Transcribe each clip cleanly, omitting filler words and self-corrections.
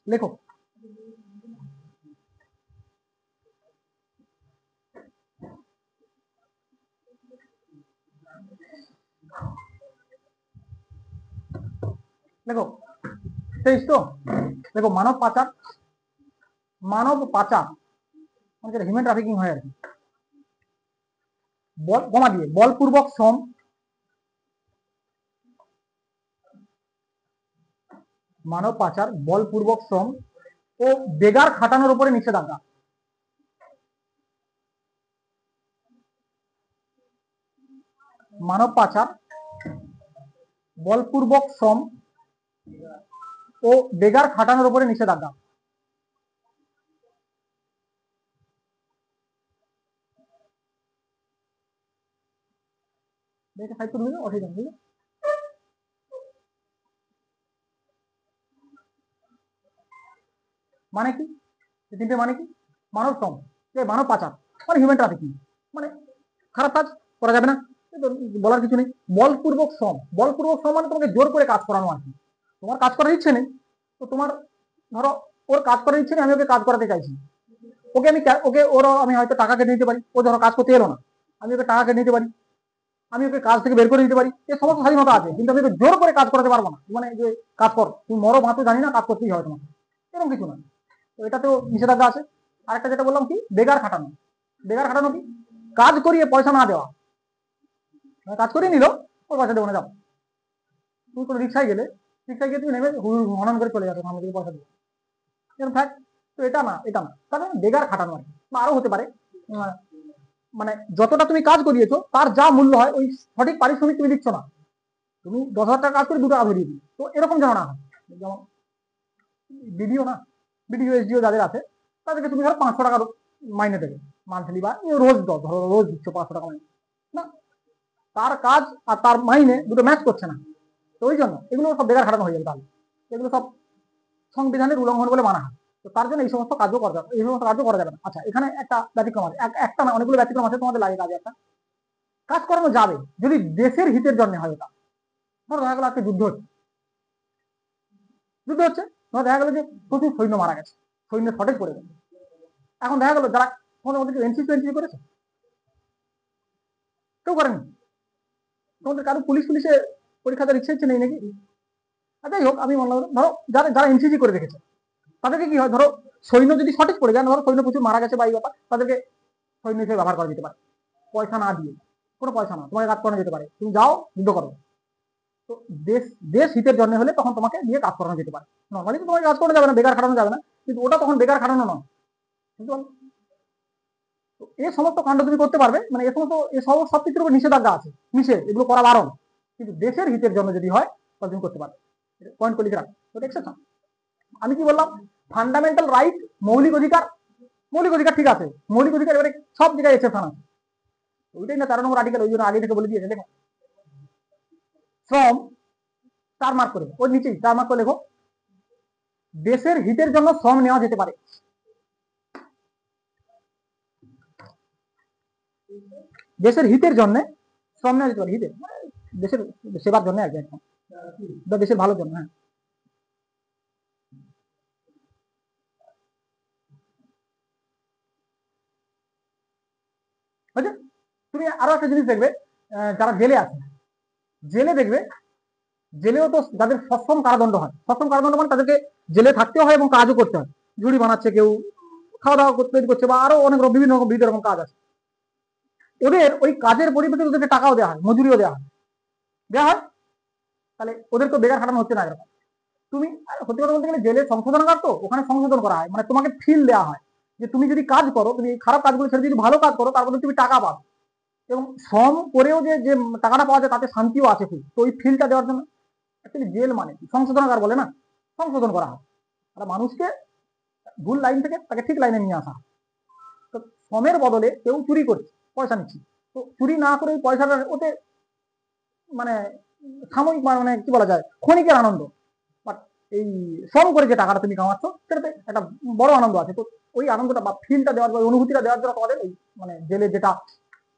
লেখো। দেখো 23 তো। দেখো মানব পাচার মানে যেটা হিউম্যান ট্রাফিকিং হয় আর কি, বলপূর্বক শ্রম, মানব পাচার, বলপূর্বক শ্রম ও বেগার খাটানোর উপরে নিষেধাজ্ঞা। মানব পাচার, বলপূর্বক শ্রম ও বেগার খাটানোর উপরে নিষেধাজ্ঞা। মানে কি তিনটে মানে কি? মানব শ্রম, মানব পাচার মানে হিউম্যান ট্রাফিকিং, মানে খারাপ কাজ করা যাবে না, বলার কিছু নেই। বলপূর্বক শ্রম, বলপূর্বক শ্রম মানে তোমাকে জোর করে কাজ করানো আর কি। তোমার কাজ করার ইচ্ছে নেই, তো তোমার ধরো ওর কাজ করার ইচ্ছে নেই, আমি ওকে কাজ করাতে চাইছি, আমি হয়তো টাকা কেটে নিতে পারি, ও ধরো কাজ করতে এলো না, আমি ওকে টাকা কেটে নিতে পারি, আমি ওকে কাজ থেকে বের করে দিতে পারি, এই সমস্ত স্বাধীনতা আছে, কিন্তু আমি ওকে জোর করে কাজ করাতে পারবো না, মানে যে কাজ কর, তুমি মরো বাঁচো জানি না, কাজ করতেই হয় তোমাকে, এরকম কিছু না। তো এটাতেও নিষেধাজ্ঞা আছে। আরেকটা যেটা বললাম কি, বেগার খাটানো। বেগার খাটানো কি? কাজ করিয়ে পয়সা না দেওয়া, কাজ করিয়ে নিল, ওর পয়সা দেবো না, যাও। তুমি কোনো রিক্সায় গেলে, রিক্সায় গিয়ে তুমি নেমে হনন করে চলে যাবে, আমি দিকে পয়সা দেবো, এরকম থাক। তো এটা না, এটা না, তাহলে বেগার খাটানো আর কি। বা আরো হতে পারে, মানে যতটা তুমি কাজ করিয়েছো তার যা মূল্য হয় ওই সঠিক পারিশ্রমিক তুমি দিচ্ছ না, তুমি 10,000 টাকা কাজ করে 2 টাকা ধরিয়ে দিই, তো এরকম যেন না হয়। যেমন বিডিও না, বিডিও এসডিও যাদের আছে তাদেরকে তুমি ধরো 500 টাকা মাইনে দেবে মান্থলি, বা রোজ দাও, ধরো রোজ দিচ্ছ 500 টাকা মাইনে, না, তার কাজ আর তার মাইনে দুটো ম্যাচ করছে না, তো ওই জন্য এগুলো সব বেকার খাটানো হয়ে যাবে। তাহলে এগুলো সব সংবিধানের উল্লঙ্ঘন বলে মানা হয়, তো তার জন্য এই সমস্ত কাজও করা যাবে, এই সমস্ত কাজও করা যাবে না। আচ্ছা, এখানে একটা ব্যতিক্রম আছে, একটা না অনেকগুলো ব্যতিক্রম আছে, তোমাদের লাগে কাজে একটা কাজ করানো যাবে যদি দেশের হিতের জন্য হয়। ওটা ধরো দেখা গেল আজকে যুদ্ধ হচ্ছে, ধরো দেখা গেলো যে প্রচুর সৈন্য মারা গেছে, সৈন্য শর্টেজ পড়ে গেছে, এখন দেখা গেলো যারা তোমাদের মধ্যে এনসিসি করেছে, কেউ করেনি, তোমাদের কারো পুলিশে পরীক্ষা দেওয়ার ইচ্ছে নেই নাকি? যাই হোক, আমি বললাম ধরো যারা যারা এনসিসি করে রেখেছে তাদেরকে কি হয়, ধরো সৈন্য যদি সঠিক পড়ে যায়, ধরো সৈন্য প্রচুর মারা গেছে বা এই ব্যাপার, তাদেরকে সৈন্য হিসেবে ব্যবহার করা যেতে পারে, পয়সা না দিয়ে, কোনো পয়সা না, তোমাকে কাজ করানো যেতে পারে, তুমি যাও যুদ্ধ করো। তো দেশ দেশ হিতের জন্য হলে তখন তোমাকে দিয়ে কাজ করানো যেতে পারে, নর্মালি তো তোমাকে কাজ করানো যাবে না, বেকার খাটানো যাবে না, কিন্তু ওটা তখন বেকার খাটানো নয়। কিন্তু এই সমস্ত কাণ্ড তুমি করতে পারবে, মানে সব কিছুর উপর নিষেধাজ্ঞা আছে, নিষেধ, এগুলো করা বারণ, কিন্তু দেশের হিতের জন্য যদি হয় তাহলে তুমি করতে পারবে, পয়েন্ট করে লিখে রাখো, ওটা এক্সেপশন। আমি কি বললাম, ফান্ডামেন্টাল রাইট, মৌলিক অধিকার, মৌলিক অধিকার ঠিক আছে, মৌলিক অধিকার এবারে সব জায়গায় এক্সেপশন আছে, ওইটাই না 13 নম্বর আর্টিকেল, ওই জন্য আগে থেকে বলে দিয়েছে। দেখো শ্রম, 4 মার্ক করে, ওর নিচেই 4 মার্ক করে লেখো, দেশের হিতের জন্য শ্রম নেওয়া যেতে পারে, দেশের হিতের জন্য শ্রম নেওয়া যেতে পারে, হিতের দেশের সেবার জন্য আর কি, একদম দেশের ভালোর জন্য। হ্যাঁ, বুঝলে? তুমি আরো একটা জিনিস দেখবে, যারা জেলে আছে, জেলে দেখবে, জেলেও তো যাদের সশ্রম কারাদণ্ড হয়, সশ্রম কারাদণ্ড মানে তাদেরকে জেলে থাকতেও হয় এবং কাজও করতে হয়, ঝুড়ি বানাচ্ছে কেউ, খাওয়া দাওয়া তৈরি করছে, বা আরো অনেক বিভিন্ন রকম কাজ আছে, ওদের ওই কাজের পরিপ্রেক্ষিতে ওদেরকে টাকাও দেওয়া হয়, মজুরিও দেওয়া হয়, তাহলে ওদেরকে বেকার খাটানো হচ্ছে না এরকম। তুমি সত্যি কথা বলতে গেলে জেলে সংশোধনাগার, তো ওখানে সংশোধন করা হয়, মানে তোমাকে ফিল দেওয়া হয় যে তুমি যদি কাজ করো, তুমি খারাপ কাজগুলো ছেড়ে যদি ভালো কাজ করো, তারপরে তুমি টাকা পাবে, এবং শ্রম করেও যে যে টাকাটা পাওয়া যায় তাতে শান্তিও আছে খুব, তো ওই ফিলটা দেওয়ার জন্য অ্যাকচুয়ালি জেল মানে কি, সংশোধনাগার বলে না, সংশোধন করা হয়, আর মানুষকে ভুল লাইন থেকে তাকে ঠিক লাইনে নিয়ে আসা। তো শ্রমের বদলে কেউ চুরি করছে, পয়সা নিচ্ছে, তো চুরি না করে ওই পয়সাটা ওতে মানে সাময়িক, মানে কি বলা যায়, ক্ষণিকের আনন্দ, বাট এই শ্রম করে যে টাকাটা তুমি কামাচ্ছ সেটাতে একটা বড় আনন্দ আছে, তো ওই আনন্দটা বা ফিলটা দেওয়ার বা অনুভূতিটা দেওয়ার জন্য তোমাদের ওই মানে জেলে যেটা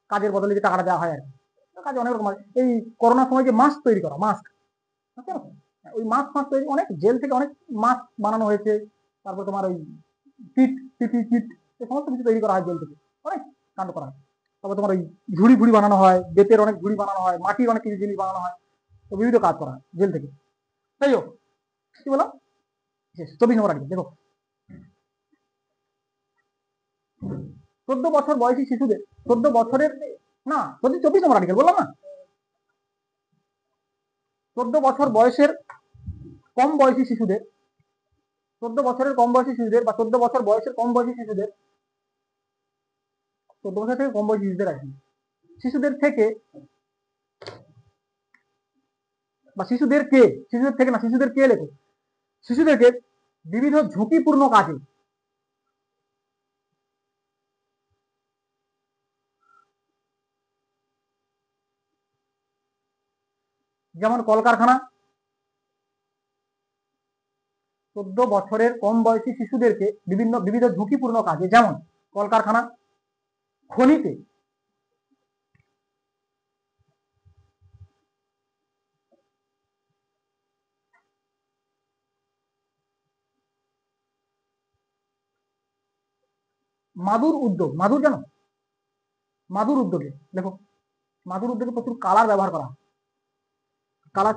কাজের বদলে যে টাকাটা দেওয়া হয় আর কি, কাজে অনেক রকম এই করোনার সময় যে মাস্ক তৈরি করা, মাস্ক, ওই মাস্ক তৈরি, অনেক জেল থেকে অনেক মাস্ক বানানো হয়েছে, তারপর তোমার ওই কিট, পিপি কিট, এই সমস্ত কিছু তৈরি করা হয় জেল থেকে, অনেক কাণ্ড করা হয়। তারপর তোমার ওই ঝুড়ি ফুড়ি বানানো হয়, বেতের অনেক ঝুড়ি বানানো হয়, মাটির অনেক কিছু জিনিস বানানো হয়, তো বিবিধ কাজ করা হয় জেল থেকে। তাই হোক, কি বলো, 24 নম্বর আর্টিকেল দেখো, 14 বছর বয়সী শিশুদের, 14 বছরের, না 24 নম্বর আর্টিকেল বললাম না, 14 বছর বয়সের কম বয়সী শিশুদের, 14 বছরের কম বয়সী শিশুদের বা 14 বছর বয়সের কম বয়সী শিশুদের, 14 বছর থেকে কম বয়সী শিশুদের আর কি, শিশুদের থেকে বা শিশুদেরকে, শিশুদের থেকে না, শিশুদেরকে লেখো, শিশুদেরকে বিবিধ ঝুঁকিপূর্ণ কাজে, যেমন কলকারখানা, 14 বছরের কম বয়সী শিশুদেরকে বিবিধ ঝুঁকিপূর্ণ কাজে, যেমন কলকারখানা, খনিতে, মাদুর উদ্যোগ, মাদুর জানো, মাদুর উদ্যোগে দেখো, মাদুর উদ্যোগে প্রচুর কালার ব্যবহার করা হয়, কালার,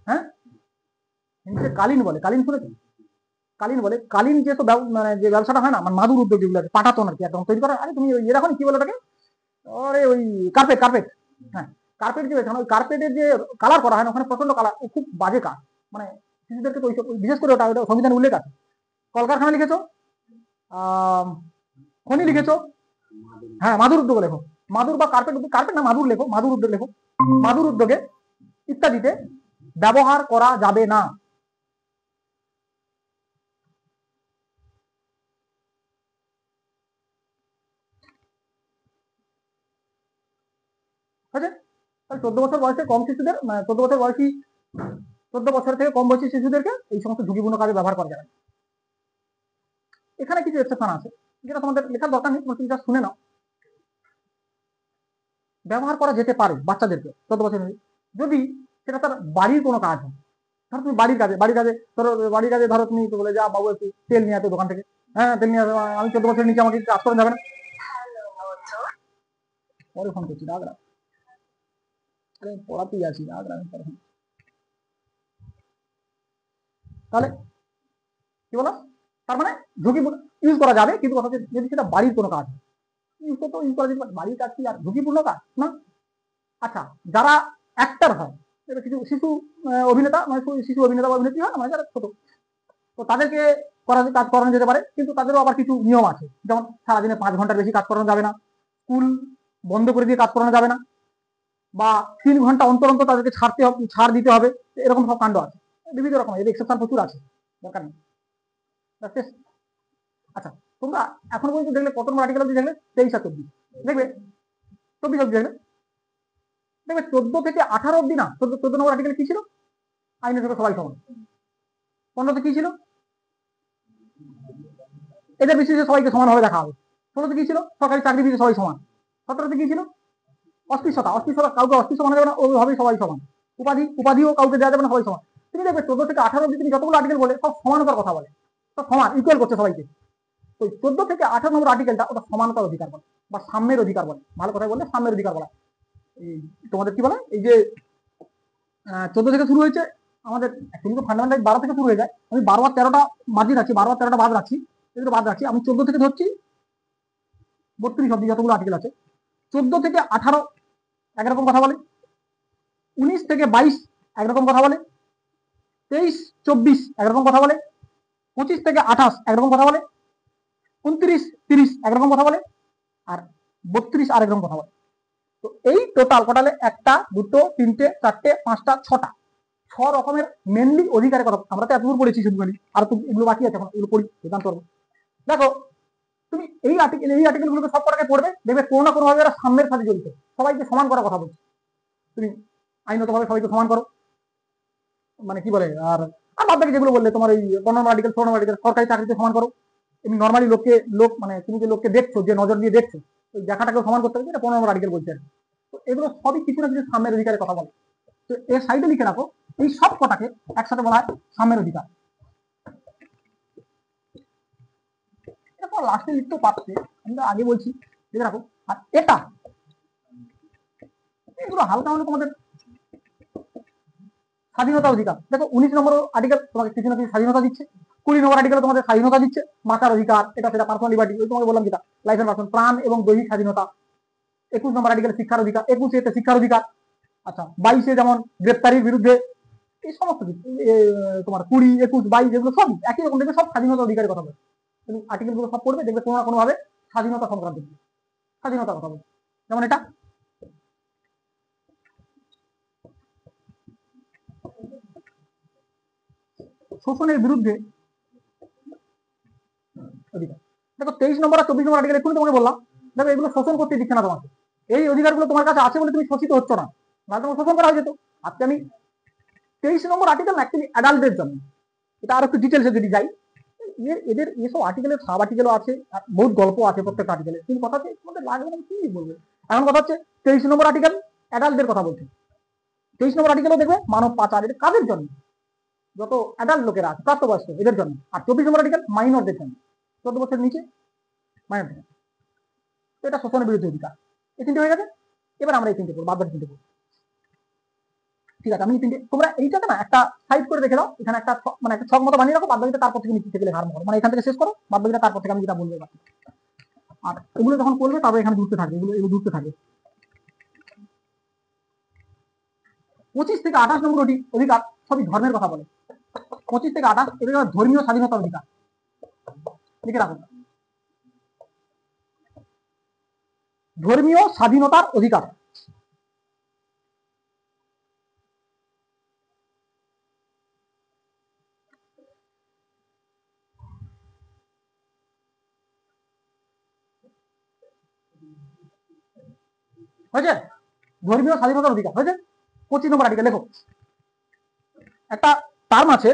হ্যাঁ, হিন্দিতে কালীন বলে, কালীন শুনেছো, কালীন বলে, কালীন যে তো মানে যে ব্যবসাটা হয় না, মানে মাদুর উদ্যোগ যেগুলো আছে, পাটাতন আর কি, একদম তৈরি করা। আরে তুমি ওই এরকম কি বলো ওটাকে, আরে ওই কার্পেট, কার্পেট, হ্যাঁ, কার্পেট যে ওই কার্পেটের যে কালার করা হয় না, ওখানে প্রচন্ড কালার, খুব বাজে কাজ, মানে শিশুদেরকে তো বিশেষ করে ওটা ওটা সংবিধানে উল্লেখ আছে। কলকারখানা লিখেছো, খনি লিখেছো, হ্যাঁ মাদুর উদ্যোগ লেখো, মাদুর বা কার্পেট, কার্পেট না মাদুর লেখো, মাদুর উদ্যোগ লেখো, মাদুর উদ্যোগে ইত্যাদিতে ব্যবহার করা যাবে না। ঠিক আছে, তাহলে 14 বছর বয়সে কম শিশুদের, মানে 14 বছর বয়সী, 14 বছর থেকে কম বয়সী শিশুদেরকে এই সমস্ত ঝুঁকিপূর্ণ কাজে ব্যবহার করা যাবে। এখানে কিছু এক্সেপশন আছে, যেটা তোমাদের লেখার দরকার নেই, তুমি যা শুনে নাও। ব্যবহার করা যেতে পারে বাচ্চাদেরকে 14 বছর, যদি সেটা তার বাড়ির কোনো কাজ হয়। ধরো তুমি বাড়ির কাজে, ধরো বাড়ির কাজে, ধরো তুমি তো বলে যা বাবু একটু তেল নিয়ে আসো দোকান থেকে, হ্যাঁ তেল নিয়ে আসো, আমি 14 বছরের নিচে আমাকে কাজ করা যাবে না, পরে ফোন করছি, রাগ রাগ, আরে পড়াতেই আছি, রাগ রাগ, তাহলে কি বলো, তার মানে ঝুঁকি ইউজ করা যাবে, কিন্তু কথা হচ্ছে যদি সেটা বাড়ির কোনো কাজ, ইউজ তো ইউজ করা যেতে পারে, বাড়ির কাজ কি আর ঝুঁকিপূর্ণ কাজ না। আচ্ছা, যারা অ্যাক্টর হয়, কিছু শিশু অভিনেতা, মানে শিশু অভিনেতা বা অভিনেত্রী হয়, মানে যারা ছোট, তো তাদেরকে কাজ করানো যেতে পারে, কিন্তু তাদেরও আবার কিছু নিয়ম আছে, যেমন সারাদিনে 5 ঘন্টার বেশি কাজ করানো যাবে না, স্কুল বন্ধ করে দিয়ে কাজ করানো যাবে না, বা 3 ঘন্টা অন্তর অন্তর তাদেরকে ছাড় দিতে হবে, এরকম সব কাণ্ড আছে, বিভিন্ন রকম, এর এক্সেপশন প্রচুর আছে, দরকার নেই। আচ্ছা, তোমরা এখন পর্যন্ত দেখলে কত নম্বর আর্টিকেল অব্দি দেখলে, 23 আর 24 দেখবে, 24 অব্দি দেখবে, দেখবে 14 থেকে 18 অব্দি না, 14 নম্বর আর্টিকেল কি ছিল, আইনের সাথে সবাই সমান। 15তে কি ছিল, এদের বিশেষে সবাইকে সমানভাবে দেখা হবে। 16তে কি ছিল, সরকারি চাকরিজীবী সবাই সমান। 17তে কি ছিল, অস্পৃশ্যতা, অস্পৃশ্যতা কাউকে অস্পৃশ্য মানা যাবে না, ওইভাবেই সবাই সমান। উপাধিও কাউকে দেওয়া যাবে না, সবাই সমান। তুমি দেখবে 14 থেকে 18 অব্দি তুমি যতগুলো আর্টিকেল বলে সব সমানতার কথা বলে, সব সমান, ইকুয়াল করছে সবাইকে। তো 14 থেকে 18 নম্বর আর্টিকেলটা ওটা সমানতার অধিকার বলে, বা সাম্যের অধিকার বলে, ভালো কথা বললে সাম্যের অধিকার বলা। এই তোমাদের কি বলে, এই যে 14 থেকে শুরু হয়েছে আমাদের, অ্যাকচুয়ালি তো ফান্ডামেন্টাল 12 থেকে শুরু হয়ে যায়, আমি 12 আর 13টা মার্জিন রাখছি, 12 আর 13টা বাদ রাখছি, এগুলো বাদ রাখছি, আমি 14 থেকে ধরছি 32 অব্দি যতগুলো আর্টিকেল আছে। 14 থেকে 18 একরকম কথা বলে, 19 থেকে 22 একরকম কথা বলে, 23-24 একরকম কথা বলে, 25 থেকে 28 একরকম কথা বলে, 29-30 একরকম কথা বলে, আর 32 আর একরকম কথা বলে। তো এই টোটালে 1টা 2টো 3টে 4টে 5টা 6টা 6 রকমের মেনলি অধিকারের কথা আমরা তো এতদূর পড়েছি শুধুখানি, আর তো এগুলো বাকি আছে, এখন এগুলো পড়ি বেদান্ত করবো। দেখো তুমি এই আর্টিকেলগুলোকে সব কটাকে পড়বে, দেখবে কোনো না কোনো ভাবে এরা সাম্যের সাথে জড়িত, সবাইকে সমান করার কথা বলছে। তুমি আইনতভাবে সবাইকে সমান করো, মানে কি বলে, আর আর বাদ বাকি যেগুলো বললে তোমার এই 15 আর্টিকেল 16 আর্টিকেল, সরকারি চাকরিতে সমান করো, এমনি নর্মালি লোক মানে তুমি যে লোককে দেখছো, যে নজর দিয়ে দেখছো, ওই দেখাটাকেও সমান করতে হবে, এটা 15 আর্টিকেল বলছে। তো এগুলো সবই কিছু না কিছু সাম্যের অধিকারের কথা বলে। তো এর সাইডে লিখে রাখো, এই সব কটাকে একসাথে বলা হয় সাম্যের অধিকার। তোমার লাস্টে লিখতেও পারছে, আমি তো আগে বলছি, দেখে রাখো। আর এটা এগুলো হালকা হলে তোমাদের স্বাধীনতা অধিকার। দেখো 19 নম্বর আর্টিকেল তোমাকে কিছু না কিছু স্বাধীনতা দিচ্ছে, 20 নম্বর আর্টিকেল তোমাদের স্বাধীনতা দিচ্ছে, বাঁচার অধিকার, এটা সেটা পার্সোনাল লিবার্টি, ওই তোমাকে বললাম যেটা লাইফ এন্ড পার্সন, প্রাণ এবং দৈহিক স্বাধীনতা। 21 নম্বর আর্টিকেল শিক্ষার অধিকার, 21 এতে শিক্ষার অধিকার। আচ্ছা 22 যেমন গ্রেপ্তারির বিরুদ্ধে, এই সমস্ত কিছু তোমার 20, 21, 22 এগুলো সব একই রকম, দেখবে সব স্বাধীনতা অধিকারের কথা বলবে। তুমি আর্টিকেল গুলো সব পড়বে, দেখবে কোনো না কোনো ভাবে স্বাধীনতা সংক্রান্ত স্বাধীনতার কথা বলবে। যেমন এটা শোষণের বিরুদ্ধে অধিকার। দেখো 23 নম্বর আর 24 নম্বর আর্টিকেল এক্ষুনি তোমাকে বললাম, দেখো এগুলো শোষণ করতে দিচ্ছে না তোমাকে, এই অধিকারগুলো তোমার কাছে আছে বলে তুমি শোষিত হচ্ছ না, না তোমার শোষণ করা হয়ে যেত। আজকে আমি 23 নম্বর আর্টিকেল অ্যাকচুয়ালি অ্যাডাল্টদের জন্য, এটা আর একটু ডিটেলসে যদি যাই, এদের এসব আর্টিকেলের সাব আর্টিকেলও আছে, বহুত গল্প আছে প্রত্যেকটা আর্টিকেলে, কিন্তু কথা হচ্ছে তোমাদের লাগবে না, কি বলবো। এখন কথা হচ্ছে 23 নম্বর আর্টিকেল অ্যাডাল্টদের কথা বলছে, 23 নম্বর আর্টিকেলও দেখবে মানব পাচার, এটা কাদের জন্য, যত অ্যাডাল্ট লোকেরা আছে প্রাপ্তবয়স্ক এদের জন্য। আর 24 নম্বর আর্টিকেল মাইনরদের জন্য, 14 বছরের নিচে মাইনরদের। তো এটা শোষণের বিরুদ্ধে অধিকার, এই তিনটে হয়ে গেছে। এবার আমরা এই তিনটে করবো, বাদ বাকি তিনটে করবো। ঠিক আছে, আমি তিনটে, তোমরা এইটাকে না একটা সাইড করে রেখে দাও, এখানে একটা মানে একটা ছক মতো বানিয়ে রাখো, বাদ বাকিটা তারপর থেকে নিচে থেকে লেখা আরম্ভ করো, মানে এখান থেকে শেষ করো, বাদ বাকিটা তারপর থেকে আমি যেটা বলবো। আর এগুলো যখন করবে তবে এখানে জুড়তে থাকবে, এগুলো জুড়তে থাকবে। 25 থেকে 28 নম্বর অধিকার সবই ধর্মের কথা বলে। 25 থেকে 28 এটা ধর্মীয় স্বাধীনতার অধিকার, লিখে রাখো, ধর্মীয় স্বাধীনতার অধিকার। হয়েছে, ধর্মীয় স্বাধীনতার অধিকার হয়েছে। 25 নম্বর আর্টিকেল লেখো, একটা টার্ম আছে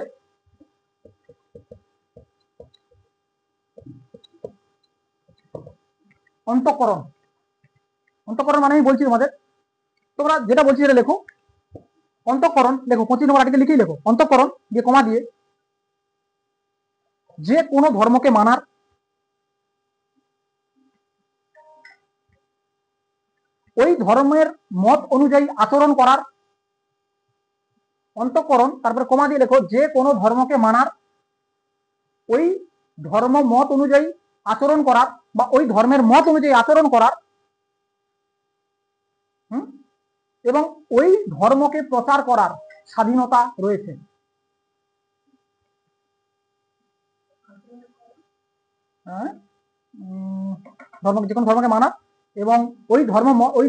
অন্তঃকরণ। অন্তঃকরণ মানে আমি বলছি তোমাদের, তোমরা যেটা বলছি সেটা লেখো, অন্তঃকরণ লেখো, 25 নম্বর আর্টিকেল লিখেই লেখো, অন্তঃকরণ দিয়ে কমা দিয়ে যে কোনো ধর্মকে মানার, ওই ধর্মের মত অনুযায়ী আচরণ করার, অন্তঃকরণ তারপরে কমা দিয়ে লেখো যে কোনো ধর্মকে মানার, ওই ধর্ম মত অনুযায়ী আচরণ করার বা ওই ধর্মের মত অনুযায়ী আচরণ করার, এবং ওই ধর্মকে প্রচার করার স্বাধীনতা রয়েছে। ধর্ম, যে কোনো ধর্মকে মানা এবং ওই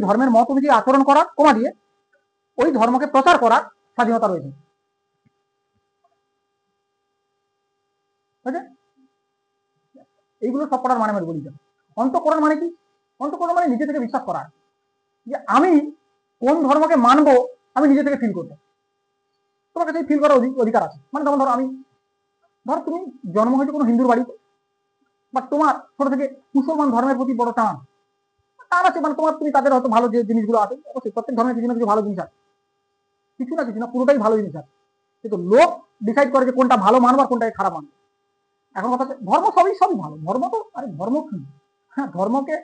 ধর্মের মত অনুযায়ী আচরণ করার, কমা দিয়ে ওই ধর্মকে প্রচার করার স্বাধীনতা রয়েছে। এইগুলো সব করার মানে আমি বলি। অন্তঃকরণ মানে কি? অন্তঃকরণ মানে নিজে থেকে বিশ্বাস করা, যে আমি কোন ধর্মকে মানবো আমি নিজে থেকে ফিল করবো, তোমার কাছে ফিল করার অধিকার আছে। মানে যেমন ধরো ধর তুমি জন্ম হয়েছে কোনো হিন্দুর বাড়িতে, বা তোমার ছোট থেকে মুসলমান ধর্মের প্রতি বড় টান টান আছে, মানে তোমার তুমি তাদের হয়তো ভালো যে জিনিসগুলো আছে, অবশ্যই প্রত্যেক ধর্মের কিছু না কিছু ভালো জিনিস আছে, কিছু না পুরোটাই ভালো জিনিস আছে, কিন্তু লোক ডিসাইড করে যে কোনটা ভালো মানবো আর কোনটাকে খারাপ মানবো। এখন কথা হচ্ছে ধর্ম সবই ভালো, ধর্ম তো আরে ধর্ম কি, হ্যাঁ ধর্মকে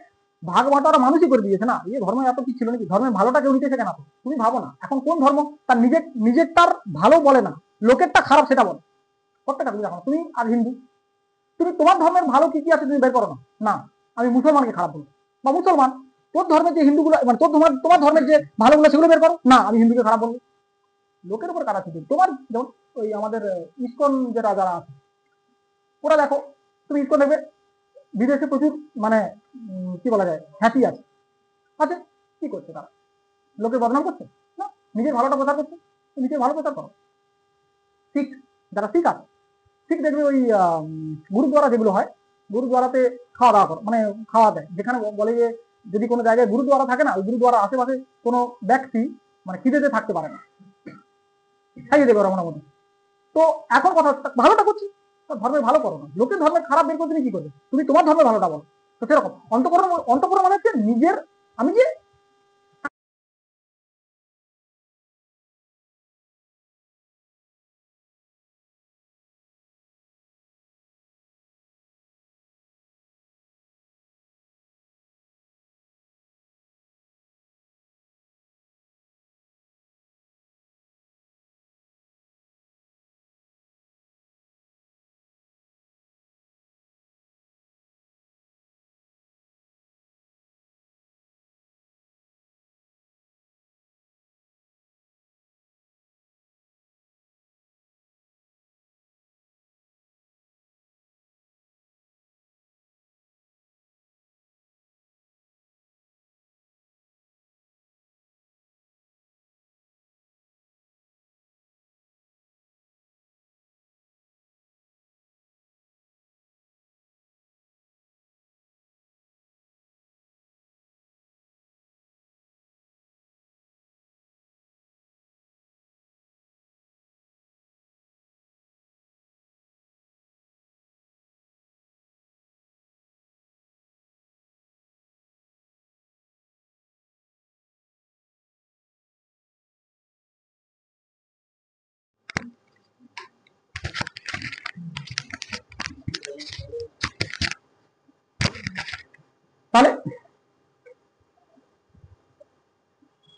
ভাগ বাটোয়ারা মানুষই করে দিয়েছে না, এই ধর্ম এত কি ছিল নাকি, ধর্মের ভালোটা কেউ নিতেছে কেন? তুমি ভাবো না, এখন কোন ধর্ম তার নিজেরটার ভালো বলে না, লোকেরটা খারাপ সেটা বলে। প্রত্যেকটা তুমি দেখো, তুমি আর হিন্দু, তুমি তোমার ধর্মের ভালো কি কি আছে তুমি বের করো না, না আমি মুসলমানকে খারাপ বলবো, বা মুসলমান তোর ধর্মের যে হিন্দুগুলো, মানে তোমার ধর্মের যে ভালোগুলো সেগুলো বের করো, না আমি হিন্দুকে খারাপ বলবো। লোকের উপর কারা ছিল তোমার, যেমন ওই আমাদের ইসকন যেটা যারা আছে, ওরা দেখো তুমি ইসকন দেখবে বিদেশে প্রচুর মানে কি বলা যায় হ্যাপি আছে, আছে কি করছে তারা, লোকের বদনাম করছে না, নিজের ভালোটা প্রচার করছে, নিজের ভালো প্রচার করো। শিখ, যারা শিখ আছে, ঠিক দেখবে ওই গুরুদ্বারা যেগুলো হয়, গুরুদ্বারাতে খাওয়া দাওয়া করো, মানে খাওয়া দেয়, যেখানে বলে যে যদি কোনো জায়গায় গুরুদ্বারা থাকে না, ওই গুরুদ্বারা আশেপাশে কোনো ব্যক্তি মানে খিদেতে থাকতে পারে না, খাইয়ে দেবে ওরা মোটামুটি। তো এখন কথা ভালোটা করছি, ধর্মের ভালো করো না, লোকের ধর্মের খারাপ বের করে তুমি কি করবে, তুমি তোমার ধর্মের ভালোটা বলো। তো সেরকম অন্তঃকরণ মানে হচ্ছে নিজের, আমি যে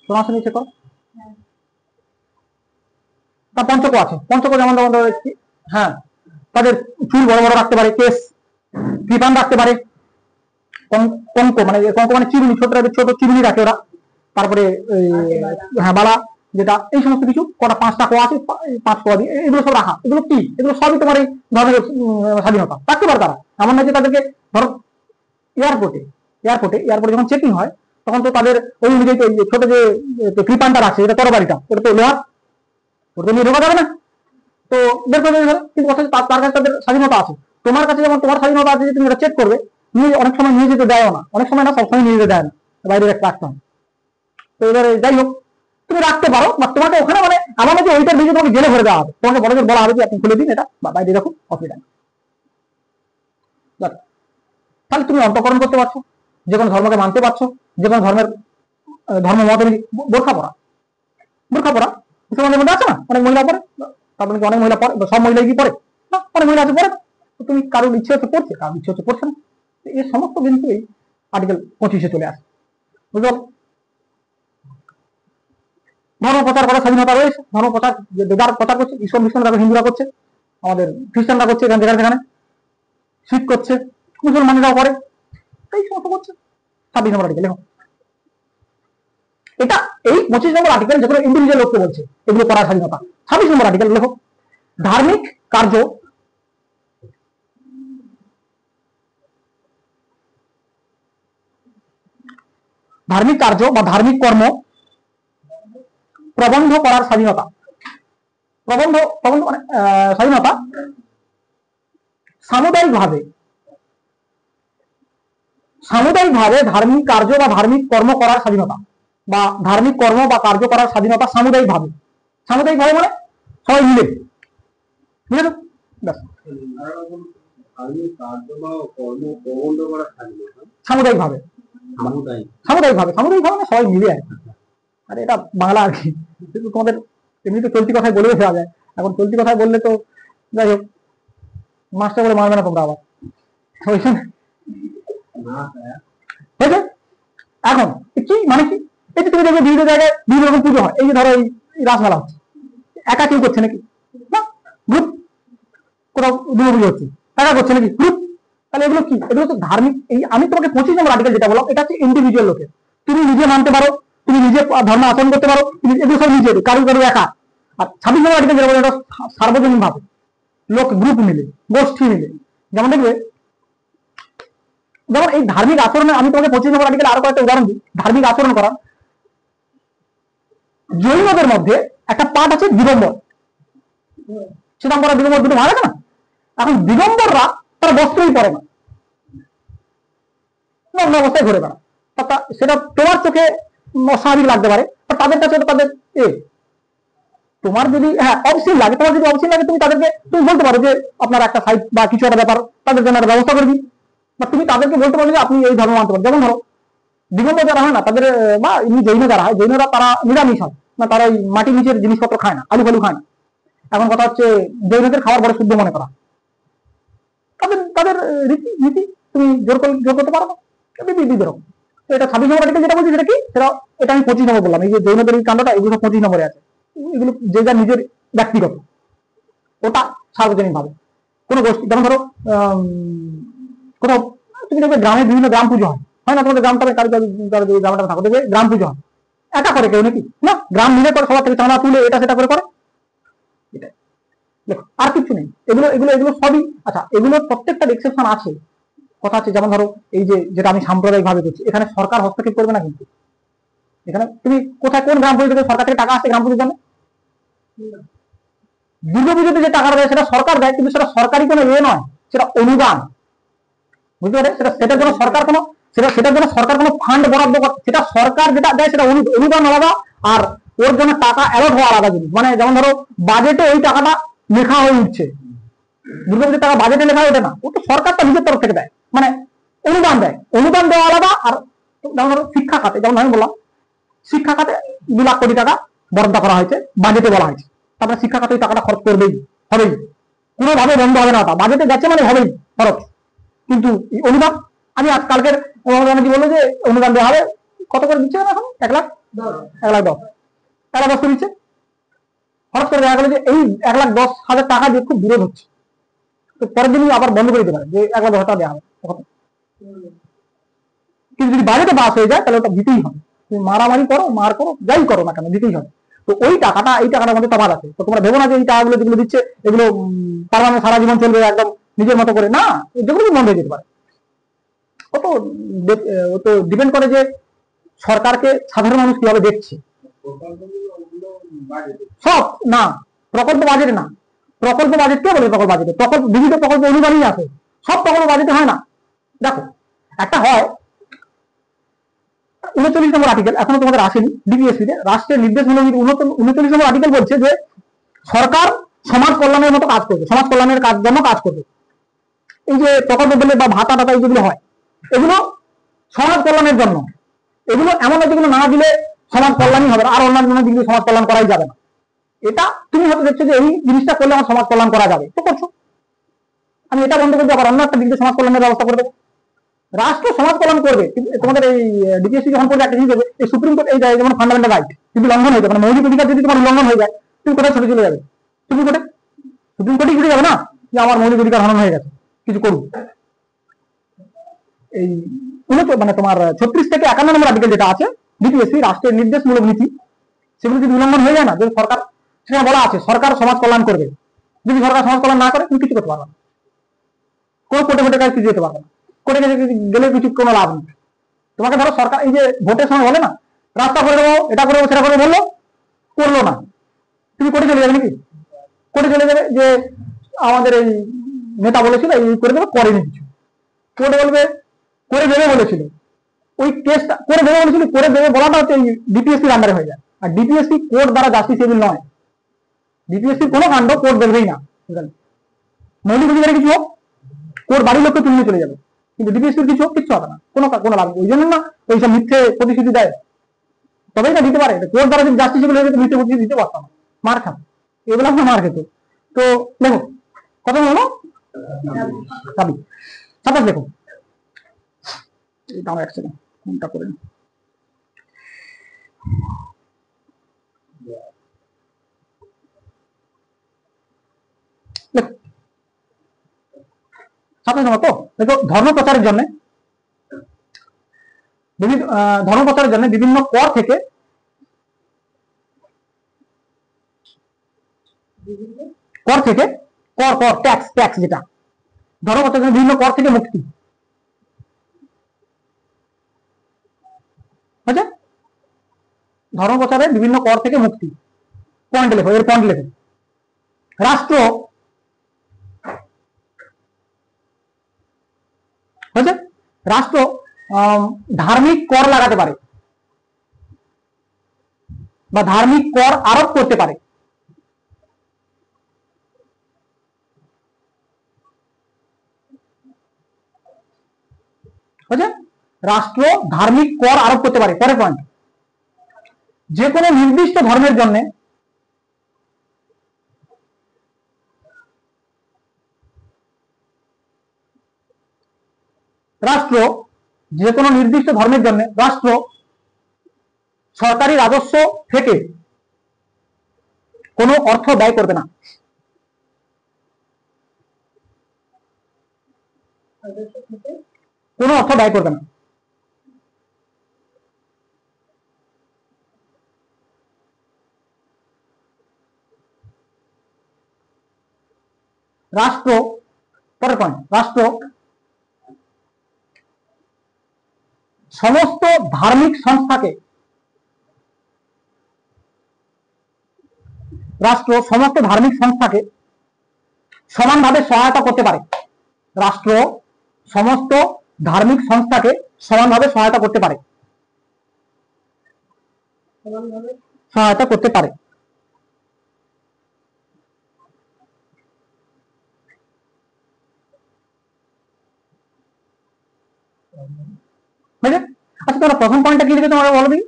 শোনা শুনি চেক করো। তা পঞ্চক আছে, পঞ্চক যেমন হ্যাঁ তাদের চুল বড় বড় রাখতে পারে, কেস কৃপান রাখতে পারে, কঙ্ক মানে কঙ্ক মানে চিরুনি, ছোট ছোট চিরুনি রাখে ওরা, তারপরে হ্যাঁ বালা যেটা, এই সমস্ত কিছু কটা 5টা কোয়া আছে, 5 কোয়া দিয়ে এগুলো সব রাখা। এগুলো কি? এগুলো সবই তোমার এই ধরনের স্বাধীনতা। রাখতে পারে তারা, এমন নয় যে তাদেরকে ধরো এয়ারপোর্টে যখন চেকিং হয় তখন তো তাদের ওই অনুযায়ী ছোট যে কৃপানটা রাখছে, এটা তরবারিটা, ওটা তো লোহার, ওটা নিয়ে ঢোকা যাবে না, তো বের করে দেবে। কিন্তু তার কাছে তাদের স্বাধীনতা আছে। তোমার কাছে যেমন তোমার স্বাধীনতা আছে যে তুমি এটা চেক করবে, নিয়ে অনেক সময় নিয়ে যেতে দেয় না, অনেক সময় না, সবসময় নিয়ে যেতে দেয় না, বাইরে রাখতে হয়। তো এবারে যাই হোক, তুমি রাখতে পারো, বা তোমাকে ওখানে মানে আমার মধ্যে ওইটার দিকে তোমাকে জেলে ভরে দেওয়া হবে, তোমাকে বড় বলা হবে যে আপনি খুলে দিন এটা, বা বাইরে রাখুন, অসুবিধা নেই। তাহলে তুমি অন্তঃকরণ করতে পারছো, যে কোনো ধর্মকে মানতে পারছো, যে কোনো ধর্ম মত। বোরখা পরা মুসলমানদের মধ্যে আছে না, অনেক মহিলা পরে, তারপরে অনেক মহিলা পরে, সব মহিলাই কি পরে না, অনেক মহিলা আছে পরে। তুমি কারোর ইচ্ছে হচ্ছে পড়ছে, কারোর ইচ্ছে হচ্ছে পড়ছে না। এই সমস্ত কিন্তু এই আর্টিকেল 25-এ চলে আসে, বুঝলো। ধর্ম প্রচার করার স্বাধীনতা রয়েছে, ধর্ম প্রচার যারা প্রচার করছে, ইসকন হিন্দুরা করছে, আমাদের খ্রিস্টানরা করছে, যেখানে শিখ করছে, মুসলমানেরাও করে, এই সমস্ত করছে। 26 নম্বর আর্টিকেল দেখো, এটা এই 25 নম্বর আর্টিকেল যেগুলো ইন্ডিভিজুয়াল লোককে বলছে এগুলো করার স্বাধীনতা। 26 নম্বর আর্টিকেল দেখো, ধার্মিক কার্য বা ধার্মিক কর্ম প্রবন্ধ করার স্বাধীনতা। প্রবন্ধ মানে স্বাধীনতা সামুদায়িকভাবে ধার্মিক কার্য বা ধার্মিক কর্ম করার স্বাধীনতা, বা ধার্মিক কর্ম বা কার্য করার স্বাধীনতা সামুদায়িকভাবে মানে সবাই মিলে, বুঝলেন? সামুদায়িকভাবে মানে সবাই মিলে আর কি। আরে এটা বাংলা আর কি, তোমাদের এমনি তো চলতি কথায় বলেও দেওয়া যায়, এখন চলতি কথায় বললে তো যাই হোক মাস্টার বলে মারবে না তোমরা আবার, হয়েছে? এখন কি মানে কি, এই যে তুমি দেখবে বিভিন্ন জায়গায় বিভিন্ন রকম পুজো হয়, এই যে ধরো এই রাসমেলা হচ্ছে, একা কেউ করছে নাকি না, গ্রুপ। কোথাও দুর্গা পুজো হচ্ছে, একা করছে নাকি, গ্রুপ। তাহলে এগুলো কি? এগুলো তো ধার্মিক। এই আমি তোমাকে 25 নম্বর আর্টিকেল যেটা বললাম, এটা হচ্ছে ইন্ডিভিজুয়াল লোকের, তুমি নিজে মানতে পারো, তুমি নিজে ধর্ম আচরণ করতে পারো, এগুলো সব নিজের, কারো একা। আর 26 নম্বর আর্টিকেল যেটা বলে, এটা সার্বজনীন ভাবে, লোক গ্রুপ মিলে, গোষ্ঠী মিলে। যেমন দেখবে, যেমন এই ধার্মিক আচরণে আমি তোমাকে 25 নম্বর আর্টিকেল আরো কয়েকটা উদাহরণ দিই। ধার্মিক আচরণ করা, জৈনদের মধ্যে একটা পাঠ আছে দিগম্বর, চিদম্বর দিগম্বর দুটো ভাগ আছে না। এখন দিগম্বররা তারা বস্ত্রই পরে না, নগ্ন অবস্থায় ঘুরে বেড়ায়। সেটা তোমার চোখে অস্বাভাবিক লাগতে পারে, তাদের কাছে তাদের তোমার যদি অবসীন লাগে, তুমি তাদেরকে তুমি বলতে পারো যে আপনার একটা সাইট বা কিছু একটা ব্যাপার তাদের জন্য একটা ব্যবস্থা করবি, বা তুমি তাদেরকে বলতে পারো যে আপনি এই ধর্ম মানতে পারেন। যেমন ধরো দিগম্বর যারা হয় না, তাদের বা এমনি জৈন যারা হয়, জৈনরা তারা নিরামিষ হয় না, তারা ওই মাটি নিচের জিনিসপত্র খায় না, আলু ফালু খায় না। এখন কথা হচ্ছে জৈনদের খাবার বড় শুদ্ধ মনে করা, তাদের রীতি তুমি জোর করতে পারো না, বিভিন্ন রকম। তো এটা 26 নম্বর আর্টিকেল যেটা বলছি সেটা কি, এটা আমি 25 নম্বর বললাম। এই যে জৈনদের এই কাণ্ডটা, এগুলো 25 নম্বরে আছে। এগুলো যে যার নিজের ব্যক্তিগত, ওটা সার্বজনীন ভাবে কোনো গোষ্ঠী। যেমন ধরো কোথাও তুমি দেখবে গ্রামে বিভিন্ন গ্রাম পুজো হয় না, তোমাদের গ্রামটা গ্রামটা থাকো, দেখবে গ্রাম পুজো হয়, একা করে কেউ নাকি না, গ্রাম মিলে করে, সবার থেকে চাঁদা তুলে এটা সেটা করে এটা। দেখো আর কিছু নেই, এগুলো এগুলো এগুলো সবই আচ্ছা। এগুলোর প্রত্যেকটা এক্সেপশন আছে, কথা আছে। যেমন ধরো এই যে যেটা আমি সাম্প্রদায়িক ভাবে করছি, এখানে সরকার হস্তক্ষেপ করবে না, কিন্তু এখানে তুমি কোথায় কোন গ্রাম পুজো থেকে সরকার থেকে টাকা আসছে গ্রাম পুজোর জন্য? দুর্গাপুজোতে যে টাকাটা দেয় সেটা সরকার দেয়, কিন্তু সেটা সরকারি কোনো নয়, সেটা অনুদান, বুঝতে পারে? সেটার জন্য সরকার কোনো ফান্ড বরাদ্দ করে, সেটা সরকার যেটা দেয় সেটা অনুদান আলাদা, আর ওর জন্য টাকা অ্যালট হওয়া আলাদা জিনিস। মানে যেমন ধরো বাজেটে ওই টাকাটা লেখা হয়ে উঠছে, দুর্গাপুজোর টাকা বাজেটে লেখা ওঠে না, ও তো সরকারটা নিজের তরফ থেকে দেয়, মানে অনুদান দেয়, অনুদান দেওয়া আলাদা। আর যেমন ধরো শিক্ষা খাতে, যেমন আমি বললাম শিক্ষা খাতে 2 লাখ কোটি টাকা বরাদ্দ করা হয়েছে, বাজেটে বলা হয়েছে, তারপরে শিক্ষা খাতে টাকাটা খরচ হবেই, কোনোভাবে বন্ধ হবে না, বাজেটে গেছে মানে হবেই খরচ। কিন্তু অনুদান, আমি আজ কালকের কি বললো যে অনুদান দেওয়া হবে, কত করে দিচ্ছে এখন? 1 লাখ 1,10,000 1,10,000 করে দিচ্ছে। হঠাৎ করে দেখা গেল যে এই 1,10,000 টাকা দিয়ে খুব বিরোধ হচ্ছে, তো পরের দিনই আবার বন্ধ করে দিতে পারে যে 1,10,000 টাকা দেওয়া হবে। কিন্তু যদি বাজেটে পাস হয়ে যায় তাহলে ওটা দিতেই হবে, তুমি মারামারি করো মার করো যাই করো না কেন দিতেই হবে। তো ওই টাকাটার মধ্যে তফাৎ আছে। তো তোমরা ভেবো না যে এই টাকাগুলো যেগুলো দিচ্ছে এগুলো তার মানে সারা জীবন চলবে একদম নিজের মতো করে, না, যেগুলো বন্ধ হয়ে যেতে পারে। ও তো ডিপেন্ড করে যে সরকারকে সাধারণ মানুষ কিভাবে দেখছে। সব না, প্রকল্প বাজেট না, প্রকল্প বাজেট কে বলে? প্রকল্প বাজেটে প্রকল্প বিভিন্ন প্রকল্প অনুদানই আছে, সব প্রকল্প বাজেটে হয় না। দেখো একটা হয় 39 নম্বর আর্টিকেল, এখনো তোমাদের আসেনি ডিপিএসসি তে, রাষ্ট্রের নির্দেশমূলক 39 নম্বর আর্টিকেল বলছে যে সরকার সমাজ কল্যাণের মতো কাজ করবে, সমাজ কল্যাণের জন্য কাজ করবে। এই যে প্রকল্প বলে বা ভাতা টাতা যেগুলো হয় এগুলো সমাজ কল্যাণের জন্য, এগুলো এমন যেগুলো না দিলে সমাজ কল্যাণই হবে আর অন্যান্য দিকে সমাজ কল্যাণ করাই যাবে না। এটা তুমি হয়তো দেখছো যে এই জিনিসটা করলে আমার সমাজ কল্যাণ করা যাবে, তো করছো, আমি এটা বন্ধ করে আবার অন্য একটা দিকে সমাজ কল্যাণের ব্যবস্থা করে দেবো। রাষ্ট্র সমাজ কল্যাণ করবে, তোমাদের এই ডিপিএসসি যখন করবে একটা জিনিস দেবে, এই সুপ্রিম কোর্ট এই যেমন ফান্ডামেন্টাল রাইট যদি লঙ্ঘন হয়ে যায়, মানে মৌলিক অধিকার যদি তোমার উল্লঙ্ঘন হয়ে যায়, তুমি কোথায় ছুটে চলে যাবে? সুপ্রিম কোর্টে ছুটে যাবে না যে আমার মৌলিক অধিকার হনন হয়ে গেছে, কিছু করুন। এই মানে তোমার 36 থেকে 51 নম্বর আর্টিকেল যেটা আছে ডিপিএসসি রাষ্ট্রের নির্দেশমূলক নীতি, সেগুলো যদি উল্লঙ্ঘন হয়ে যায় না, যদি সরকার, সেখানে বলা আছে সরকার সমাজ কল্যাণ করবে, যদি সরকার সমাজ কল্যাণ না করে তুমি কিছু করতে পারবে না, কোনো কোর্টে কাজ কিছু যেতে পারবে না, কোর্টে গেলে কিছু কোনো লাভ নেই। তোমাকে ধরো সরকার এই যে ভোটের সময় বলে না রাস্তা করে দেবো, এটা করে দেবো, সেটা করে বললো, করলো না, তুমি কোর্টে চলে যাবে নাকি? কোর্টে চলে যাবে যে আমাদের এই নেতা বলেছিল এই করে দেবে, করেনি কিছু, কোর্টে বলবে করে দেবে বলেছিল, ওই কেসটা করে দেবে বলেছিল, করে দেবে বলাটা হচ্ছে ডিপিএসসির আন্ডারে হয়ে যায়। আর ডিপিএসসি কোর্ট দ্বারা জাস্টিসেবল নয়, ডিপিএসসির কোনো কাণ্ড কোর্ট দেখবেই না, মৌলিক অধিকারে কিছু হোক কোর্ট বাড়ির লোককে তুলে চলে যাবে, কিন্তু ডিপিএসসির কিছু হোক কিচ্ছু হবে না, কোনো লাভ। ওই জন্য না ওইসব মিথ্যে প্রতিশ্রুতি দেয়, তবেই না দিতে পারে। কোর্ট দ্বারা যদি জাস্টিসেবল হয়ে যেত মিথ্যে প্রতিশ্রুতি দিতে পারতাম, মার খান, এগুলো আমরা মার খেতে। তো দেখো কথা হলো সাবি 27 দেখো, এটা আমার এক সেকেন্ড কোনটা করে নি। তো দেখো ধর্ম প্রচারের জন্য বিভিন্ন কর থেকে ট্যাক্স যেটা ধর্ম প্রচারের জন্য বিভিন্ন কর থেকে মুক্তি, বুঝলে? ধর্ম প্রচারের বিভিন্ন কর থেকে মুক্তি, পয়েন্ট লেখো, এর পয়েন্ট লেখো। রাষ্ট্র ধার্মিক কর লাগাতে পারে বা ধার্মিক কর আরোপ করতে পারে, রাষ্ট্র ধার্মিক কর আরোপ করতে পারে। পরের পয়েন্ট, যে কোনো নির্দিষ্ট ধর্মের জন্য রাষ্ট্র সরকারি রাজস্ব থেকে কোনো অর্থ ব্যয় করবে না। কোনো অর্থ ব্যয় করবে না। রাষ্ট্র, পরের পয়েন্ট, রাষ্ট্র সমস্ত ধার্মিক সংস্থাকে সমানভাবে সহায়তা করতে পারে। রাষ্ট্র সমস্ত ধার্মিক সংস্থাকে সমানভাবে সহায়তা করতে পারে। আচ্ছা তোমরা প্রথম পয়েন্টটা কি লিখে তোমরা বলো দেখি।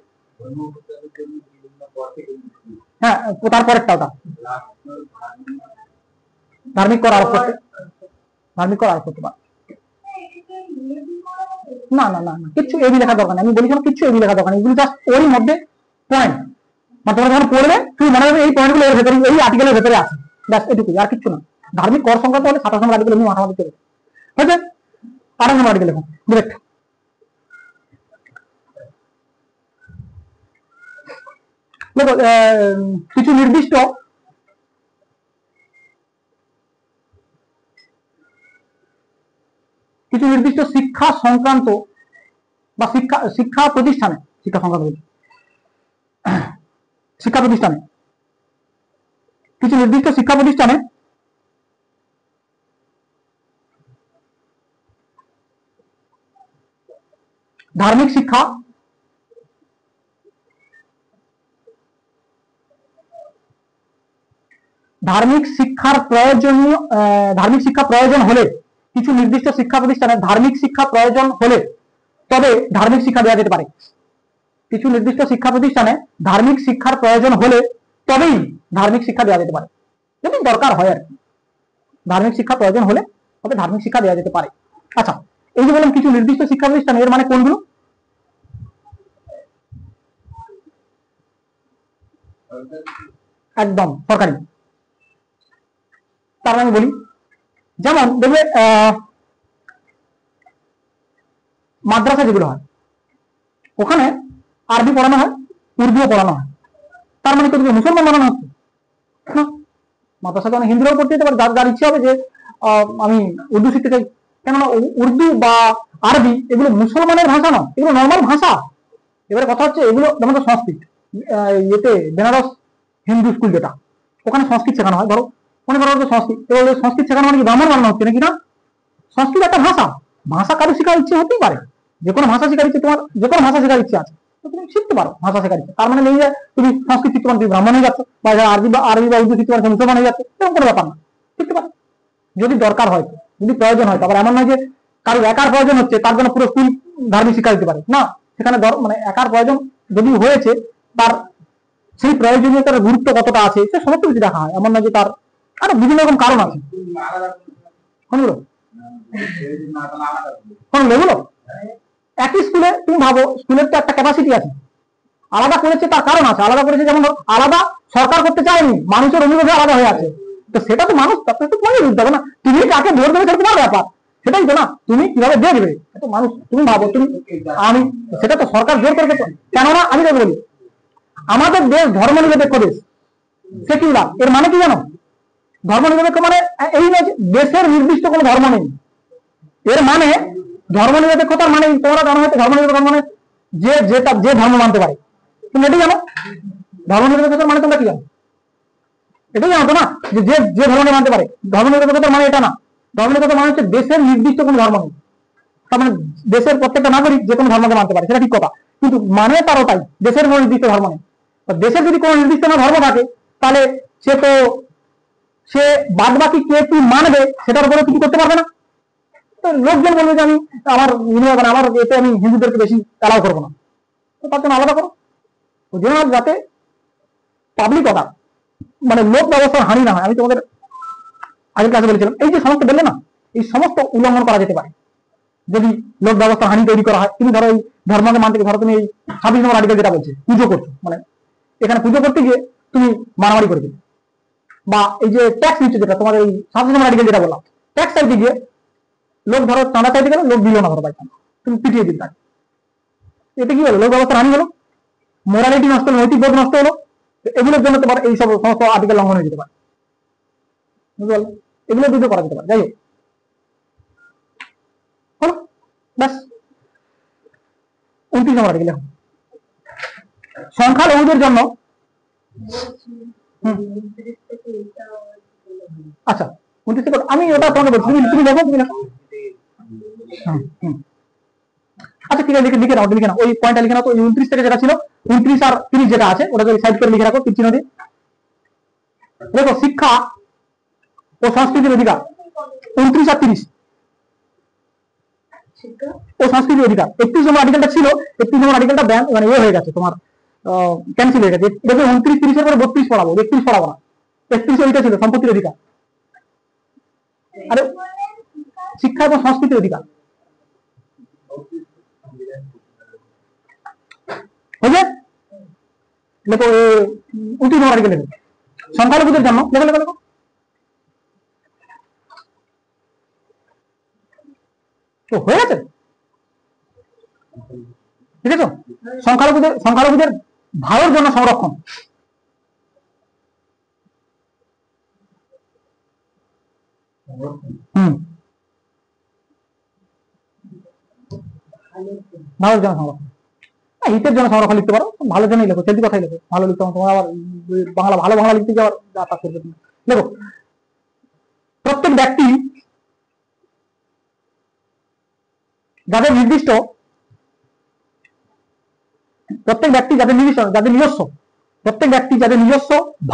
হ্যাঁ, তারপরেরটা ওটা ধার্মিক কর আরোপ করতে পারে। না কিচ্ছু এবি লেখা দরকার নেই, আমি বলি কিচ্ছু এবি লেখা দরকার নেই, এগুলো জাস্ট ওর মধ্যে পয়েন্ট, মানে তোমরা যখন পড়বে তুমি মনে হবে এই পয়েন্টগুলো এর ভেতরে, এই আর্টিকেলের ভেতরে আছে, ব্যাস এটুকুই, আর কিছু না। ধার্মিক কর সংক্রান্ত হলে 27 নম্বর আর্টিকেল এমনি মাথামাতি করে হয়েছে। 28 নম্বর আর্টিকেল এখন ডিরেক্ট। দেখো কিছু নির্দিষ্ট শিক্ষা সংক্রান্ত বা শিক্ষা প্রতিষ্ঠানে, শিক্ষা সংক্রান্ত শিক্ষা প্রতিষ্ঠানে, কিছু নির্দিষ্ট শিক্ষা প্রতিষ্ঠানে ধার্মিক শিক্ষা প্রয়োজন হলে, কিছু নির্দিষ্ট শিক্ষা প্রতিষ্ঠানে ধার্মিক শিক্ষা প্রয়োজন হলে তবে ধার্মিক শিক্ষা দেওয়া যেতে পারে। কিছু নির্দিষ্ট শিক্ষা প্রতিষ্ঠানে ধার্মিক শিক্ষার প্রয়োজন হলে তবেই ধার্মিক শিক্ষা দেওয়া যেতে পারে, যদি দরকার হয় আর কি। ধার্মিক শিক্ষা প্রয়োজন হলে তবে ধার্মিক শিক্ষা দেওয়া যেতে পারে। আচ্ছা, এই যে বললাম কিছু নির্দিষ্ট শিক্ষা প্রতিষ্ঠান, এর মানে কোনগুলো? একদম সরকারি। তার আমি বলি, যেমন দেখবে মাদ্রাসা যেগুলো হয় ওখানে আরবি পড়ানো হয়, উর্দুও পড়ানো হয়, তার মানে তো মুসলমান বানানো হচ্ছে না। মাদ্রাসাতে অনেক হিন্দুরাও পড়তে যেতে পারে, যার ইচ্ছে হবে যে আমি উর্দু শিখতে চাই, কেননা উর্দু বা আরবি এগুলো মুসলমানের ভাষা না, এগুলো নর্মাল ভাষা। এবারে কথা হচ্ছে এগুলো যেমন সংস্কৃত, ইয়েতে বেনারস হিন্দু স্কুল যেটা, ওখানে সংস্কৃত শেখানো হয়। ধরো মনে করো সংস্কৃত, এবার সংস্কৃত শেখানো মানে কি ব্রাহ্মণ বানানো হচ্ছে নাকি? না, সংস্কৃত একটা ভাষা, ভাষা কারো শেখার ইচ্ছে হতেই পারে, যে কোনো ভাষা শেখার ইচ্ছে, তোমার যে কোনো ভাষা শেখার ইচ্ছে আছে তুমি শিখতে পারো, ভাষা শেখার ইচ্ছে। তার মানে নেই যে তুমি সংস্কৃত শিখতে পারো তুমি ব্রাহ্মণ হয়ে যাচ্ছ, বা আরবি বা উর্দু শিখতে পারো মুসলমান হয়ে যাচ্ছে, এরকম কোনো ব্যাপার না, শিখতে পারো যদি দরকার হয়, যদি প্রয়োজন হয়। তারপর এমন নয় যে কারো একার প্রয়োজন হচ্ছে তার জন্য পুরো স্কুল ধার্মিক শিক্ষা দিতে পারে না, সেখানে মানে একার প্রয়োজন যদি হয়েছে তার সেই প্রয়োজনীয়তার গুরুত্ব কতটা আছে সে সমস্ত কিছু দেখা হয়। এমন নয় যে তার আরো বিভিন্ন রকম কারণ আছে। কোনগুলো কোনগুলো? একই স্কুলে তুমি ভাবো, স্কুলের তো একটা ক্যাপাসিটি আছে, আলাদা করেছে তার কারণ আছে, আলাদা করেছে যেমন আলাদা সরকার করতে চায়নি, মানুষের অনুরোধে আলাদা হয়ে আছে, তো সেটা তো মানুষ তাতে তো তোমাকে বুঝতে হবে না, তুমি কাকে ভোট দেবে সেটা তোমার ব্যাপার, সেটাই তো না, তুমি কিভাবে দেখবে তো মানুষ, তুমি ভাবো তুমি আমি, সেটা তো সরকার জোর করবে। কেননা আমি তো বলি আমাদের দেশ ধর্মনিরপেক্ষ দেশ, সেকুলার, এর মানে কি জানো? ধর্মনিরপেক্ষ মানে এই নয় যে দেশের নির্দিষ্ট কোনো ধর্ম নেই, এর মানে ধর্মনিরপেক্ষতার মানে তোমরা জানো হয়তো ধর্মনিরপেক্ষ মানে যে ধর্ম মানতে পারে, তুমি এটাই জানো? ধর্মনিরপেক্ষতার মানে তোমরা কি জানো? এটাই জানো তো না, যে যে ধর্মকে মানতে পারে। ধর্মনিরপেক্ষতার মানে এটা না, ধর্মনিরপেক্ষতা মানে হচ্ছে দেশের নির্দিষ্ট কোনো ধর্ম নেই, তার মানে দেশের প্রত্যেকটা নাগরিক যে কোনো ধর্মকে মানতে পারে, সেটা ঠিক কথা, কিন্তু মানে তারও তাই দেশের কোনো নির্দিষ্ট ধর্ম নেই। দেশের যদি কোনো নির্দিষ্ট ধর্ম থাকে তাহলে সে বাদ বাকি কে কি মানবে সেটার উপরে কিছু করতে পারবে না। লোকজন বলবে যে আমি আমার আমার এতে আমি হিন্দুদেরকে বেশি অ্যালাউ করবো না, তার জন্য আলাদা করো, যাতে পাবলিক অর্ডার মানে লোক ব্যবস্থার হানি না হয়। আমি তোমাদের আগের কাছে বলেছিলাম এই যে সমস্ত বললে না, এই সমস্ত উল্লঙ্ঘন করা যেতে পারে যদি লোক ব্যবস্থার হানি তৈরি করা হয়। তুমি ধরো এই ধর্মকে মানতে গিয়ে, ধরো তুমি এই 26 নম্বর আর্টিকেল যেটা বলছে পুজো করছো, মানে এখানে পুজো করতে গিয়ে তুমি মারামারি করে দিলে, বা এই যে ট্যাক্স নিচ্ছে যেটা তোমার এই 27 নম্বর আর্টিকেল যেটা বললাম, ট্যাক্স চাইতে গিয়ে লোক ধরো চাঁদা চাইতে গেলে লোক দিল না, ধরো পাইতাম তুমি পিটিয়ে দিল তাকে, এতে কি হলো? লোক ব্যবস্থার হানি হলো, মোরালিটি নষ্ট হলো, নৈতিক বোধ নষ্ট হলো। এগুলোর জন্য তোমার এই সমস্ত আর্টিকেল লঙ্ঘন হয়ে যেতে পারে, বুঝতে পারলে? এগুলো বিরুদ্ধে করা যেতে পারে। যাই হোক, ব্যাস 29 নম্বর আর্টিকেল সংখ্যালঘুদের জন্য। আচ্ছা 29 আমি ওটা তোমাকে বলছি, তুমি দেখো, তুমি দেখো। আচ্ছা ঠিক আছে, লিখে নাও, লিখে নাও ওই পয়েন্টটা, লিখে নাও তো। 29 থেকে যেটা ছিল 29 আর 30 যেটা আছে ওটা যদি সাইড করে লিখে রাখো, তীর চিহ্ন দিয়ে। দেখো শিক্ষা ও সংস্কৃতির অধিকার 29 আর 30, ও সংস্কৃতির অধিকার। 31 নম্বর আর্টিকেলটা ছিল, 31 নম্বর আর্টিকেলটা মানে ইয়ে হয়ে গেছে তোমার, ক্যান্সেল হয়ে গেছে। দেখো 29 30 এর পরে 32 পড়াবো, 31 পড়াবো না, 31 ওইটা ছিল সম্পত্তির অধিকার। আরে শিক্ষা এবং সংস্কৃতির অধিকার বুঝলে? লেখো উত্তীর্ণ হওয়ার আগে লেখো সংখ্যালঘুদের জন্য, লেখো লেখো লেখো। তো হয়ে গেছে, ঠিক আছে। সংখ্যালঘুদের ভালোর জন্য সংরক্ষণ। ভালোর জন্য সংরক্ষণ, হিতের জন্য সংরক্ষণ লিখতে পারো, ভালোর জন্যই লেখো, সেলফি কথাই লেখো, ভালো লিখতে হবে তোমার, আবার বাংলা ভালো বাংলা লিখতে যাওয়ার যা তা করবে তুমি, লেখো প্রত্যেক ব্যক্তি যাদের নিজস্ব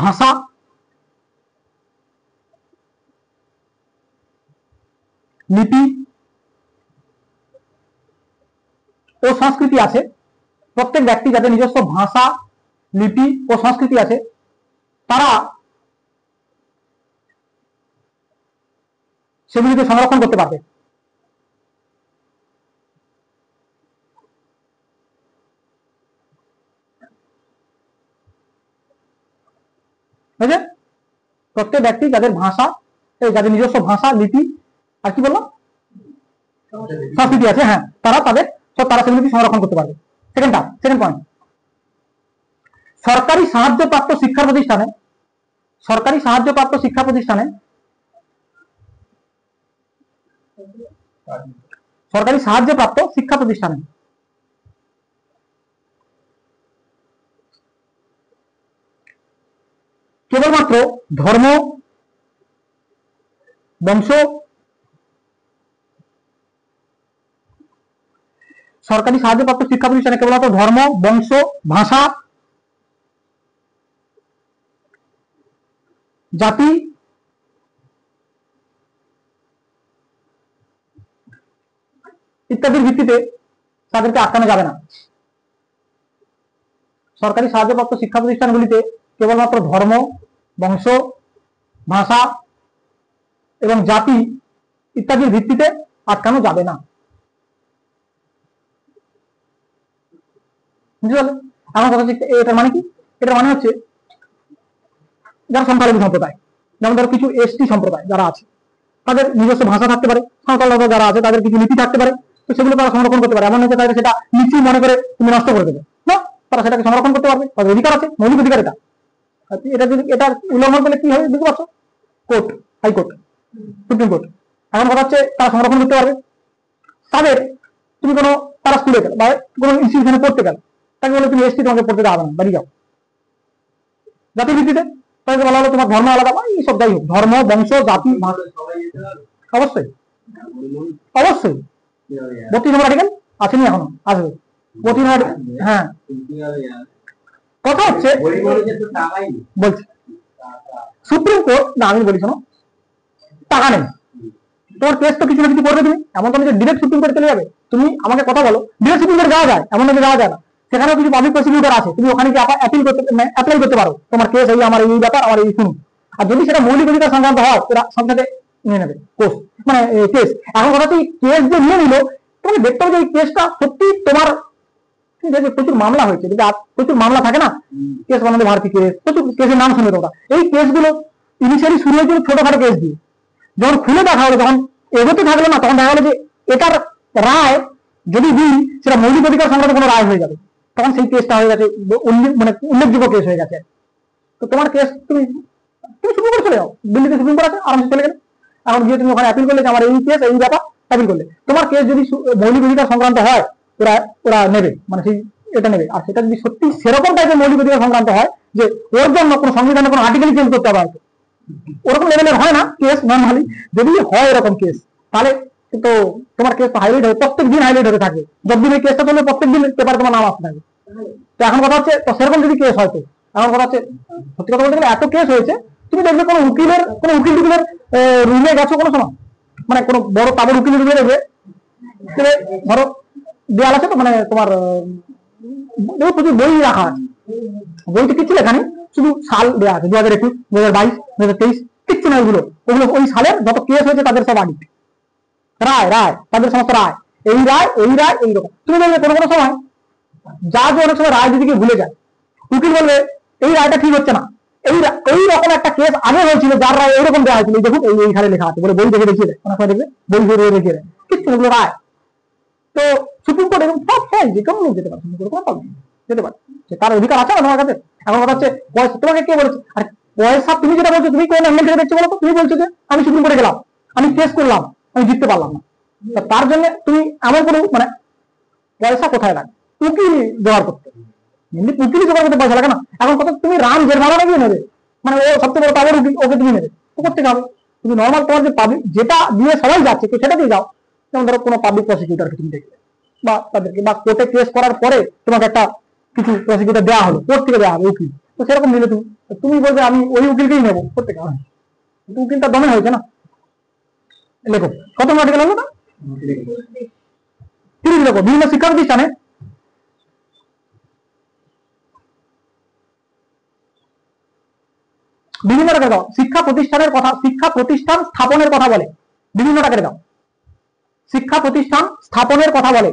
ভাষা, লিপি ও সংস্কৃতি আছে, প্রত্যেক ব্যক্তি যাদের নিজস্ব ভাষা, লিপি ও সংস্কৃতি আছে, তারা সেগুলিকে সংরক্ষণ করতে পারবে। প্রত্যেক ব্যক্তি যাদের নিজস্ব ভাষা, লিপি আর কি বললাম, সংস্কৃতি আছে, হ্যাঁ, তারা সেগুলিকে সংরক্ষণ করতে পারবে। সেকেন্ড পয়েন্ট, সরকারি সাহায্যপ্রাপ্ত শিক্ষা প্রতিষ্ঠানে কেবলমাত্র ধর্ম, বংশ, ভাষা, জাতি ইত্যাদির ভিত্তিতে তাদেরকে আটকানো যাবে না। সরকারি সাহায্যপ্রাপ্ত শিক্ষা প্রতিষ্ঠানগুলিতে কেবলমাত্র ধর্ম, বংশ, ভাষা এবং জাতি ইত্যাদির ভিত্তিতে আটকানো যাবে না। বুঝতে পারলে? আমার কথা হচ্ছে এটার মানে কি? এটার মানে হচ্ছে যারা সংখ্যালঘু সম্প্রদায়, যেমন ধরো কিছু এসটি সম্প্রদায় যারা আছে, তাদের নিজস্ব ভাষা থাকতে পারে, সাঁওতালরা যারা আছে তাদের কিছু লিপি থাকতে পারে, তো সেগুলো তারা সংরক্ষণ করতে পারে। এমন নয় যে তাদের সেটা নিচু মনে করে তুমি নষ্ট করে দেবে, না, তারা সেটাকে সংরক্ষণ করতে পারবে, তাদের অধিকার আছে, মৌলিক অধিকার এটা। এটা যদি এটা উল্লঙ্ঘন করলে কি হবে বুঝতে পারছো? Court, high court, supreme court. এখন কথা হচ্ছে তারা সংরক্ষণ করতে পারবে। তুমি তারা স্কুলে গেল বা কোনো ইনস্টিটিউশনে পড়তে গেল, তাকে বলে তুমি এসটি, তোমাকে পড়তে দেওয়া হবে না, বাড়ি যাও। জাতির ভিত্তিতে তাকে বলা হলো তোমার ধর্ম আলাদা, বা এইসব যাই হোক, ধর্ম, বংশ, জাতি, অবশ্যই 32 নম্বর আর্টিকেল আসেনি এখনো, আসবে 32 নম্বর। হ্যাঁ, কথা হচ্ছে বলছি সুপ্রিম কোর্ট, না আমি বলি শোনো, টাকা নেই, তোমার কেস তো কিছু না কিছু করবে তুমি, এমন তো যে ডিরেক্ট সুপ্রিম কোর্টে চলে যাবে। তুমি আমাকে কথা বলো, ডিরেক্ট সুপ্রিম কোর্টে যাওয়া যায়, এমন না যে যাওয়া যায় না, সেখানেও কিছু পাবলিক প্রসিকিউটর আছে, তুমি ওখানে কি অ্যাপ্লাই করতে পারো, তোমার কেস এই আমার এই ব্যাপার, আমার এই শুনুন। আর যদি সেটা মৌলিক অধিকার সংক্রান্ত হয়, ওরা সংখ্যাতে নিয়ে নেবে কোর্স, মানে কেস। এখন কথা হচ্ছে কেস যে নিয়ে নিল, তোমাকে দেখতে হবে যে এই কেসটা সত্যি তোমার, প্রচুর মামলা হয়েছে, প্রচুর মামলা থাকে না, কেস বানাতে ভারতী কেস, প্রচুর কেসের নাম শুনবে তোমরা। এই কেসগুলো ইনিশিয়ালি শুরু হয়েছিল ছোটখাটো কেস দিয়ে, যখন খুলে দেখা হলো, যখন এগোতে থাকলো না, তখন দেখা গেলো যে এটার রায় যদি দিই সেটা মৌলিক অধিকার সংক্রান্ত কোনো রায় হয়ে যাবে, তখন সেই কেসটা হয়ে গেছে মানে উল্লেখযোগ্য কেস হয়ে গেছে। তো তোমার কেস তুমি সুপ্রিম কোর্টে চলে যাও, দিল্লিতে সুপ্রিম কোর্ট আছে, আরামসে চলে গেলে। এখন গিয়ে তুমি ওখানে অ্যাপিল করলে যে আমার এই কেস, এই ব্যাপার, অ্যাপিল করলে তোমার কেস যদি মৌলিক অধিকার সংক্রান্ত হয়, ওরা নেবে, মানে সেই এটা নেবে। আর সেটা যদি সত্যি সেরকম টাইপের মৌলিক অধিকার সংক্রান্ত হয় যে ওর জন্য কোনো সংবিধানে কোনো আর্টিকেলই চেঞ্জ করতে হবে, হয়তো ওরকম লেভেলের হয় না কেস, নর্মালি যদি হয় এরকম কেস, তাহলে তো তোমার কেস তো হাইলাইট হবে, প্রত্যেক দিন হাইলাইট হতে থাকে, যতদিন এই কেসটা চলবে প্রত্যেক দিন পেপারে তোমার নাম আসতে থাকে। তো এখন কথা হচ্ছে, তো সেরকম যদি কেস হয়তো, এখন কথা হচ্ছে সত্যি কথা বলতে গেলে এত কেস হয়েছে, তুমি দেখবে কোনো উকিল টুকিলের রুমে গেছো কোনো সময়, মানে কোনো বড় তাবড় উকিলের রুমে দেখবে, ধরো দেয়াল আছে তো, মানে তোমার প্রচুর বই রাখা আছে, বইতে কিছু লেখা নেই, শুধু সাল দেওয়া আছে, 2021, 2022, 2023, কিচ্ছু না, ওগুলো ওই সালের যত কেস হয়েছে তাদের সব আগে রায় তাদের সমস্ত রায়, এই রায় এইরকম। তুমি দেখবে কোনো সময় জাজ অনেক সময় রায় দিদিকে ভুলে যায়, উকিল বলবে এই রায়টা ঠিক হচ্ছে না, এইরকম একটা কেস আগে হয়েছিল যার রায় এইরকম দেওয়া হয়েছিল, দেখুন এইখানে লেখা আছে, বলে বই দেখে দেখিয়ে দেয়, অনেক সময় দেখবে বই ধরে দেখিয়ে দেয় কিছু এগুলো রায়। তো সুপ্রিম কোর্ট এরকম সব ফেল যে কেমন যেতে পারে, সুপ্রিম কোর্ট কোনো প্রবলেম যেতে পারে, তার অধিকার আছে না তোমার কাছে। এখন কথা হচ্ছে পয়সা তোমাকে কে বলেছে, আর পয়সা তুমি যেটা বলছো তুমি কোন অ্যাঙ্গেল থেকে দেখছো বলো তো, তুমি বলছো যে আমি সুপ্রিম কোর্টে গেলাম, আমি কেস করলাম, আমি জিততে পারলাম না, তার জন্য তুমি আমার কোনো মানে পয়সা কোথায় লাগে, উকিল জোগাড় করতে, এমনি উকিলই জোগাড় করতে পয়সা লাগে না। এখন কথা তুমি রাম জেরমালা গিয়ে নেবে, মানে ও সবচেয়ে বড় পাওয়ার উকিল, ওকে তুমি নেবে, ও করতে হবে। তুমি নর্মাল তোমার যে পাবলিক যেটা দিয়ে সবাই যাচ্ছে তো সেটা দিয়ে যাও, যেমন ধরো কোনো পাবলিক প্রসিকিউটরকে তুমি দেখবে, বা তাদেরকে বা কোর্টে কেস করার পরে তোমাকে একটা কিছু প্রসিকিউটর দেওয়া হলো, কোর্ট থেকে দেওয়া হবে উকিল, তো সেরকম নিলে তুমি বলবে আমি ওই উকিলকেই নেবো, করতে হবে, উকিলটা দমে হয়েছে না। লেখো কত আর্টিকেল হলো না, 30 লেখো। বিভিন্ন শিক্ষা প্রতিষ্ঠানে বিভিন্ন টাকা দাও, শিক্ষা প্রতিষ্ঠানের কথা, শিক্ষা প্রতিষ্ঠান স্থাপনের কথা বলে, বিভিন্ন টাকা দাও, শিক্ষা প্রতিষ্ঠান স্থাপনের কথা বলে।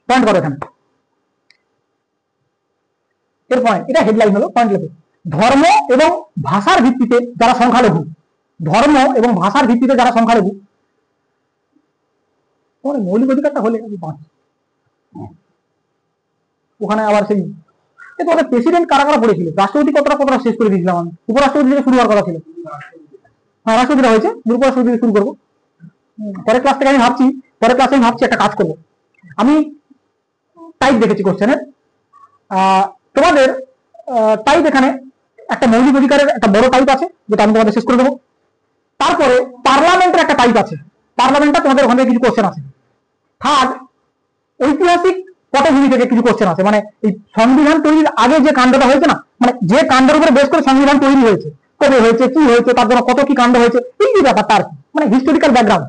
পয়েন্ট করো এখানে, এর পয়েন্ট, এটা হেডলাইন হলো, পয়েন্ট লেখো। ধর্ম এবং ভাষার ভিত্তিতে যারা সংখ্যালঘু, ধর্ম এবং ভাষার ভিত্তিতে যারা সংখ্যালঘু, মৌলিক অধিকারটা হলে ওখানে আবার সেই তোমাদের প্রেসিডেন্ট কারা কারা পড়েছিল, রাষ্ট্রপতি কতটা কতটা শেষ করে দিয়েছিলাম আমি, উপরাষ্ট্রপতি থেকে শুরু হওয়ার কথা ছিল, হ্যাঁ রাষ্ট্রপতিরা হয়েছে, উপরাষ্ট্রপতি থেকে শুরু করবো পরের ক্লাস থেকে। আমি ভাবছি পরের ক্লাসে আমি ভাবছি একটা কাজ করবো, আমি টাইপ দেখেছি কোশ্চেনের, তোমাদের টাইপ এখানে একটা মৌলিক অধিকারের একটা বড় টাইপ আছে যেটা আমি তোমাদের শেষ করে দেবো। তারপরে পার্লামেন্টের একটা টাইপ আছে, পার্লামেন্টটা তোমাদের ওখানে কিছু কোশ্চেন আছে। থার্ড ঐতিহাসিক পটভূমি থেকে কিছু কোশ্চেন আছে, মানে এই সংবিধান তৈরির আগে যে কাণ্ডটা হয়েছে না, মানে যে কাণ্ডের উপরে বেশ করে সংবিধান তৈরি হয়েছে, কবে হয়েছে, কি হয়েছে, তার জন্য কত কি কাণ্ড হয়েছে, এই যে ব্যাপারটা আর কি, মানে হিস্টোরিক্যাল ব্যাকগ্রাউন্ড,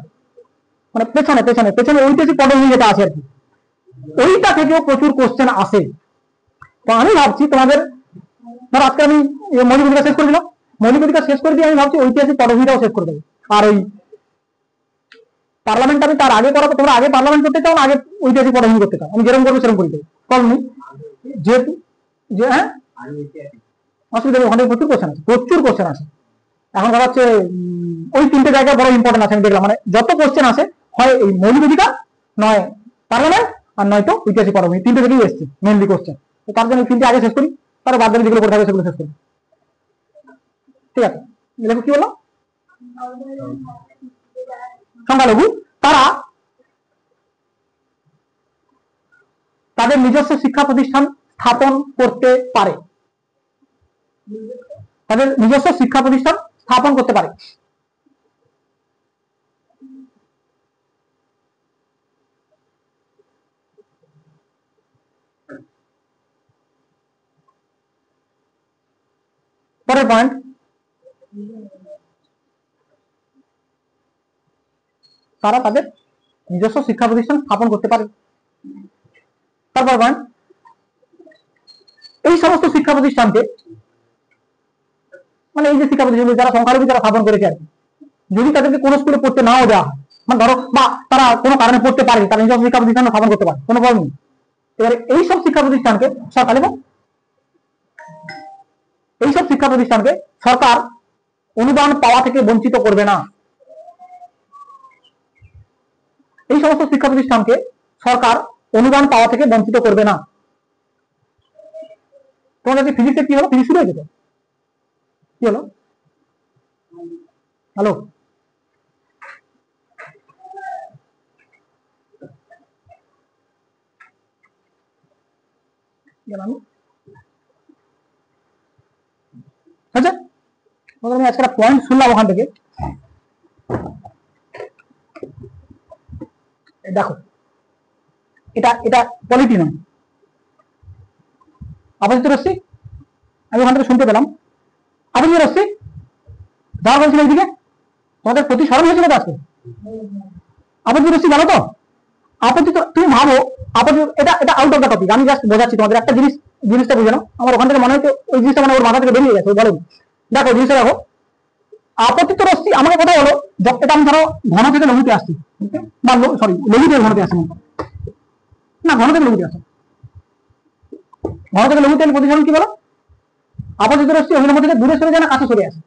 মানে পেছনে পেছনে পেছনে ঐতিহাসিক পটভূমি যেটা আছে আর কি, ওইটা থেকেও প্রচুর কোশ্চেন আসে। তো আমি ভাবছি তোমাদের ধর আজকে আমি মৌলিক অধিকার শেষ করে দিলাম, মৌলিক অধিকার শেষ করে দিয়ে আমি ভাবছি ঐতিহাসিক পটভূমিটাও শেষ করে দেবো। আর ওই পার্লামেন্ট আমি তার আগে করাবো, তোমরা আগে পার্লামেন্ট করতে চাও না আগে ঐতিহাসিক পটভূমি করতে চাও, আমি যেরকম করবো সেরকম করে দেবো, কম নেই যেহেতু যে হ্যাঁ অসুবিধা নেই, ওখানে প্রচুর কোশ্চেন আছে, প্রচুর কোশ্চেন আছে। এখন কথা হচ্ছে ওই তিনটে জায়গায় বড় ইম্পর্টেন্ট আছে আমি দেখলাম, মানে যত কোশ্চেন আছে হয় এই মৌলিক অধিকার, নয় পার্লামেন্ট, আর নয়তো ঐতিহাসিক পটভূমি, তিনটে থেকেই এসছে মেনলি কোশ্চেন। তো তার জন্য তিনটে আগে শেষ করি, তারপর বাদ বাকি যেগুলো করে থাকবে সেগুলো শেষ করি, ঠিক আছে। দেখো কি বললো, সংখ্যালঘু তারা তাদের নিজস্ব শিক্ষা প্রতিষ্ঠান স্থাপন করতে পারে, তাদের নিজস্ব শিক্ষা প্রতিষ্ঠান স্থাপন করতে পারে। পরের পয়েন্ট, তারা তাদের নিজস্ব শিক্ষা প্রতিষ্ঠান স্থাপন করতে পারে। তারপর পয়েন্ট, এই সমস্ত শিক্ষা প্রতিষ্ঠানকে মানে এই যে শিক্ষা প্রতিষ্ঠান যারা সংখ্যালঘু যারা স্থাপন করেছে আর কি, যদি তাদেরকে কোনো স্কুলে পড়তে নাও দেওয়া হয়, মানে ধরো বা তারা কোনো কারণে পড়তে পারে, তারা নিজস্ব শিক্ষা প্রতিষ্ঠান স্থাপন করতে পারে, কোনো প্রবলেম নেই। এবারে এইসব শিক্ষা প্রতিষ্ঠানকে সরকার এবং এইসব শিক্ষা প্রতিষ্ঠানকে সরকার অনুদান পাওয়া থেকে বঞ্চিত করবে না। এই সমস্ত শিক্ষা প্রতিষ্ঠানকে সরকার অনুদান পাওয়া থেকে বঞ্চিত করবে না। তোমার কাছে ফিজিক্সের কি হলো, ফিজিক্স শুরু হয়েছে তো, কি হলো, হ্যালো আচ্ছা, আমি আজকে একটা পয়েন্ট শুনলাম ওখান থেকে, দেখো এটা এটা পলিটি নয়, আপাতত রশ্মি আমি ওখান থেকে শুনতে পেলাম, আপাতত রশ্মি যাওয়া বলছিল এইদিকে, তোমাদের প্রতি স্মরণ হয়েছিল তো আজকে, আপাতত রশ্মি জানো তো, আপাতত তুমি ভাবো, আপাতত এটা এটা আউট অফ দ্য টপিক, আমি জাস্ট বোঝাচ্ছি তোমাদের একটা জিনিসটা বুঝে নাও, আমার ওখান থেকে মনে হচ্ছে ওই জিনিসটা মানে ওর মাথা থেকে বেরিয়ে গেছে, বলেন দেখো জিনিসটা দেখো, আপতিত রশ্মি আমাকে কথা হলো, এটা আমি ধরো ঘন থেকে লঘুতে আসছি, বা সরি লঘু তেল ঘনতে আসে না, ঘন থেকে লঘুতে আসে। ঘন থেকে লঘু তেল প্রতিসরণ কি বলো? আপতিত রশ্মি অভিলম্ব থেকে দূরে সরে যায় না কাছে সরে আসে?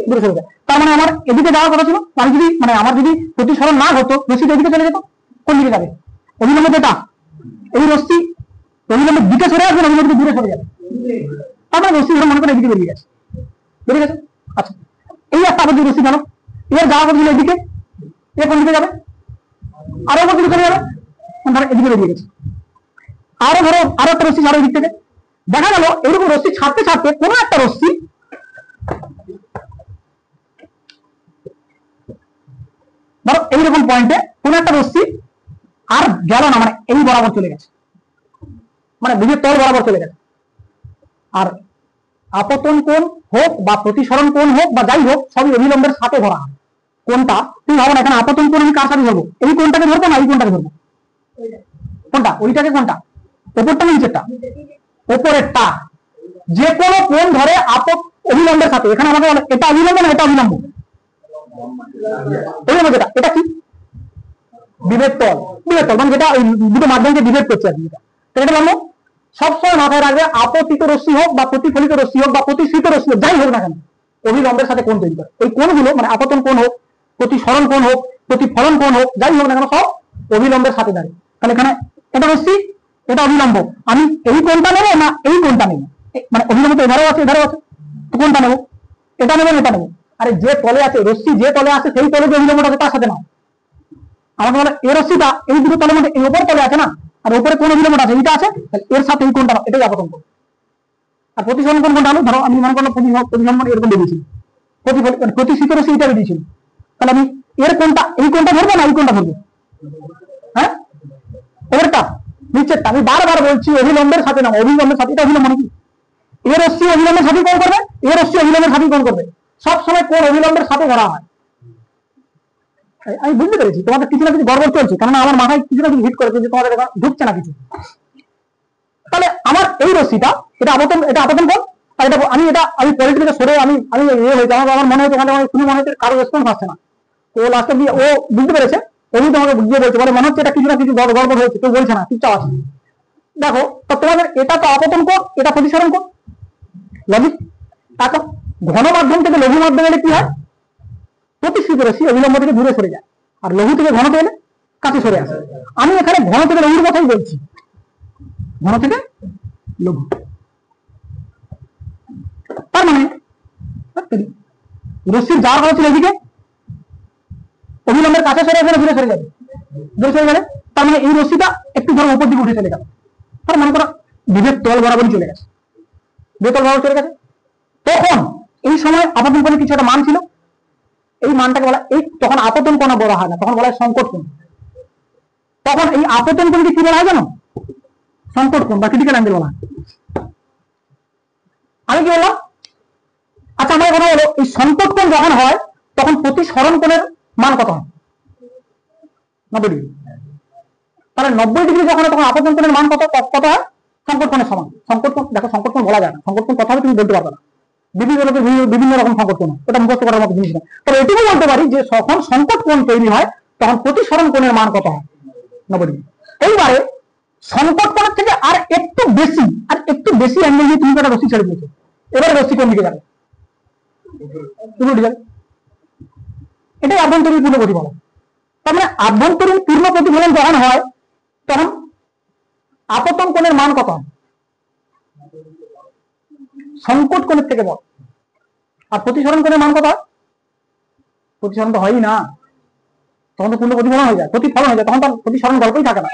দূরে সরে যায়। তার মানে আমার এদিকে যাওয়ার কথা ছিল, আমি যদি মানে আমার যদি প্রতিসরণ না হতো রশ্মি এদিকে চলে যেত, কোন দিকে যাবে? অভিলম্ব যেটা এই রশ্মি অভিলম্বের দিকে সরে আসবে, অভিলম্ব থেকে দূরে সরে যাবে। তার মানে রশ্মি ধরে মনে করেন এদিকে বেরিয়ে গেছে, বেরিয়ে গেছে। আচ্ছা, এই একটা আপতিত রশ্মি গেল, এর যাওয়ার কথা ছিল এদিকে, এ কোন দিকে যাবে? আরো কোন দিকে চলে যাবে, ধরো এদিকে বেরিয়ে গেছে। আরো ধরো আরো একটা রশ্মি ছাড়ো এদিক থেকে, দেখা গেল এরকম রশ্মি ছাড়তে ছাড়তে কোনো একটা রশ্মি ধরো এইরকম পয়েন্টে কোনো একটা রশ্মি আর গেল না, মানে এই বরাবর চলে গেছে, মানে বিজের তল বরাবর চলে গেছে। আর আপতন কোণ হোক বা প্রতিসরণ কোণ হোক বা যাই হোক, সবই অভিলম্বের সাথে ধরা হয়। কোনটা তুমি ভাবো না, এখানে আপতন কোণ আমি কার সাথে ধরবো? এই কোণটাকে ধরবো না এই কোণটাকে ধরবো? কোনটা? ওইটাকে। কোনটা? ওপরটা না নিচেরটা? ওপরেরটা। যে কোনো কোণ ধরে অভিলম্বের সাথে, এখানে আমাকে এটা অভিলম্ব না এটা অভিলম্ব? অভিলম্ব যেটা, এটা কি? বিভেদ তল। বিভেদ তল মানে যেটা ওই দুটো মাধ্যমকে বিভেদ করছে আর কি। এটা লম্ব। সবসময় মাথায় রাখবে আপতিত রশ্মি হোক বা প্রতিফলিত রশ্মি হোক বা প্রতিসৃত রশ্মি হোক, যাই হোক না কেন, অভিলম্বের সাথে কোণ তৈরি করে। ওই কোণগুলো মানে আপতন কোণ হোক, প্রতিসরণ কোণ হোক, প্রতিফলন কোণ হোক, যাই হোক না কেন, সব অভিলম্বের সাথে দাঁড়িয়ে। তাহলে এখানে এটা রশ্মি, এটা অভিলম্ব, আমি এই কোণটা নেবো না এই কোণটা নেবো? মানে অভিলম্ব তো এধারেও আছে এধারেও আছে, তো কোনটা নেবো? এটা নেবো এটা নেবো? আরে যে তলে আছে রশ্মি, যে তলে আছে সেই তলে যে অভিলম্বটা আছে তার সাথে নাও। আমাকে বলে এই রশ্মিটা এই দুটো তলের মধ্যে এই উপর তলে আছে না, আর উপরে কোন অভিলম্বটা আছে? এইটা আছে, এর সাথে এই কোণটা, এটাই আপতন কোণ। আর প্রতিসরণ কোণ কোনটা? ধরো আমি মনে করলাম প্রতিসরণ এরকম দিয়েছি, প্রতিসৃত রশ্মি এটা দিয়েছিল, তাহলে আমি এর কোণটা এই কোণটা ধরবো না এই কোণটা ধরবো? হ্যাঁ, এরটা নিচেরটা। আমি বারবার বলছি অভিলম্বের সাথে নাও, অভিলম্বের সাথে। এটা অভিলম্ব নাকি? এর রশ্মি অভিলম্বের সাথে কোণ করবে, এর রশ্মি অভিলম্বের সাথে কোণ করবে। সবসময় কোণ অভিলম্বের সাথে ধরা হয়। আমি বুঝতে পেরেছি তোমাদের কিছু না কিছু গড়বড় চলছে, কারণ আমার মাথায় কিছু না কিছু হিট করেছে যে তোমাদের ঢুকছে না কিছু। তাহলে আমার এই রশ্মিটা এটা আপতন কোণ, আর এটা আমি পলিটিকে সরে আমি হয়েছে, আমার মনে হচ্ছে শুনে মনে হচ্ছে কারো রেসপন্স আসছে না। তো লাস্টে গিয়ে ও বুঝতে পেরেছে, ওই তোমাকে গিয়ে বলছে, বলে মনে হচ্ছে এটা কিছু না কিছু গড়বড় হয়েছে, কেউ বলছে না, চুপচাপ আছে। দেখো তো তোমাদের এটা তো আপতন কোণ, এটা প্রতিসরণ কোণ, লজিক। এখন ঘন মাধ্যম থেকে লঘু মাধ্যমে এলে কি হয়? প্রতিসৃত রশ্মি অভিলম্ব থেকে দূরে সরে যায়, আর লঘু থেকে ঘনতে এলে কাছে সরে আসে। আমি এখানে ঘন থেকে লঘুর কথাই বলছি, ঘন থেকে লঘু। তার মানে রশ্মির যাওয়ার কথা ছিল এদিকে, অভিলম্বের কাছে সরে আসবে, দূরে সরে যাবে? দূরে সরে যাবে। তার মানে এই রশ্মিটা একটু ধরো উপর দিকে উঠে চলে গেল, তার মনে করো বিভেদ তল বরাবরই চলে গেছে, বিভেদ তল বরাবর চলে গেছে। তখন এই সময় আপতন কোণের কিছু একটা মান ছিল, এই মানটাকে বলা, এই তখন আপতন কোণ বলা হয় না, তখন বলা হয় সংকট কোণ। তখন এই আপতন কোণকে কি বলা হয় জানো? সংকট কোণ বা ক্রিটিক্যাল অ্যাঙ্গেল বলা হয়। আমি কি বললাম? আচ্ছা, আমার কথা হলো এই সংকট কোণ যখন হয় তখন প্রতিসরণ কোণের মান কত হয়? 90 ডিগ্রি। তাহলে 90 ডিগ্রি যখন হয় তখন আপতন কোণের মান কত হয়? সংকট কোণের সমান। সংকট কোণ, দেখো সংকট কোণ বলা যায় না, সংকট কোণ কথা হবে তুমি বলতে পারবে না, বিভিন্ন লোকের বিভিন্ন রকম সংকট কোণ, এটা মুখস্থ করার মতো জিনিস না। তবে এটুকু বলতে পারি যে যখন সংকট কোণ তৈরি হয় তখন প্রতিসরণ কোণের মান কত হয়? 90 ডিগ্রি। এইবারে সংকট কোণের থেকে আর একটু বেশি অ্যাঙ্গেল দিয়ে তুমি একটা রশ্মি ছেড়ে দিয়েছো, এবারে রশ্মি কোন দিকে যাবে? উল্টে যাবে। এটাই আভ্যন্তরীণ পূর্ণ প্রতিফলন। তার মানে আভ্যন্তরীণ পূর্ণ প্রতিফলন যখন হয় তখন আপতন কোণের মান কত হয়? সংকট কোণের থেকে বড়। আর প্রতিসরণ কোণের মান কত হয়? প্রতিসরণ তো হয়ই না, তখন তো পূর্ণ প্রতিফলন হয়ে যায়, প্রতিফলন হয়ে যায়, তখন তো প্রতিসরণ গল্পই থাকে না।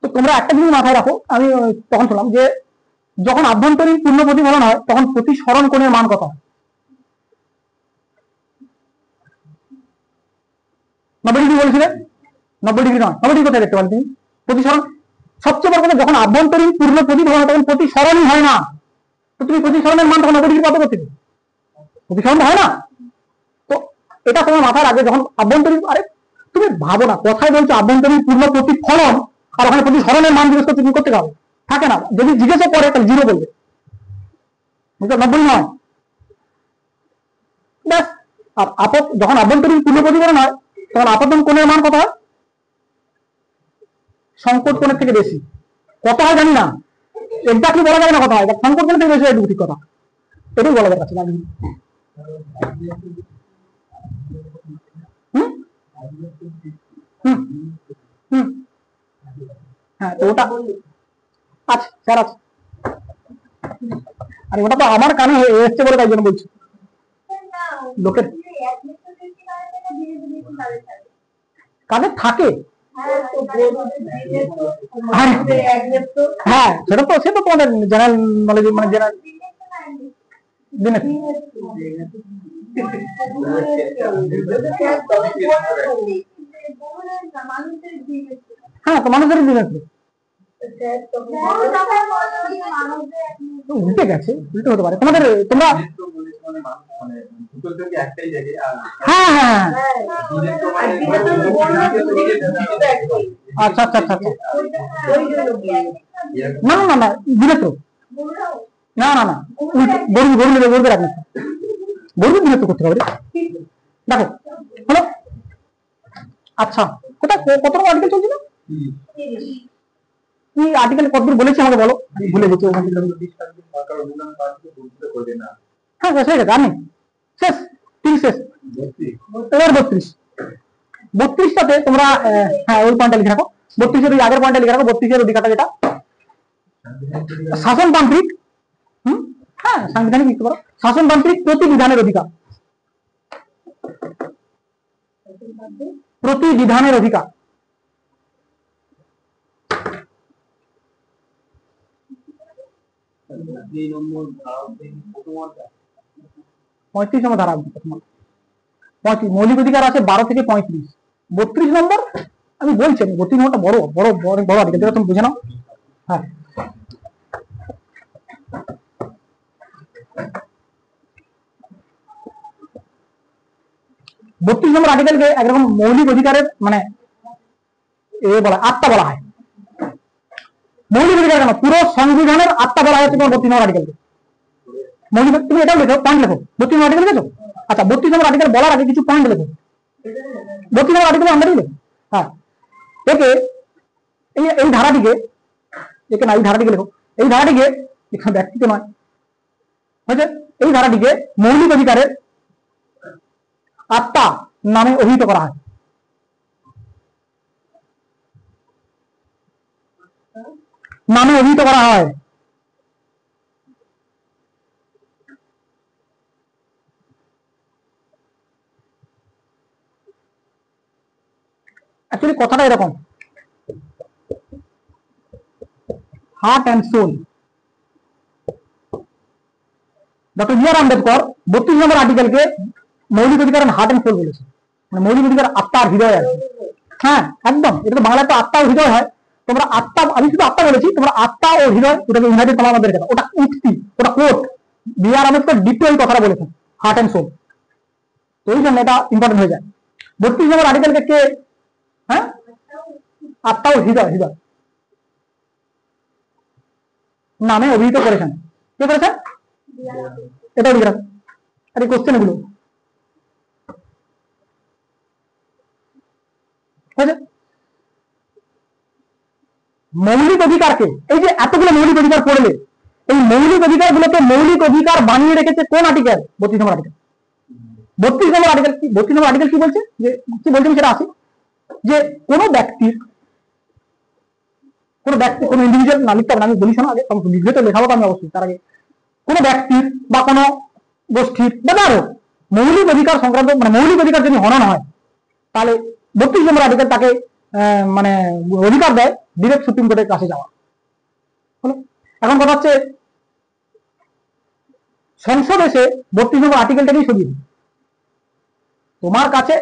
তো তোমরা একটা জিনিস মাথায় রাখো, আমি তখন শুনলাম যে যখন আভ্যন্তরীণ পূর্ণ প্রতিফলন হয় তখন প্রতিসরণ কোণের মান কত হয়? 90 ডিগ্রি বলছিলে? 90 ডিগ্রি নয়, 90 ডিগ্রি কোথায় দেখতে পারেন তুমি? প্রতিসরণ সবচেয়ে বড় কথা, যখন আভ্যন্তরীণ পূর্ণ প্রতিফলন হয় তখন প্রতিসরণই হয় না, তো তুমি প্রতিসরণের মান তখন 90 ডিগ্রি কত করতে? প্রতিসরণ হয় না। তো এটা তোমার মাথায় রাখবে যখন আভ্যন্তরীণ, আরে তুমি ভাবো না, কথাই বলছো আভ্যন্তরীণ পূর্ণ প্রতিফলন, আর ওখানে প্রতিসরণের মান জিজ্ঞেস করতে তুমি করতে পারো? থাকে না, যদি জিজ্ঞেসও করে তাহলে জিরো বলবে, 90 নয়। আর যখন আভ্যন্তরীণ তুল্য প্রতিফলন হয় তখন আপতন কোণের মান কত হয়? সংকট কোণের থেকে বেশি। কত হয় জানি না, এক্স্যাক্টলি বলা যায় না কত হয়, সংকট কোণের থেকে বেশি হয়, ঠিক কথা, এটাই বলা যাচ্ছে। হ্যাঁ, তো ওটা আচ্ছা স্যার আছে, আরে ওটা তো আমার কানে এসছে বলে তাই জন্য বলছি। লোকের কানে থাকে, হ্যাঁ সেটা তো তোমাদের জেনারেল নলেজ, মানে জেনারেল হ্যাঁ, তো মানুষের দিনে উল্টে গেছে, উল্টে হতে পারে তোমাদের, তোমরা হ্যাঁ হ্যাঁ আচ্ছা আচ্ছা আচ্ছা না না না দিনে তো না না না গরু গরু নেবে, গরুদের রাখবে, গরু দিনে তো করতে হবে। দেখো হলো, আচ্ছা কোথায় কত রকম আর্টিকেল চলছিল, কি আর্টিকেল কতদূর বলেছি আমাকে বলো, ভুলে গেছি। হ্যাঁ শেষ হয়ে গেছে, আমি শেষ, ঠিক শেষ। এবার 32টাতে তোমরা হ্যাঁ ওই পয়েন্টটা লিখে রাখো, 32-এর ওই আগের পয়েন্টটা লিখে রাখো, 32-এর অধিকারটা যেটা শাসনতান্ত্রিক, হ্যাঁ সাংবিধানিক লিখতে পারো, শাসনতান্ত্রিক প্রতিবিধানের অধিকার, প্রতিবিধানের অধিকার। পঁয়ত্রিশ নম্বর ধারা, মৌলিক অধিকার আছে 12 থেকে 35। 32 নম্বর আমি বলছি, 32 নম্বরটা বড় বড় বড় বড় আর্টিকেল, তুমি বুঝে নাও। হ্যাঁ 32 নম্বর আর্টিকেলকে একরকম মৌলিক অধিকারের মানে বলা, আত্মা বলা হয়। মৌলিক অধিকার কেন, পুরো সংবিধানের আত্মা বলা হয়েছে তোমার 32 নম্বর আর্টিকেলকে। মৌলিক, তুমি এটাও লেখো, পয়েন্ট লেখো, 32 নম্বর আর্টিকেল লিখেছো। আচ্ছা 32 নম্বর আর্টিকেল বলার আগে কিছু পয়েন্ট লেখো, 32 নম্বর আর্টিকেল আন্ডারই লেখো। হ্যাঁ একে এই ধারাটিকে, একে না এই ধারাটিকে লেখো, এই ধারাটিকে এখানে ব্যক্তিত্ব নয় হয়েছে, এই ধারাটিকে মৌলিক অধিকারের আত্মা নামে অভিহিত করা হয়। নামে অভিহিত করা হয়। অ্যাকচুয়ালি কথাটা এরকম, heart and soul. Doctor B R Ambedkar 32 নম্বর আর্টিকেলকে মৌলিক অধিকার হার্ট অ্যান্ড সোল বলেছে, মানে মৌলিক অধিকার আত্মা আর হৃদয় আছে। হ্যাঁ একদম, এটা তো বাংলায় তো আত্মা ও হৃদয় হয়। তোমরা আত্মা, আমি শুধু আত্মা বলেছি, তোমরা আত্মা ও হৃদয় ওটাকে ইংরাজি তোমার মধ্যে রেখে, ওটা উক্তি, ওটা coat. B R Ambedkar deeply ওই কথাটা বলেছেন, হার্ট অ্যান্ড সোল, তো ওই জন্য এটা ইম্পর্টেন্ট হয়ে যায়। 32 নম্বর আর্টিকেলকে কে, হ্যাঁ আত্মা ও হৃদয়, হৃদয় নামে অভিহিত করেছেন। কে করেছেন? এটা লিখে রাখ, আরে কোশ্চেন এগুলো মৌলিক অধিকারকে, এই যে এতগুলো মৌলিক অধিকার পড়লে, এই মৌলিক অধিকার গুলোকে মৌলিক অধিকার বানিয়ে রেখেছে কোন আর্টিকেল? 32 নম্বর আর্টিকেল। 32 নম্বর আর্টিকেল কি, 32 নম্বর আর্টিকেল কি বলছে, যে কি বলছে সেটা আসি, যে কোনো ব্যক্তির, কোনো ইন্ডিভিজুয়াল না, লিখতে হবে, আমি বলি শোনো আগে, লিখলে তো লেখাবো তো আমি অবশ্যই, তার আগে কোনো ব্যক্তির বা কোনো গোষ্ঠীর বা আরো মৌলিক অধিকার সংক্রান্ত, মানে মৌলিক অধিকার যদি হনন হয়, তাহলে 32 নম্বর আর্টিকেল তাকে মানে অধিকার দেয় ডিরেক্ট সুপ্রিম কোর্টের কাছে যাওয়া। এখন কথা হচ্ছে সংসদ এসে 32 নম্বর আর্টিকেলটাকেই সরিয়ে দিই, তোমার কাছে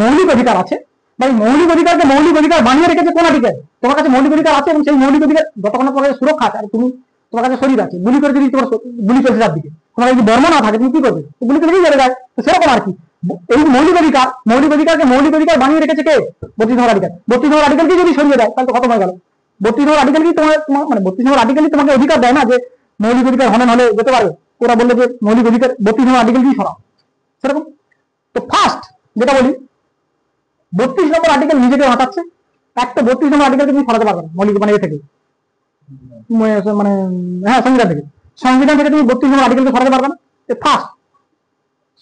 মৌলিক অধিকার আছে, বা এই মৌলিক অধিকারকে মৌলিক অধিকার বানিয়ে রেখেছে কোন আর্টিকেল? তোমার কাছে মৌলিক অধিকার আছে, এবং সেই মৌলিক অধিকার যতক্ষণ তোমার সুরক্ষা আছে, আর তুমি তোমার কাছে শরীর আছে, গুলি করে যদি তোমার গুলি চলছে তার দিকে, তোমার যদি বর্ম না থাকে তুমি কি করবে? গুলি করে চলে যায়, তো সেরকম আর কি। এই মৌলিক অধিকারকে মৌলিক অধিকার বানিয়ে রেখেছে কে? 32 নম্বর আর্টিকেল। 32 নম্বর আর্টিকেলকে যদি সরিয়ে দেয় তাহলে তো খতম হয়ে গেল। 32 নম্বর আর্টিকেল কি তোমার মানে 32 নম্বর আর্টিকেলই তোমাকে অধিকার দেয় না যে মৌলিক অধিকার হনন হলে যেতে পারবে। ওরা বললে যে মৌলিক অধিকার 32 নম্বর আর্টিকেল কি সরাও, সেরকম তো ফার্স্ট যেটা বলি, 32 নম্বর আর্টিকেল নিজেকে বাঁচাচ্ছে, একটা 32 নম্বর আর্টিকেলকে তুমি সরাতে পারবে না মৌলিক মানে এ থেকে, মানে হ্যাঁ সংবিধান থেকে তুমি 32 নম্বর আর্টিকেলকে সরাতে পারবে না। ফার্স্ট,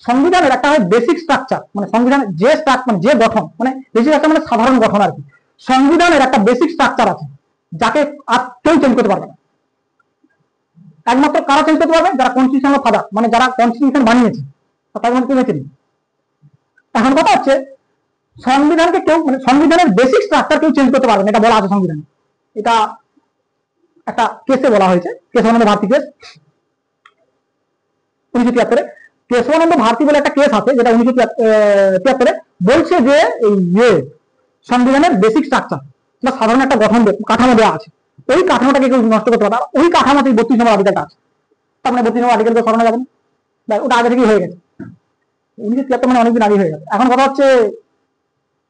সংবিধানের একটা বেসিক স্ট্রাকচার, মানে সংবিধানের যে মানে যে গঠন, মানে বেসিক একটা মানে সাধারণ গঠন আর কি। সংবিধানের একটা বেসিক স্ট্রাকচার আছে যাকে আর কেউ চেঞ্জ করতে পারবে না। একমাত্র কারা চেঞ্জ করতে পারবে? যারা কনস্টিটিউশনাল ফাদার, মানে যারা কনস্টিটিউশন বানিয়েছে, তাদের মধ্যে কেউ চিনি। এখন কথা হচ্ছে সংবিধানকে কেউ, মানে সংবিধানের বেসিক স্ট্রাকচার কেউ চেঞ্জ করতে পারবে না, এটা বলা আছে সংবিধানে। এটা একটা কেসে বলা হয়েছে, কেশবানন্দ ভারতী কেস 1973-এ। কেশবানন্দ ভারতী বলে একটা কেস আছে যেটা 1973-এ বলছে যে এই সংবিধানের বেসিক স্ট্রাকচার বা সাধারণ একটা গঠন কাঠামো দেওয়া আছে, ওই কাঠামোটাকে কেউ নষ্ট করতে পারে না। ওই কাঠামোতে 32 নম্বর আর্টিকেলটা আছে, তার মানে 32 নম্বর আর্টিকেলকে সরানো যাবে না, ওটা আগে থেকেই হয়ে গেছে। 1973 মানে অনেকদিন আগে হয়ে গেছে। এখন কথা হচ্ছে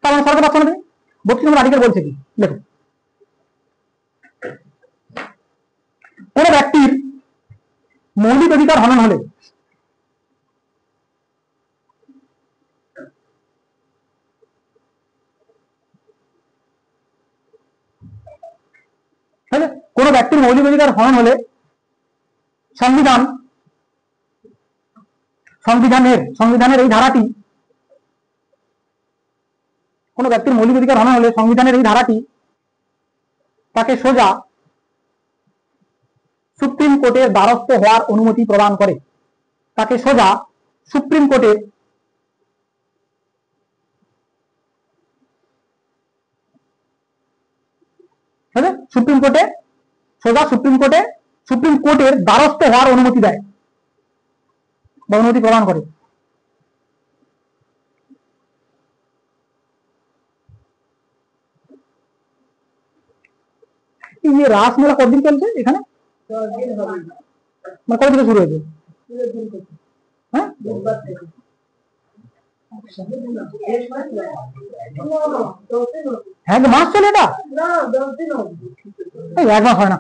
তার মানে সরকার পাচ্ছে না। 32 নম্বর আর্টিকেল বলছে কি দেখো, কোন ব্যক্তির মৌলিক অধিকার হনন হলে কোন ব্যক্তির মৌলিক অধিকার হনন হলে সংবিধানের এই ধারাটি, কোন ব্যক্তির মৌলিক অধিকার হনন হলে সংবিধানের এই ধারাটি তাকে সোজা সুপ্রিম কোর্টের দ্বারস্থ হওয়ার অনুমতি প্রদান করে। তাকে সোজা সুপ্রিম কোর্টে সুপ্রিম কোর্টের দ্বারস্থ হওয়ার অনুমতি দেয় বা অনুমতি প্রদান করে। এই যে রাস মেলা কতদিন চলছে এখানে, মানে কবে থেকে শুরু হয়েছে? হ্যাঁ, এক মাস চলে এটা? এক মাস হয় না,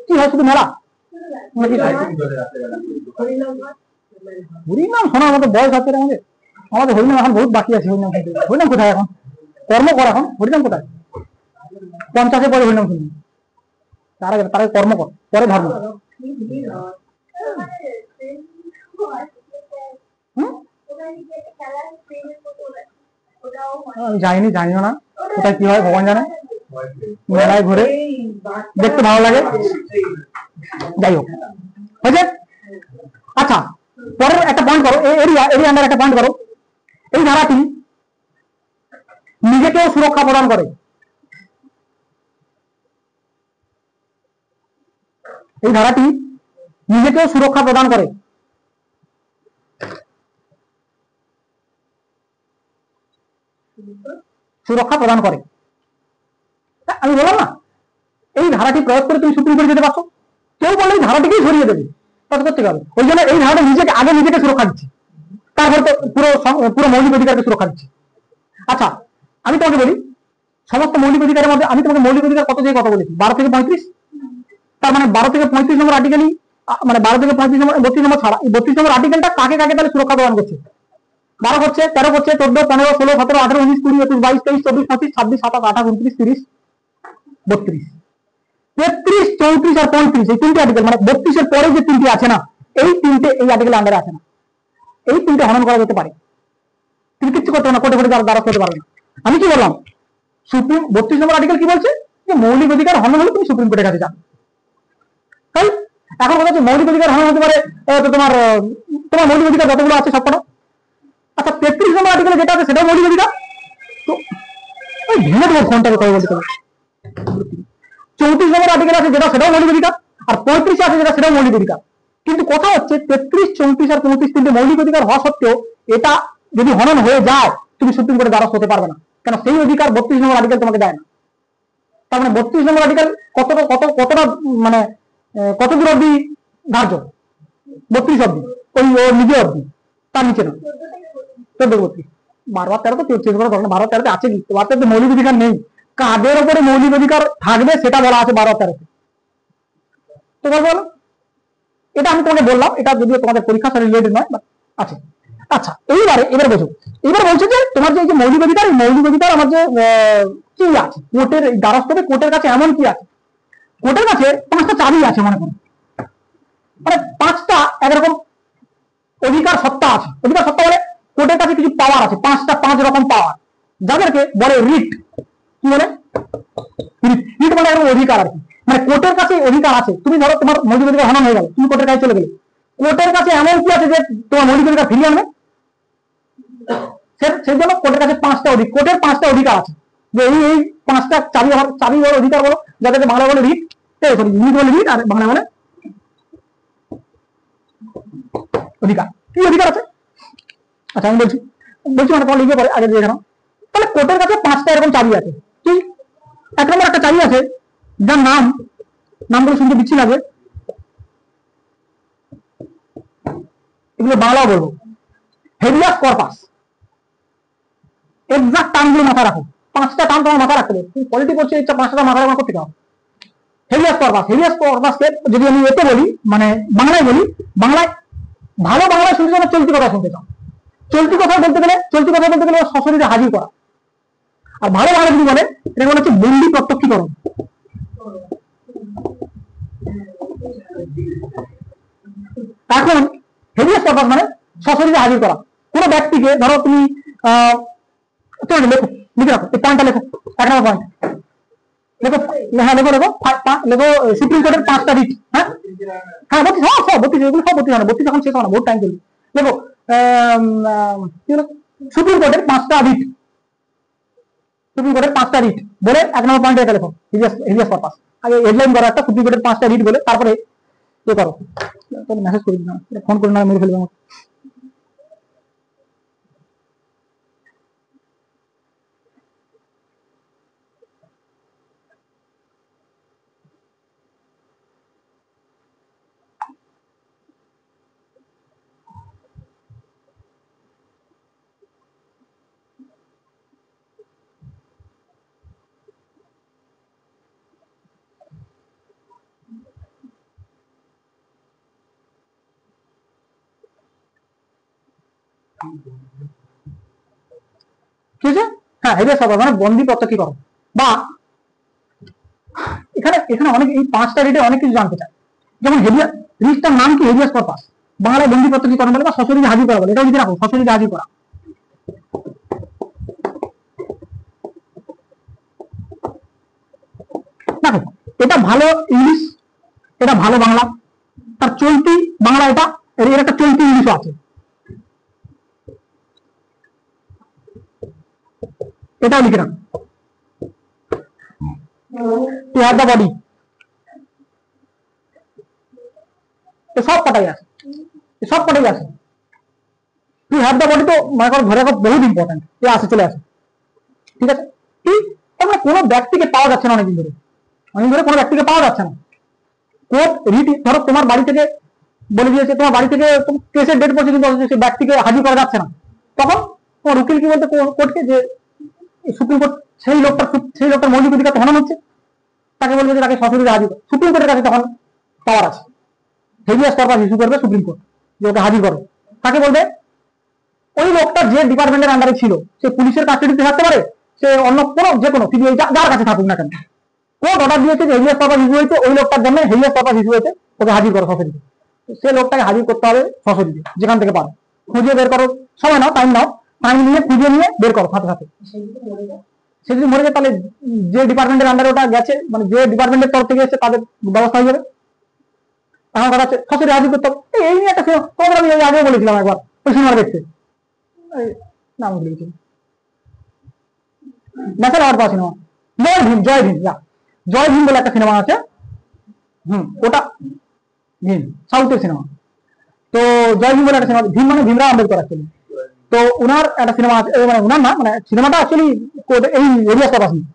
কি হয় শুধু মেলা? হরিনাম শোনার মতো বয়স আছে আমাদের হরিনাম এখন বহুত বাকি আছে। হরিনাম কোথায় এখন? কর্ম কর, এখন হরিনাম কোথায়? 50 পরে হরিনাম শুনবি, তার আগে কর্ম কর, পরে ধর্ম। আমি জানিও না কোথায় কি হয়, ভগবান জানে। মেলায় ঘুরে দেখতে ভালো লাগে, যাই হোক হয়েছে। আচ্ছা, পরের একটা পয়েন্ট করো, এরই আন্ডার একটা পয়েন্ট করো। এই ধারাটি নিজেকেও সুরক্ষা প্রদান করে। এই ধারাটি নিজেকেও সুরক্ষা প্রদান করে। সুরক্ষা প্রদান করে, আমি বললাম না এই ধারাটি প্রয়োগ করে তুমি সুপ্রিম কোর্টে যেতে পারছো। কেউ বললে এই ধারাটিকেই সরিয়ে দেবে, তত করতে হবে। ওই জন্য এই ধারাটা নিজেকে সুরক্ষা দিচ্ছে, তারপর তো পুরো মৌলিক অধিকারকে সুরক্ষা দিচ্ছে। আচ্ছা, আমি তোমাকে বলি সমস্ত মৌলিক অধিকারের মধ্যে আমি তোমাকে মৌলিক অধিকার কত থেকে কত বলেছি? 12 থেকে 35। তার মানে 12 থেকে 35 নম্বর আর্টিকেলই, মানে 12 থেকে 35 নম্বর, 32 নম্বর ছাড়া এই 32 নম্বর আর্টিকেলটা কাকে কাকে তাহলে সুরক্ষা প্রদান করছে? 12 করছে, 13 করছে, 14, 15, 16, 17, 18, 19, 20, 21, 22, 23, 24, 25, 26, 27, 28, 29, 30, 32, 33, 34 আর 35 এই তিনটে আর্টিকেল, মানে 32 এর পরে যে তিনটি আছে না, এই তিনটে এই আর্টিকেল আন্ডারে আছে না। এই তিনটে হনন করা যেতে পারে, তুমি কিচ্ছু করতে না, কোর্টে দ্বারস্থ হতে পারবে না। আমি কি বললাম? সুপ্রিম 32 নম্বর আর্টিকেল কি বলছে? যে মৌলিক অধিকার হনন হলে তুমি সুপ্রিম কোর্টের কাছে যাবে। তাই এখন কথা হচ্ছে মৌলিক অধিকার হনন হতে পারে তোমার মৌলিক অধিকার যতগুলো আছে সবকটা। আচ্ছা, 33 নম্বর আর্টিকেলে যেটা আছে সেটাও মৌলিক অধিকার, তো ওই ভেঙে দেবো ফোনটাকে কথা বলতে পারে। 34 নম্বর আর্টিকেল আছে যেটা, সেটাও মৌলিক অধিকার, আর 35 আছে যেটা, সেটাও মৌলিক অধিকার। কিন্তু কথা হচ্ছে 33, 34 আর 35 তিনটে মৌলিক অধিকার হওয়া সত্ত্বেও এটা যদি হনন হয়ে যায় তুমি সুপ্রিম কোর্টে দ্বারস্থ হতে পারবে না, কেন সেই অধিকার 32 নম্বর আর্টিকেল তোমাকে দেয় না। তার মানে 32 নম্বর আর্টিকেল কতটা মানে কত দূর অব্দি ধার্য? 32 অব্দি, ওই ও নিজে অব্দি, তার নিচে না। 14, 32, 12, 13 তো চেঞ্জ করা দরকার না। 12, 13 আছে কি? 12, 13 মৌলিক অধিকার নেই। কাদের উপরে মৌলিক অধিকার থাকবে সেটা বলা আছে 12, 13। তো বলো এটা আমি তোমাকে বললাম, এটা যদিও তোমাদের পরীক্ষার সাথে রিলেটেড নয়, আছে। আচ্ছা, এবার বোঝো। এবার বলছে যে তোমার যে মৌলিক অধিকার, এই মৌলিক অধিকার আমার যে কি আছে কোর্টের দ্বারস্থ হবে, কোর্টের কাছে এমন কি আছে, কোর্টের কাছে 5টা চাবি আছে মনে করো, মানে 5টা একরকম অধিকার সত্তা আছে। অধিকার সত্তা বলে কোর্টের কাছে কিছু পাওয়ার আছে, 5 রকম পাওয়ার, যাদেরকে বলে রিট। কি বলে? রিট মানে এরকম অধিকার আর কি, মানে কোর্টের কাছে অধিকার আছে। তুমি ধরো তোমার মৌলিক অধিকার হনন হয়ে গেল, তুমি কোর্টের কাছে চলে গেলে, কোর্টের কাছে এমন কি আছে যে তোমার মৌলিক অধিকার ফিরিয়ে আনবে, সেই জন্য কোর্টের কাছে 5টা অধিকার আছে, যে এই 5টা চাবি অধিকার বলো, যাদেরকে বাংলা বলে রিট, ইংলিশ বলে রিট, আর বাংলা বলে অধিকার। কি অধিকার আছে? আচ্ছা আমি বলছি মানে তোমার লিখে পড়ে আগে দিয়ে গেলাম। তাহলে কোর্টের কাছে 5টা এরকম চাবি আছে। কি? 1 নম্বর একটা চাবি আছে, যার নামগুলো শুনতে দিচ্ছি লাগে, এগুলো বাংলাও বলবো, হেভিয়াস কর্পাস। এক্সাক্ট টার্মগুলো মাথায় রাখো, 5টা টার্ম তোমার মাথায় রাখতে হবে। তুমি পলিটি করছো, ইচ্ছা 5টা মাথায় রাখা করতে হবে। হেভিয়াস কর্পাসকে যদি আমি এতে বলি, মানে বাংলায় বলি, ভালো বাংলায় শুনতে চাও, চলতি কথা শুনতে চাও, চলতি কথা বলতে গেলে সশরীরে হাজির করা। আর ভালো বাংলা যদি বলে, এটা বলে হচ্ছে বন্দি প্রত্যক্ষীকরণ। এখন হেভিয়াস কর্পাস মানে সশরীরে হাজির করা। কোন ব্যক্তিকে ধরো তুমি লেখো, লিখে রাখো, এই পয়েন্টটা লেখো, 1 নম্বর পয়েন্ট লেখো। হ্যাঁ লেখো সুপ্রিম কোর্টের 5টা রিট। হ্যাঁ 32 এগুলো সব 32 যখন শেষ হয় না, বহুত টাইম চলবে। লেখো সুপ্রিম কোর্টের 5টা রিট, সুপ্রিম কোর্টের 5টা রিট বলে 1 নম্বর পয়েন্টে এটা লেখো, হেভিয়াস পারপাস। আগে হেডলাইন করো একটা, সুপ্রিম কোর্টের 5টা রিট বলে, তারপরে এ করো, মেসেজ করে দিলাম, ফোন করে না মেরে ফেলবে আমাকে। ঠিক আছে? হ্যাঁ, হেভিয়াস কর্পাস মানে বন্দি প্রত্যক্ষীকরণ। বা এখানে অনেক, এই 5টা রিটে অনেক কিছু জানতে চায়। যেমন রিটটার নাম কি? হেভিয়াস কর্পাস, বাংলায় বন্দি প্রত্যক্ষীকরণ বলে, বা সশরীরে হাজির করা বলে। এটাও যদি রাখো, সশরীরে হাজির করা। দেখো, এটা ভালো ইংলিশ, এটা ভালো বাংলা, তার চলতি বাংলা, এর একটা চলতি ইংলিশও আছে। এটাও লিখে রাখো। টু হ্যাভ দ্য বডি, সব কটাই আছে, টু হ্যাভ দ্য বডি তো মনে করো ধরে রাখো বহুত ইম্পর্টেন্ট, এ আসে, চলে আসে। ঠিক আছে? কি তোমরা কোনো ব্যক্তিকে পাওয়া যাচ্ছে না, অনেকদিন ধরে কোনো ব্যক্তিকে পাওয়া যাচ্ছে না। কোর্ট রিট, ধরো তোমার বাড়ি থেকে বলে দিয়েছে, তোমার বাড়ি থেকে কেসের ডেট পড়ছে, কিন্তু সেই ব্যক্তিকে হাজির করা যাচ্ছে না, তখন তোমার উকিল কি বলতে কোর্টকে, যে সুপ্রিম কোর্ট সেই লোকটার মৌলিক অধিকার হনন হচ্ছে, তাকে বলবে যে তাকে সশরীরে হাজির। সুপ্রিম কোর্টের কাছে তখন পাওয়ার আছে, হেভিয়াস কর্পাস ইস্যু করবে সুপ্রিম কোর্ট, যে ওকে হাজির করো। তাকে বলবে ওই লোকটা যে ডিপার্টমেন্টের আন্ডারে ছিল, সে পুলিশের কাস্টডিতে থাকতে পারে, সে অন্য কোনো যে কোনো সিবিআই যার কাছে থাকুক না কেন, কোর্ট অর্ডার দিয়েছে যে হেভিয়াস কর্পাস ইস্যু হয়েছে, ওই লোকটার জন্য হেভিয়াস কর্পাস ইস্যু হয়েছে, ওকে হাজির করো সশরীরে। সে লোকটাকে হাজির করতে হবে সশরীরে, যেখান থেকে পারো, খুঁজে বের করো, সময় নাও, টাইম নিয়ে খুঁজে নিয়ে বের করো সাথে সাথে। সে যদি মরে যায়, তাহলে যে ডিপার্টমেন্টের আন্ডারে ওটা গেছে, মানে যে ডিপার্টমেন্টের তরফ থেকে এসে, তাদের ব্যবস্থা হয়ে যাবে। এখন কথা হচ্ছে সশরীরে হাজির করতে হবে। এই নিয়ে একটা খবর আমি আগেও বলেছিলাম একবার, ওই সিনেমা দেখতে, নাম ভুলে গেছি, ন্যাশনাল আওয়ার্ড পাওয়া সিনেমা, জয় ভীম বলে একটা সিনেমা আছে। ওটা ভীম, সাউথের সিনেমা। তো জয় ভীম বলে একটা সিনেমা, ভীম মানে ভীমরাও আম্বেদকর অ্যাকচুয়ালি। তো ওনার একটা সিনেমা আছে, মানে ওনার না, মানে সিনেমাটা অ্যাকচুয়ালি এই হেভিয়াস কর্পাস নিয়ে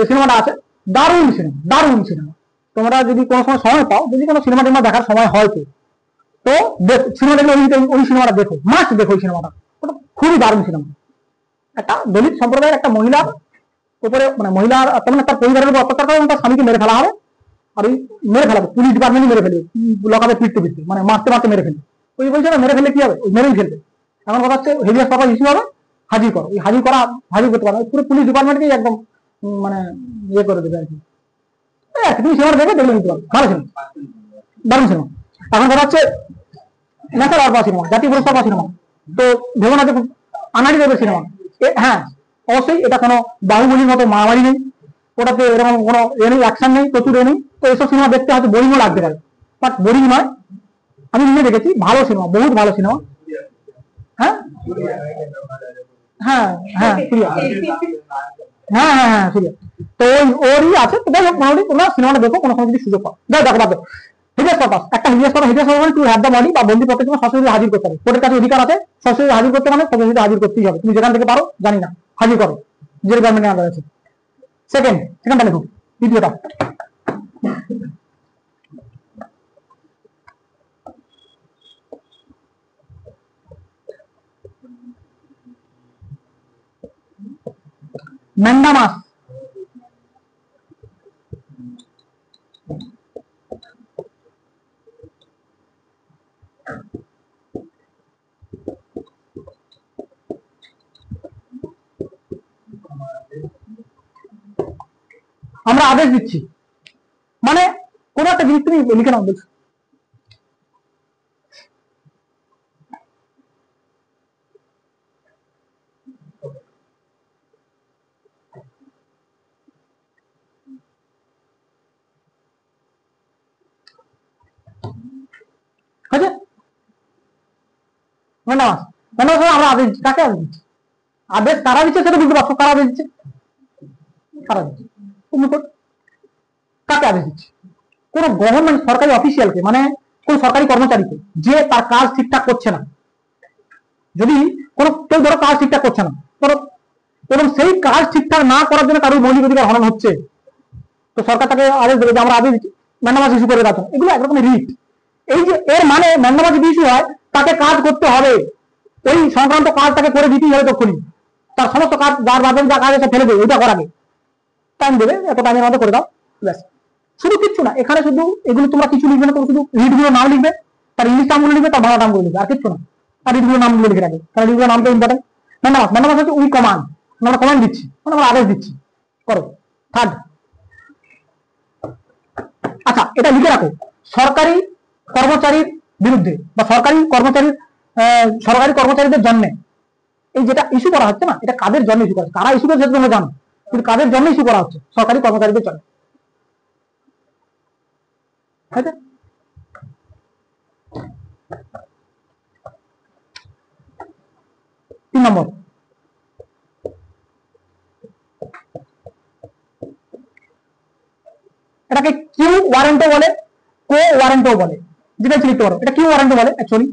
সিনেমাটা আছে। দারুণ সিনেমা। তোমরা যদি কোনো সময় পাও, যদি কোনো সিনেমা দেখার সময় হয়, তো সিনেমা দেখলে ওই সিনেমাটা দেখো, মাস্ট দেখো ওই সিনেমাটা। ওটা খুবই দারুণ সিনেমা। একটা দলিত সম্প্রদায়ের একটা মহিলার উপরে, মানে মহিলার তেমন একটা পরিবারের উপর অত্যাচার করে, এবং তার স্বামীকে মেরে ফেলা হবে, আর ওই মেরে ফেলাবে, পুলিশ ডিপার্টমেন্টই মেরে ফেলবে, লকাবে পিটতে পিটতে, মানে মারতে মারতে মেরে ফেলবে। ওই বলছে না মেরে ফেললে কি হবে, ওই মেরেই ফেলবে। এখন কথা হচ্ছে হেভিয়াস পারপাস ইস্যু হবে, হাজির করো, ওই হাজির করতে পারবে, পুরো পুলিশ ডিপার্টমেন্টকেই একদম মানে ইয়ে করে দেবে আর কি। তুমি সিনেমা দেখে দেখলে নিতে পারবে, ভালো সিনেমা, দারুণ সিনেমা। এখন কথা হচ্ছে ন্যাশনাল অ্যাওয়ার্ড পাওয়া সিনেমা, জাতীয় পুরস্কার পাওয়া সিনেমা, তো ভেবো না যে আনাড়ি টাইপের সিনেমা। হ্যাঁ অবশ্যই এটা কোনো বাহুবলীর মতো মারামারি নেই, ওটাতে এরকম কোনো অ্যাকশন নেই, প্রচুর নেই, তো এইসব সিনেমা দেখতে হয়তো বোরিংও লাগতে পারে, বাট বোরিং নয়। আমি নিজে দেখেছি, ভালো সিনেমা, বহুত ভালো সিনেমা। হ্যাঁ হ্যাঁ হ্যাঁ হ্যাঁ হ্যাঁ হ্যাঁ সুরিয়া, তো ওরই আছে। তো যাই হোক, মোটামুটি তোমরা সিনেমাটা দেখো, কোনো সময় যদি সুযোগ পাও, যাই দেখো বাদ। হিডিয়াস পারপাস, একটা hideous purpose to have the body বা বন্দি পক্ষে তোমার সরাসরি হাজির করতে হবে, কোর্টের কাছে অধিকার আছে সরাসরি হাজির করতে, মানে সরাসরি হাজির করতেই হবে, তুমি যেখান থেকে পারো জানি না, হাজির করো, যে গভর্নমেন্টের আন্ডার আছে। সেকেন্ডটা দেখো, দ্বিতীয়টা ম্যান্ডামাস। আমরা আদেশ দিচ্ছি, মানে কোন একটা জিনিস তুমি লিখে নাও, বলছো আছে ম্যান্ডামাস। আমরা আদেশ কাকে আদেশ দিচ্ছি, আদেশ কারা দিচ্ছে সেটা বুঝতে পারছো, কারা আদেশ দিচ্ছে, কারা দিচ্ছে, তুমি কাকে আদেশ দিচ্ছে, কোন গভর্নমেন্ট সরকারি অফিসিয়ালকে, মানে কোন সরকারি কর্মচারীকে, যে তার কাজ ঠিকঠাক করছে না। যদি কোনো কেউ ধরো কাজ ঠিকঠাক করছে না ধরো, এবং সেই কাজ ঠিকঠাক না করার জন্য কারোর মৌলিক অধিকার হরণ হচ্ছে, তো সরকার তাকে আদেশ দেবে যে আমরা আদেশ দিচ্ছি ম্যান্ডামাস ইস্যু করে রাখো। এগুলো একরকমের রিট। এই যে এর মানে ম্যান্ডামাস যদি ইস্যু হয়, তাকে কাজ করতে হবে, ওই সংক্রান্ত কাজ তাকে করে দিতেই হবে তখনই, তার সমস্ত কাজ যার বাদে যা কাজ এসে ফেলে দেবে, ওইটা করাবে, টাইম দেবে, এত টাইমের মধ্যে করে দাও, ব্যাস। শুধু কিচ্ছু না, এখানে শুধু এগুলো তোমরা কিছু লিখবে না, তোমরা শুধু রিটগুলো নাম লিখবে, তার ইংলিশ নামগুলো লিখবে, তার বাংলা নামগুলো লিখবে, আর কিচ্ছু না, আর রিটগুলো নামগুলো লিখে রাখবে, কারণ রিটগুলো নামটা ইম্পর্টেন্ট। ম্যান্ডামাস হচ্ছে উই কমান্ড, আমরা কমান্ড দিচ্ছি, মানে আমরা আদেশ দিচ্ছি, করো। থার্ড, আচ্ছা এটা লিখে রাখো, সরকারি কর্মচারীর বিরুদ্ধে বা সরকারি কর্মচারীদের জন্য এই যেটা ইস্যু করা হচ্ছে না, এটা কাদের জন্য ইস্যু করা হচ্ছে, কারা ইস্যু করছে সেটা তোমরা জানো, কিন্তু কাদের জন্য ইস্যু করা হচ্ছে, সরকারি কর্মচারীদের জন্য। 3 নম্বর, এটাকে কিউ ওয়ারেন্টও বলে, কো ওয়ারেন্টও বলে, যেটা লিখতে পারো, এটা কিউ ওয়ারেন্টও বলে অ্যাকচুয়ালি।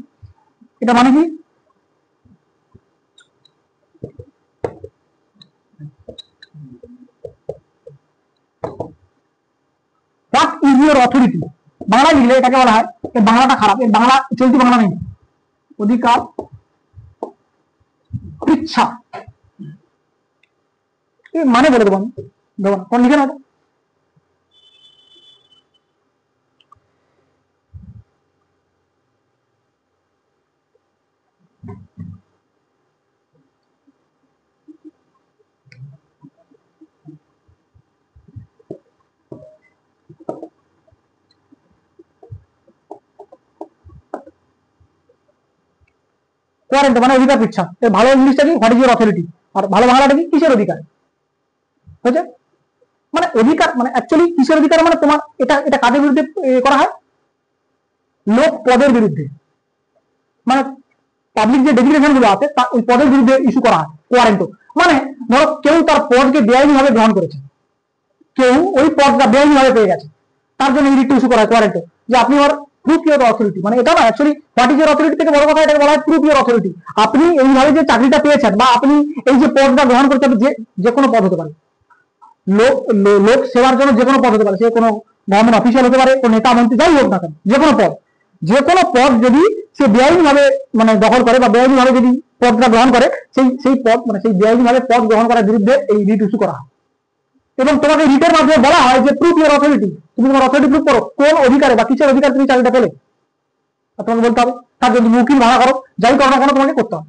এটা মানে কি, what is your authority, Bangla লিখলে এটাকে বলা হয়, এই বাংলাটা খারাপ, এই বাংলা চলতি বাংলা নেই, অধিকার ইচ্ছা, মানে বলে দেবো আমি, দেবো না, কোন লিখে না। কোয়ারেন্ট মানে অধিকার ইচ্ছা, এর ভালো ইংলিশটা কি, হোয়াট ইজ ইউর অথরিটি, আর ভালো বাংলাটা কি, কিসের অধিকার, বুঝছে? মানে অধিকার মানে অ্যাকচুয়ালি কিসের অধিকার, মানে তোমার এটা এটা কাদের বিরুদ্ধে করা হয়, লোক পদের বিরুদ্ধে, মানে পাবলিক যে ডেজিগনেশন গুলো আছে ওই পদের বিরুদ্ধে ইস্যু করা হয় কোয়ারেন্টো। মানে ধরো কেউ তার পদকে বেআইনি ভাবে গ্রহণ করেছে, কেউ ওই পদটা বেআইনি ভাবে পেয়ে গেছে, তার জন্য রিট ইস্যু করা হয় কোয়ারেন্টো, যে আপনি ওর প্রুফ ইউর অথরিটি, মানে এটা না actually what is your authority থেকে বড় কথা এটাকে বলা হয় প্রুফ ইউর অথরিটি। আপনি এইভাবে যে চাকরিটা পেয়েছেন বা আপনি এই যে পদটা গ্রহণ করতে, যে কোনো পদ হতে পারে, লোক সেবার জন্য যে কোনো পদ হতে পারে, সে কোনো গভর্নমেন্ট অফিসিয়াল হতে পারে, কোনো নেতা মন্ত্রী যাই হোক না কেন, যে কোনো পদ যদি সে বেআইনি ভাবে মানে দখল করে বা বেআইনি ভাবে যদি পদটা গ্রহণ করে, সেই পদ মানে সেই বেআইনি ভাবে পদ গ্রহণ করার বিরুদ্ধে এই রিট ইস্যু করা হয়। এবং তোমাকে রিটের মাধ্যমে বলা হয় যে প্রুফ ইওর অথরিটি, তুমি তোমার অথরিটি প্রুফ করো, কোন অধিকারে বা কিসের অধিকার তুমি চাকরিটা পেলে তোমাকে বলতে হবে। তার জন্য উকিল ভাড়া করো, যাই করো না কেন তোমাকে করতে হবে।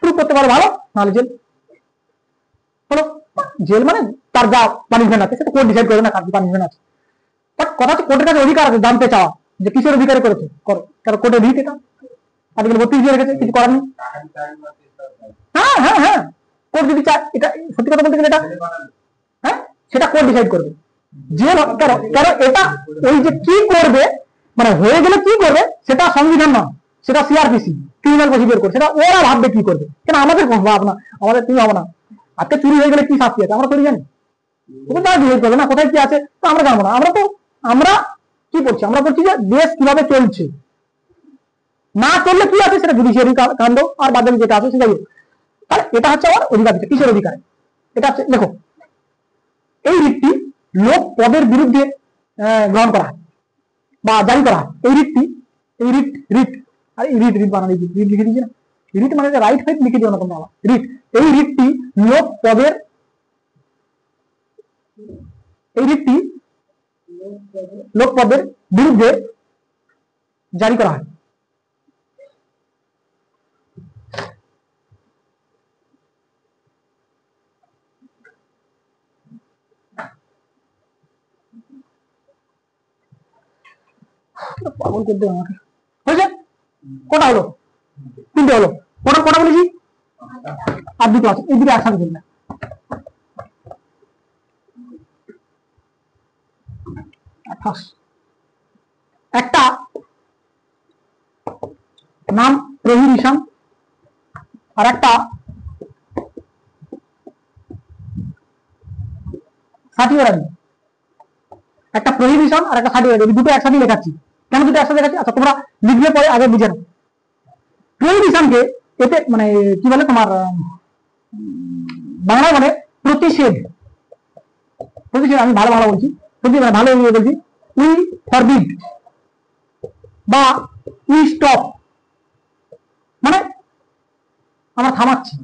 প্রুফ করতে পারো ভালো, নাহলে জেল। বলো জেল মানে তার যা পানিশমেন্ট আছে সেটা কোর্ট ডিসাইড করবে না কার কি পানিশমেন্ট আছে। বাট কথা হচ্ছে কোর্টের কাছে অধিকার আছে জানতে চাওয়া যে কিসের অধিকারে করেছে, করো। কারণ কোর্টের রিট এটা আর্টিকেল 32 দিয়ে রেখেছে, কিছু করার নেই। হ্যাঁ হ্যাঁ হ্যাঁ, কোর্ট যদি চায়, এটা সত্যি কথা বলতে গেলে এটা হ্যাঁ সেটা কোর্ট ডিসাইড করবে। জেল কারণ এটা ওই যে কি করবে মানে হয়ে গেলে কি করবে সেটা সংবিধান নয়, সেটা সিআরপিসি ক্রিমিনাল প্রসিডিওর কোড, সেটা ওরা ভাববে কি করবে। কেন আমাদের ভাবনা, আমাদের তুমি ভাবো না আজকে চুরি হয়ে গেলে কি শাস্তি আছে আমরা তো জানি, ওকে তারা ডিসাইড করবে না কোথায় কি আছে তো আমরা জানবো না। আমরা কি করছি, আমরা বলছি যে দেশ কিভাবে চলছে, না চললে কি আছে সেটা জুডিশিয়ারি কাণ্ড, আর বাদে যেটা আছে সেটাই। তাহলে এটা হচ্ছে আমার অধিকার, কিসের অধিকার, এটা হচ্ছে দেখো এই রিটটি লোক পদের বিরুদ্ধে গ্রহণ করা হয় বা জারি করা হয়। এই রিটটি রিট আর রিট বানানো রিট লিখে দিয়েছি না, রিট মানে রাইট ফাইট লিখে দিও না তোমরা আবার রিট। এই রিটটি লোক পদের বিরুদ্ধে জারি করা হয়। পাগল করতে আমাকে হয়েছে। কটা হলো? তিনটে হলো। কটা বলেছি? আর দুটো আছে, এই দুটো একসাথে দিন না। একটা নাম প্রহিবিশন আর একটা সার্টিওরারি। একটা প্রহিবিশন আর একটা সার্টিওরারি, দুটো একসাথে লেখাচ্ছি। কেন দুটো একসাথে লেখাচ্ছি আচ্ছা তোমরা লিখলে পরে আগে বুঝে নাও। প্রহিবিশনকে এতে মানে কি বলে তোমার বাংলায় মানে প্রতিষেধ, আমি ভালো বলছি, ভালো বলছি উই ফরবিড বা উই স্টপ মানে আমরা থামাচ্ছি।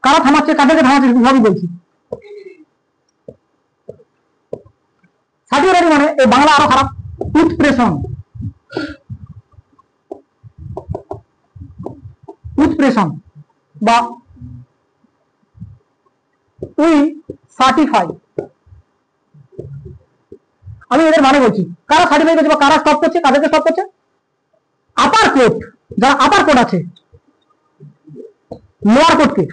কারা থামাচ্ছে, কাদেরকে থামাচ্ছে সবই বলছি। সার্টিওরারি মানে এই বাংলা আরো খারাপ, উৎপ্রেষণ বা উই সার্টিফাই। আমি এদের মানে বলছি কারা সার্টিফাই করছে বা কারা স্টপ করছে, কাদেরকে স্টপ করছে। আপার কোর্ট, যারা আপার কোর্ট আছে, লোয়ার কোর্টকে।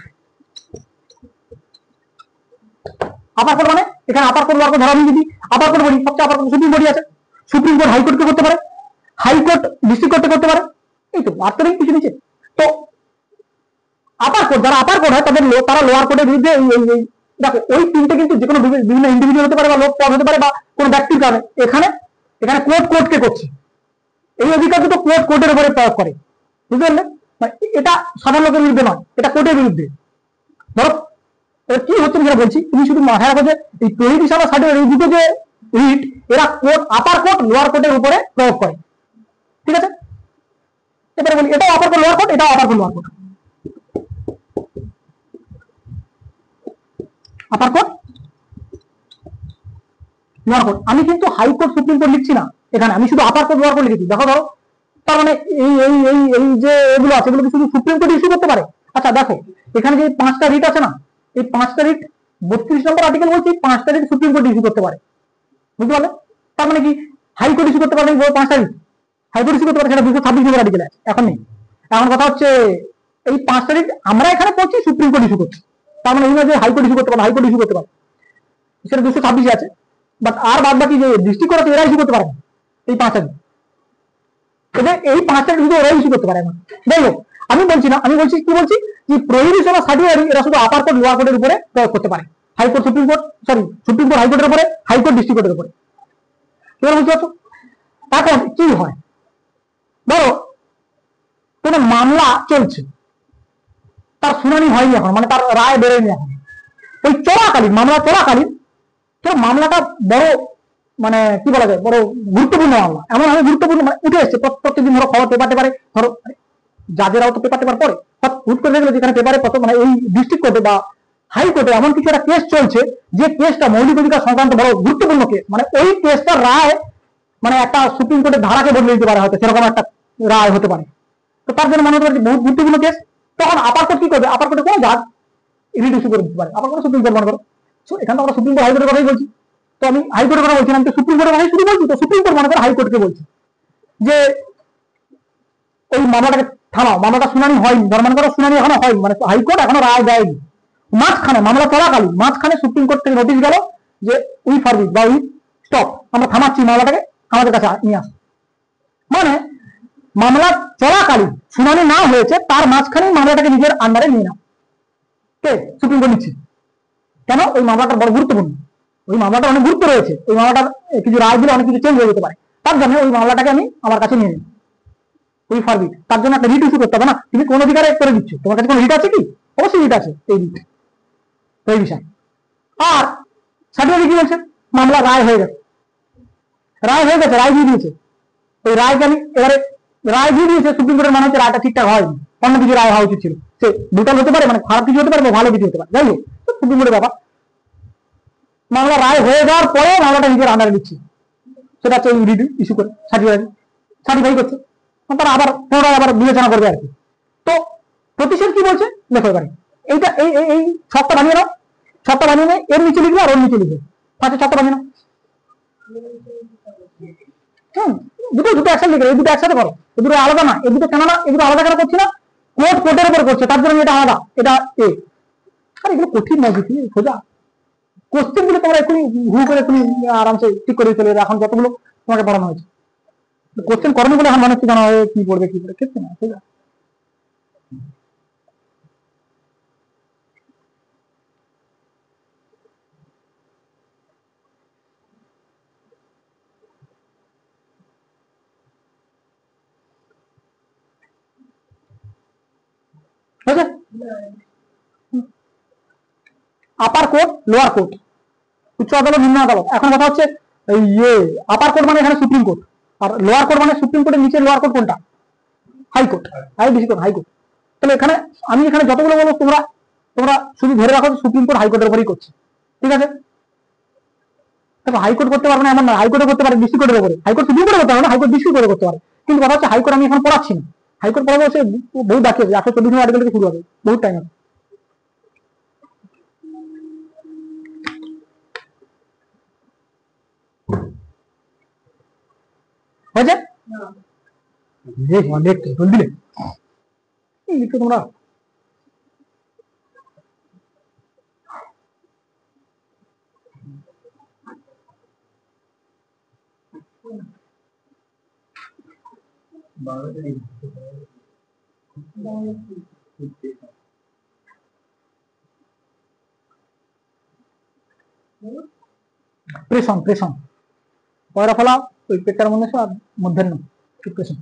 আপার কোর্ট মানে এখানে আপার কোর্ট লোয়ার কোর্ট ধরা, আমি যদি আপার কোর্ট বলি সবচেয়ে আপার কোর্ট সুপ্রিম কোর্টই আছে। সুপ্রিম কোর্ট হাইকোর্টকে করতে পারে, হাইকোর্ট ডিস্ট্রিক্ট কোর্টে করতে পারে, এই তো আর তো কিছু নিচে। তো আপার কোর্ট, যারা আপার কোর্ট হয় তাদের তারা লোয়ার কোর্টের বিরুদ্ধে দেখো ওই তিনটে কিন্তু যে কোনো বিভিন্ন ইন্ডিভিজুয়াল হতে পারে বা লোক পদ হতে পারে বা কোনো ব্যক্তির কারণে এখানে কোর্টকে করছে। এই অধিকার দুটো কোর্টের উপরে প্রয়োগ করে, বুঝতে পারলে? এটা সাধারণ লোকের বিরুদ্ধে নয়, এটা কোর্টের বিরুদ্ধে। ধরো কি হচ্ছে যেটা বলছি, তুমি শুধু মাথায় রাখো যে এই প্রহিবিশন আর সার্টিফাইড এই দুটো যে রিট এরা কোর্ট, আপার কোর্ট লোয়ার কোর্টের উপরে প্রয়োগ করে, ঠিক আছে? এবারে বলি এটাও আপার কোর্ট লোয়ার কোর্ট, এটাও আপার কোর্ট লোয়ার কোর্ট। আপার কোর্ট লোয়ার কোর্ট, আমি কিন্তু হাইকোর্ট সুপ্রিম কোর্ট লিখছি না এখানে, আমি শুধু আপার কোর্ট লোয়ার কোর্ট লিখেছি। দেখো ধরো তার মানে এই যে এগুলো আছে এগুলো শুধু সুপ্রিম কোর্ট ইস্যু করতে পারে। আচ্ছা দেখো এখানে যে 5টা রিট আছে না, এই 5টা রিট 32 নম্বর আর্টিকেল বলছি 5টা রিট সুপ্রিম কোর্ট ইস্যু করতে পারে, বুঝতে পারলে? তার মানে কি হাইকোর্ট ইস্যু করতে পারে 5টা রিট, হাইকোর্ট ইস্যু করতে পারে, সেটা 226 নম্বর আর্টিকেল আছে, এখন নেই। এখন কথা হচ্ছে এই 5টা রিট আমরা এখানে পড়ছি সুপ্রিম কোর্ট ইস্যু করছি, তার মানে এই যে হাইকোর্ট ইস্যু করতে পারে, হাইকোর্ট ইস্যু করতে পারে সেটা 226 আছে। বাট আর বাদ বাকি যে ডিস্ট্রিক্ট কোর্ট আছে এরা ইস্যু করতে পারে না এই 5টা রিট, এদের এই 5টা রিট ওরা ইস্যু করতে পারে না। যাই হোক আমি বলছি না, আমি বলছি কি বলছি যে প্রহিবিশন আর সার্টিফাইড এরা শুধু আপার কোর্ট লোয়ার কোর্টের উপরে প্রয়োগ করতে পারে, high court supreme court supreme court হাইকোর্টের উপরে, হাইকোর্ট ডিস্ট্রিক্ট কোর্টের উপরে। এবার বুঝতে পারছো? এখন কি হয়, ধরো কোন মামলা চলছে, তার শুনানি হয়নি এখন, মানে তার রায় বেরোয়নি এখন, ওই চলাকালীন মামলা চলাকালীন মামলাটা বড় মানে কি বলা যায় বড় গুরুত্বপূর্ণ মামলা, এমন আমি গুরুত্বপূর্ণ মানে উঠে এসছে প্রত্যেকদিন, ধরো খবর পেপারে ধরো জাজেরাও তো পেপার পড়ে, হুট করে দেখলো যেখানে পেপারে কত মানে এই ডিস্ট্রিক্ট কোর্টে বা হাইকোর্টে এমন কিছু একটা কেস চলছে যে কেসটা মৌলিক অধিকার সংক্রান্ত বড় গুরুত্বপূর্ণ কেস, মানে ওই কেসটার রায় মানে একটা সুপ্রিম কোর্টের ধারাকে বদলে দিতে পারে, হয়তো সেরকম একটা রায় হতে পারে। তো তার জন্য মনে হতে পারে বহু গুরুত্বপূর্ণ কেস, তখন আপার কোর্ট কি করবে, আপার কোর্টে কোনো জাজ রিট ইস্যু করে দিতে পারে, আপার কোর্টে সুপ্রিম কোর্ট মনে করো। এখানে তো আমরা সুপ্রিম কোর্ট হাইকোর্টের কথাই বলছি, তো আমি হাইকোর্টের কথা বলছিলাম, তো সুপ্রিম কোর্টের কথাই শুরু বলছি, তো সুপ্রিম কোর্ট মনে করে হাইকোর্টকে বলছি যে ওই মামলাটাকে থামাও, মামলাটা শুনানি হয়নি, ধর মনে করো শুনানি এখনো হয়নি, মানে হাইকোর্ট এখনো রায় দেয়নি, মাঝখানে মামলা চলাকালীন মাঝখানে সুপ্রিম কোর্ট থেকে নোটিশ গেল যে উই ফরবিড বা উই স্টপ, আমরা থামাচ্ছি মামলাটাকে, আমাদের কাছে নিয়ে আস, মানে মামলা চলাকালীন শুনানি না হয়েছে তার মাঝখানে মামলাটাকে নিজের আন্ডারে নিয়ে নাও, কে সুপ্রিম কোর্ট নিচ্ছে। কেন? ওই মামলাটা বড় গুরুত্বপূর্ণ, ওই মামলাটা অনেক গুরুত্ব রয়েছে, ওই মামলাটার কিছু রায় দিলে অনেক কিছু চেঞ্জ হয়ে যেতে পারে, তার জন্য ওই মামলাটাকে আমি আমার কাছে নিয়ে নিই, ওই ফরবিড। তার জন্য একটা রিট ইস্যু করতে হবে না, তুমি কোন অধিকারে করে দিচ্ছ, তোমার কাছে কোনো রিট আছে কি? অবশ্যই রিট আছে, এই রিট, এই বিষয়। আর সার্টিফিকেট কি বলছে, মামলা রায় হয়ে গেছে, রায় হয়ে গেছে, রায় দিয়ে দিয়েছে, ওই রায়কে আমি এবারে রায় দিয়ে দিয়েছে সুপ্রিম কোর্টের, মনে হচ্ছে রায়টা ঠিকঠাক হয়নি, অন্য কিছু রায় হওয়া উচিত ছিল, সে দুটাল হতে পারে, মানে খারাপ কিছু হতে পারে বা ভালো কিছু হতে পারে, যাই হোক সুপ্রিম কোর্টের ব্যাপার। মামলা রায় হয়ে যাওয়ার পরে মামলাটা নিজের আন্ডারে দিচ্ছে, সেটা হচ্ছে রিট ইস্যু করে সার্টিফাই করছে, তারা আবার পুনরায় আবার বিবেচনা করবে আর কি। তো প্রতিশোধ কি বলছে লেখো এবারে, এইটা এই এই ছকটা বানিয়ে নাও, ছকটা বানিয়ে নেই, এর নিচে লিখবে আর ওর নিচে লিখবে, ফার্স্টে ছকটা বানিয়ে নাও। দুটো দুটো একসাথে লিখবে, এই দুটো একসাথে করো, এই দুটো আলাদা না, এই দুটো কেন না, এই দুটো আলাদা কেন করছি না, কোর্ট কোর্টের উপর করছে, তার জন্য এটা আলাদা, এটা এ। আর এগুলো কঠিন নয় কিছু, সোজা কোশ্চেন গুলো তোমরা এক্ষুনি হু করে এক্ষুনি আরামসে ঠিক করে চলে যাবে, এখন যতগুলো তোমাকে পড়ানো হয়েছে কোশ্চেন করনি বলে এখন মনে হচ্ছে জানা কি পড়বে কি পড়বে, কিছু না, সোজা। আপার কোর্ট লোয়ার কোর্ট, উচ্চ আদালত নিম্ন আদালত, এখন কথা হচ্ছে আপার কোর্ট মানে এখানে সুপ্রিম কোর্ট, আর লোয়ার কোর্ট মানে সুপ্রিম কোর্টের নিচে লোয়ার কোর্ট কোনটা, হাইকোর্ট, বেশি কোর্ট হাইকোর্ট। তাহলে এখানে আমি এখানে যতগুলো বলবো তোমরা তোমরা শুধু ধরে রাখো সুপ্রিম কোর্ট হাইকোর্টের উপরই করছে, ঠিক আছে? দেখো হাইকোর্ট করতে পারবে না এমন না, হাইকোর্টে করতে পারে ডিস্ট্রিক্ট কোর্টের উপরে, হাইকোর্ট সুপ্রিম কোর্টে করতে পারবে না, হাইকোর্ট ডিস্ট্রিক্ট কোর্টে করতে পারে। কিন্তু কথা হচ্ছে হাইকোর্ট আমি এখন পড়াচ্ছি না, হাইকোর্ট পড়াবো সে বহু বাকি আছে, 124 নম্বর আর্টিকেল থেকে শুরু হবে, বহু টাইম আছে। হয়েছে দেখতে দিলে লিখতে তোমরা প্রেশন প্রেশন পয়রা ফলা ওই পেটটার মধ্যে আর মধ্যাহ্ন প্রেশন,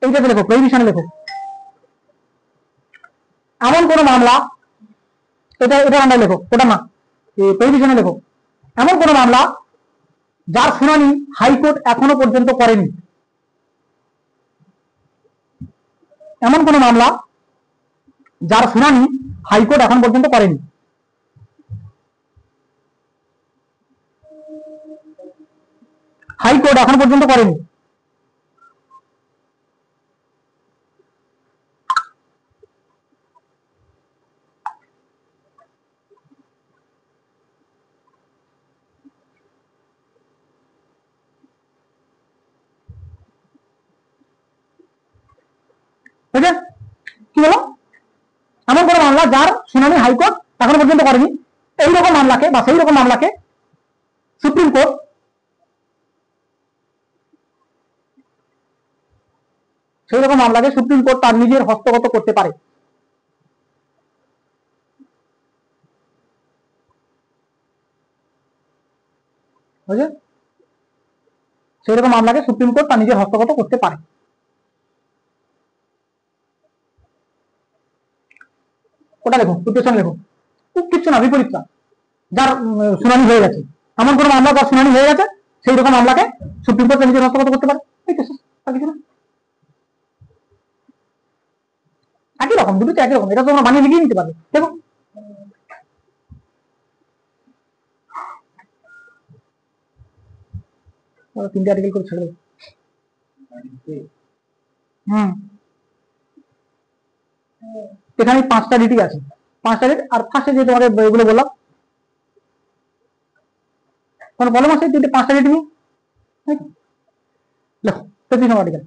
এইটাতে লেখো, প্রহিবিশনে লেখো এমন কোন মামলা, এটা এটা আন্ডার লেখো, ওটা না, প্রহিবিশনে লেখো এমন কোন মামলা যার শুনানি হাইকোর্ট এখনো পর্যন্ত করেনি, এমন কোন মামলা যার শুনানি হাইকোর্ট এখন পর্যন্ত করেনি, হাইকোর্ট এখন পর্যন্ত করেনি। ঠিক আছে, কি বলো, এমন কোন মামলা যার শুনানি হাইকোর্ট এখনো পর্যন্ত করেনি, এইরকম মামলাকে বা সেই রকম মামলাকে সুপ্রিম কোর্ট তার নিজের হস্তগত করতে পারে। বুঝলে, সেই রকম মামলাকে সুপ্রিম কোর্ট তার নিজের হস্তগত করতে পারে। ওটা লেখো, প্রিপারেশন লেখো, কিচ্ছু না, বিপরীতটা যার শুনানি হয়ে গেছে, এমন কোন মামলা যার শুনানি হয়ে গেছে সেই রকম মামলাকে সুপ্রিম কোর্ট নিজের হস্তগত করতে পারে, ঠিক আছে? আর কিছু না, একই রকম দুটো তো একই রকম, এটা তোমরা বানিয়ে লিখে নিতে পারবে। দেখো তিনটে আর্টিকেল করে ছেড়ে দেবো। এখানে 5টা ডিটি আছে, 5টা ডিট। আর ফার্স্টে যে তোমাদের এগুলো বললাম, কোনো প্রবলেম আছে? 5টা ডিটি নিয়ে লেখো 33 নম্বর আর্টিকেল।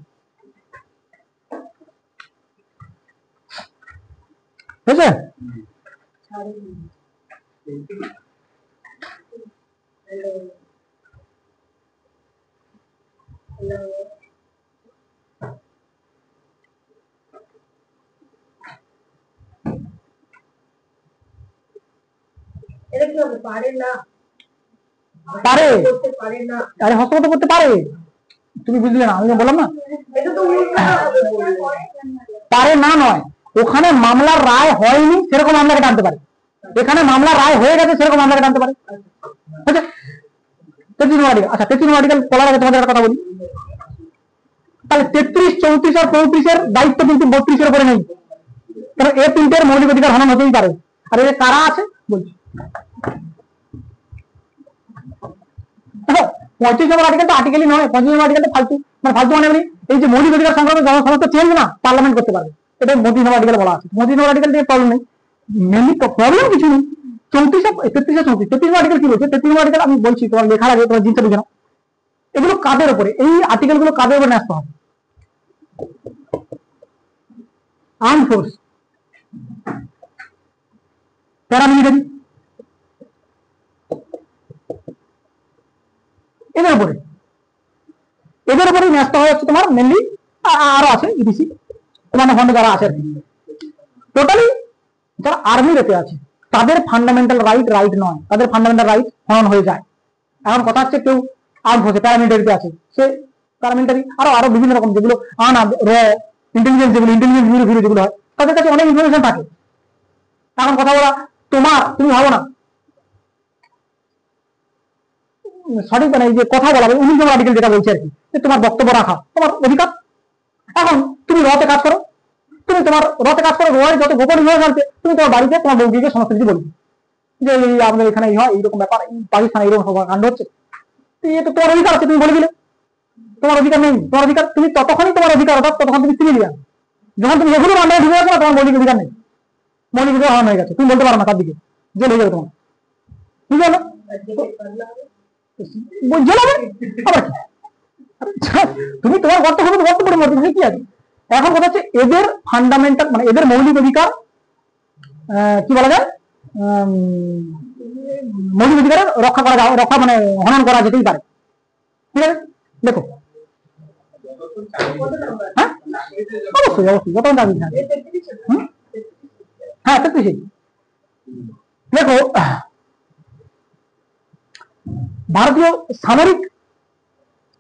বুঝলে? পারে, আরে হস্তগত করতে পারে, তুমি বুঝলে না, আমি বললাম না পারে না নয়, ওখানে মামলার রায় হয়নি সেরকম মামলাকে টানতে পারে, এখানে মামলার রায় হয়ে গেছে সেরকম মামলাকে টানতে পারে। আচ্ছা 33 নম্বর আর্টিকেল। আচ্ছা 33 নম্বর আর্টিকেল বলার আগে তোমাদের একটা কথা বলি, তাহলে 33, 34 আর 35 দায়িত্ব কিন্তু 32 উপরে নেই, কারণ এই তিনটের মৌলিক অধিকার হনন হতেই পারে। আর এই কারা আছে বলছি, 35 নম্বর আর্টিকেল তো আর্টিকেলই নয়, 35 নম্বর আর্টিকেল তো ফালতু, মানে ফালতু মানে এই যে মৌলিক অধিকার সংক্রান্ত সমস্ত চেঞ্জ না পার্লামেন্ট করতে পারবে, এটা 35 নম্বর আর্টিকেল বলা আছে। 35 নম্বর আর্টিকেল নিয়ে প্রবলেম নেই, মেনলি প্রবলেম কিছু নেই। 34 33 নম্বর আর্টিকেল কি বলছে? 33 নম্বর আর্টিকেল আমি বলছি, তোমার লেখার আগে তোমার জিনিসটা বুঝে নাও, এগুলো কাদের উপরে, এই আর্টিকেল গুলো কাদের উপরে ন্যস্ত হবে? আর্ম ফোর্স, প্যারামিলিটারি, এদের উপরে ন্যস্ত হয়ে যাচ্ছে তোমার মেনলি। আরো আছে ইডিসি, তোমার ফন্ডে যারা আছে টোটালি যারা আর্মি রেতে আছে তাদের ফান্ডামেন্টাল রাইট নয়, তাদের ফান্ডামেন্টাল রাইট হনন হয়ে যায়। এখন কথা হচ্ছে কেউ আর্ম ফোর্সে প্যারামিলিটারিতে আছে, সে প্যারামিলিটারি আরো বিভিন্ন রকম যেগুলো র ইন্টেলিজেন্স, যেগুলো ইন্টেলিজেন্স ব্যুরো যেগুলো হয়, তাদের কাছে অনেক ইনফরমেশন থাকে। এখন কথা বলা তুমি ভাবো না সঠিক, মানে এই যে কথা বলা 19 নম্বর আর্টিকেল যেটা বলছে আর কি, যে তোমার বক্তব্য রাখা তোমার অধিকার। এখন তুমি রতে কাজ করো, তুমি তোমার রতে কাজ করো, রয় যত গোপন হয়ে যাচ্ছে, তুমি তোমার বাড়িতে তোমার বৌদিকে সমস্ত কিছু বলবে যে আমাদের এখানে এই হয়, এইরকম ব্যাপার, পাকিস্তানে এইরকম কাণ্ড হচ্ছে, তো তোমার অধিকার আছে, তুমি বলে দিলে। তোমার অধিকার নেই, তোমার অধিকার তুমি ততক্ষণই তোমার অধিকার, অর্থাৎ ততক্ষণ তুমি সিভিলিয়ান। যখন তুমি এগুলো মান্ডায় ঢুকে যাচ্ছ না, তোমার মৌলিক অধিকার নেই, মৌলিক অধিকার হরণ হয়ে গেছে, তুমি বলতে পারো না তার দিকে, জেল হয়ে যাবে তোমার, বুঝলে না? তুমি তোমার বক্তব্য মধ্যে কি আছে। এখন কথা হচ্ছে এদের ফান্ডামেন্টাল, মানে এদের মৌলিক অধিকার কি বলা যায়, মৌলিক অধিকারের রক্ষা মানে হনন করা যেতেই পারে। ঠিক আছে, দেখো হ্যাঁ অবশ্যই যত দাবি হ্যাঁ 33। দেখো ভারতীয় সামরিক,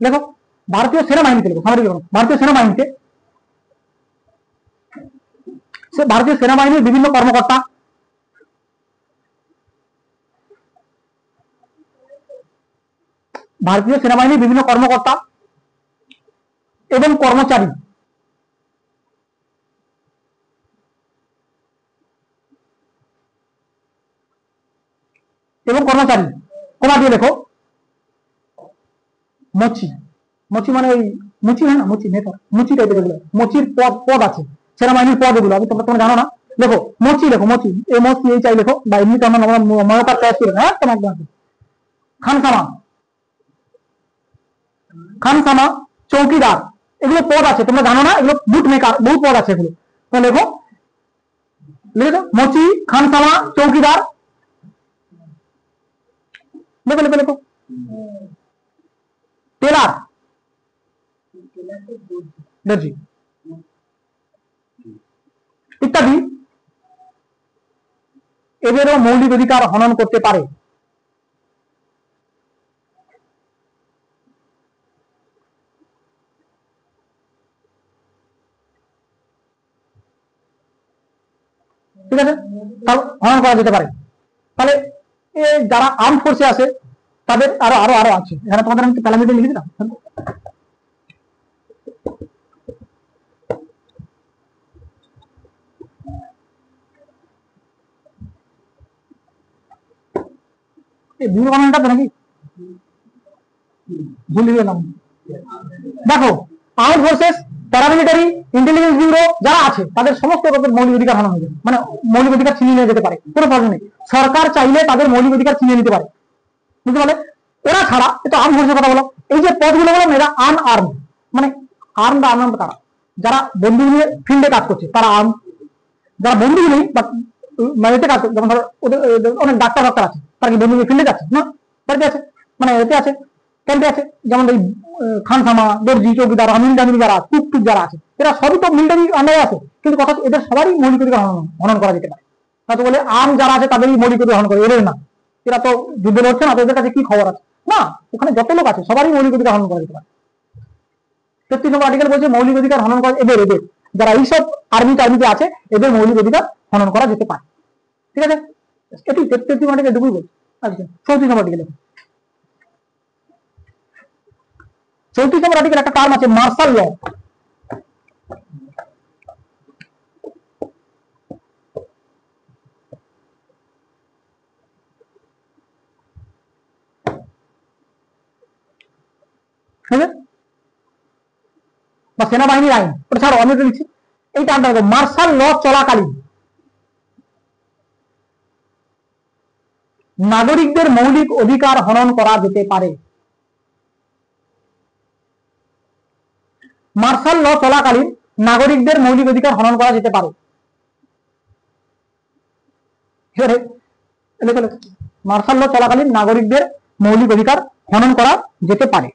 দেখো ভারতীয় সেনাবাহিনীতে, সামরিক ভারতীয় সেনাবাহিনীতে, ভারতীয় সেনাবাহিনীর বিভিন্ন কর্মকর্তা, ভারতীয় সেনাবাহিনীর বিভিন্ন কর্মকর্তা এবং কর্মচারী কোমা দিয়ে লেখো মচি মানে ওই মুচি, হ্যাঁ না মুচি নেতা, মুচি টাইপের এগুলো, মচির পদ আছে সেনাবাহিনীর পদ, এগুলো আমি তোমরা জানো না, লেখো মচি, লেখো মচি, MOCHI লেখো, বা এমনি তো আমরা মমতার প্রয়াস করি না, একদম একদম। খানসামা চৌকিদার, এগুলো পদ আছে, তোমরা জানো না, এগুলো বুট মেকার, বহু পদ আছে এগুলো, তো লেখো মচি, খানসামা, চৌকিদার, লেখো টেলার, দর্জি ইত্যাদি, এদেরও মৌলিক অধিকার হনন করতে পারে। ঠিক আছে, হনন করা যেতে পারে। তাহলে যারা আর্ম ফোর্সে আছে তাদের আরো আছে, এখানে তোমাদের আমি প্যারামিটার লিখে দিলাম। বিভিন্ন কারণটা তো নাকি ভুল নাম। দেখো, arm forces, paramilitary, intelligence bureau যারা আছে তাদের সমস্ত রকমের মৌলিক অধিকার হারানো হয়ে যাবে, মানে মৌলিক অধিকার ছিনিয়ে নিয়ে যেতে পারে, কোনো প্রবলেম নেই। সরকার চাইলে তাদের মৌলিক অধিকার ছিনিয়ে নিতে পারে, বুঝতে পারলে? ওরা ছাড়া, এটা আর্ম ফোর্সের কথা বলো, এই যে পদগুলো বললাম এরা আনআর্ম, মানে আর্ম বা আনআর্ম কারা? যারা বন্দুক নিয়ে ফিল্ডে কাজ করছে তারা আর্ম, যারা বন্দুক নেই বাট এতে কাজ করছে, যেমন ধরো অনেক ডাক্তার আছে, তারা কি বন্দুক নিয়ে ফিল্ডে যাচ্ছে না? বাড়িতে আছে, মানে এতে আছে, ক্যাম্পে আছে। যেমন এই খানসামা, দর্জি, চৌকিদার, আমিন জামিন যারা আছে, টুকটুক যারা আছে, এরা সবই তো মিলিটারি আন্ডারে আছে, কিন্তু কথা এদের সবারই মৌলিক অধিকার হনন করা যেতে পারে। হয়তো বলে আর্ম যারা আছে তাদেরই মৌলিক অধিকার হনন করে, এদের না, এরা তো যুদ্ধ লড়ছে না, এদের কাছে কি খবর আছে? না, ওখানে যত লোক আছে সবারই মৌলিক অধিকার হনন করা যেতে পারে। 33 নম্বর আর্টিকেল বলছে মৌলিক অধিকার হনন করা এদের যারা এইসব আর্মিতে আছে এদের মৌলিক অধিকার হনন করা যেতে পারে, ঠিক আছে? এটি 33 নম্বর আর্টিকেল ডুবুই বলছে। আচ্ছা, 34 নম্বর আর্টিকেল, 34 নম্বর আর্টিকেল একটা টার্ম আছে মার্শাল ল। বা সেনাবাহিনীর আইন, ওটা ছাড়ো আমি দিচ্ছি। এই টার্মটা দেখো, মার্শাল ল চলাকালীন নাগরিকদের মৌলিক অধিকার হনন করা যেতে পারে। মার্শাল ল চলাকালীন নাগরিকদের মৌলিক অধিকার হনন করা যেতে পারে। মার্শাল ল চলাকালীন নাগরিকদের মৌলিক অধিকার হনন করা যেতে পারে।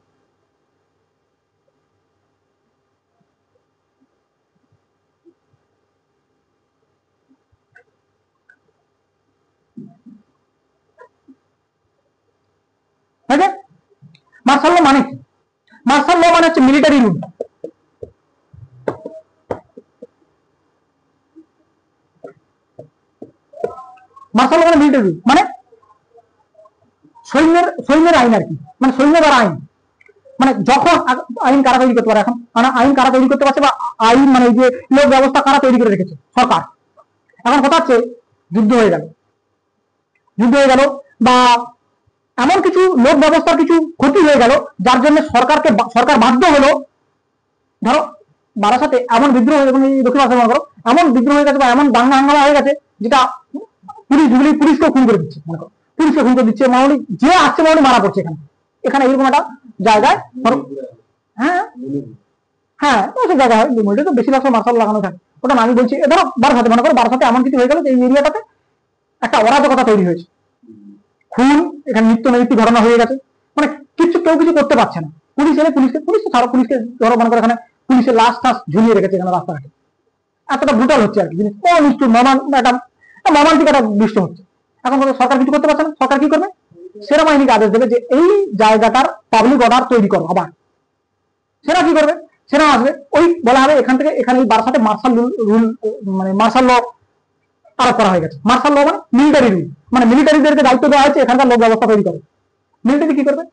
মার্শাল ল মানে কি? মার্শাল ল মানে হচ্ছে মিলিটারি রুল। মার্শাল ল মানে মিলিটারি রুল, মানে সৈন্যের আইন আর কি, মানে সৈন্য দ্বারা আইন, মানে যখন আইন কারা তৈরি করতে পারে, এখন আইন কারা তৈরি করতে পারছে, বা আইন মানে যে লোক ব্যবস্থা কারা তৈরি করে রেখেছে? সরকার। এখন কথা হচ্ছে যুদ্ধ হয়ে গেল বা এমন কিছু লোক ব্যবস্থার কিছু ক্ষতি হয়ে গেল যার জন্য সরকার বাধ্য হলো, ধরো বারাসাতে এমন বিদ্রোহ হয়ে গেছে, দক্ষিণ ভারতে মনে করো এমন বিদ্রোহ হয়ে গেছে বা এমন দাঙ্গা হাঙ্গামা হয়ে গেছে যেটা পুলিশকে খুন করে দিচ্ছে, মনে করো পুলিশকে খুন করে দিচ্ছে, মামলি যে আসছে মামলি মারা পড়ছে এখানে এরকম একটা জায়গায়, ধরো হ্যাঁ হ্যাঁ ওসব জায়গা হয়, তো বেশিরভাগ মার্শাল লাগানো থাকে। ওটা আমি বলছি, ধরো বারাসাতে মনে করো, বারাসাতে এমন কিছু হয়ে গেল যে এই এরিয়াটাতে একটা অরাজকতা তৈরি হয়েছে, খুন, এখানে নিত্য নৈতিক ঘটনা হয়ে গেছে, মানে কেউ কিছু করতে পারছে না। পুলিশ ছাড়ো, পুলিশকে ধরো মনে করো এখানে পুলিশের লাশ টাশ ঝুলিয়ে রেখেছে এখানে রাস্তাঘাটে, এতটা ব্রুটাল হচ্ছে আর কি জিনিস, অনিষ্ঠ মর্মান্তিক একটা দৃশ্য হচ্ছে। এখন সরকার কিছু করতে পারছে না, সরকার কি করবে? সেনাবাহিনীকে আদেশ দেবে যে এই জায়গাটার পাবলিক অর্ডার তৈরি করো। আবার সেনা কি করবে? সেনা আসবে, ওই বলা হবে এখান থেকে এখানে বারাসাতে মার্শাল রুল, মানে মার্শাল ল আরোপ করা হয়ে গেছে। মার্শাল ল মানে মিলিটারি রুল, মানে মিলিটারিদেরকে দায়িত্ব দেওয়া হয়েছে এখানকার লোক ব্যবস্থা তৈরি করে। মিলিটারি কি করবে?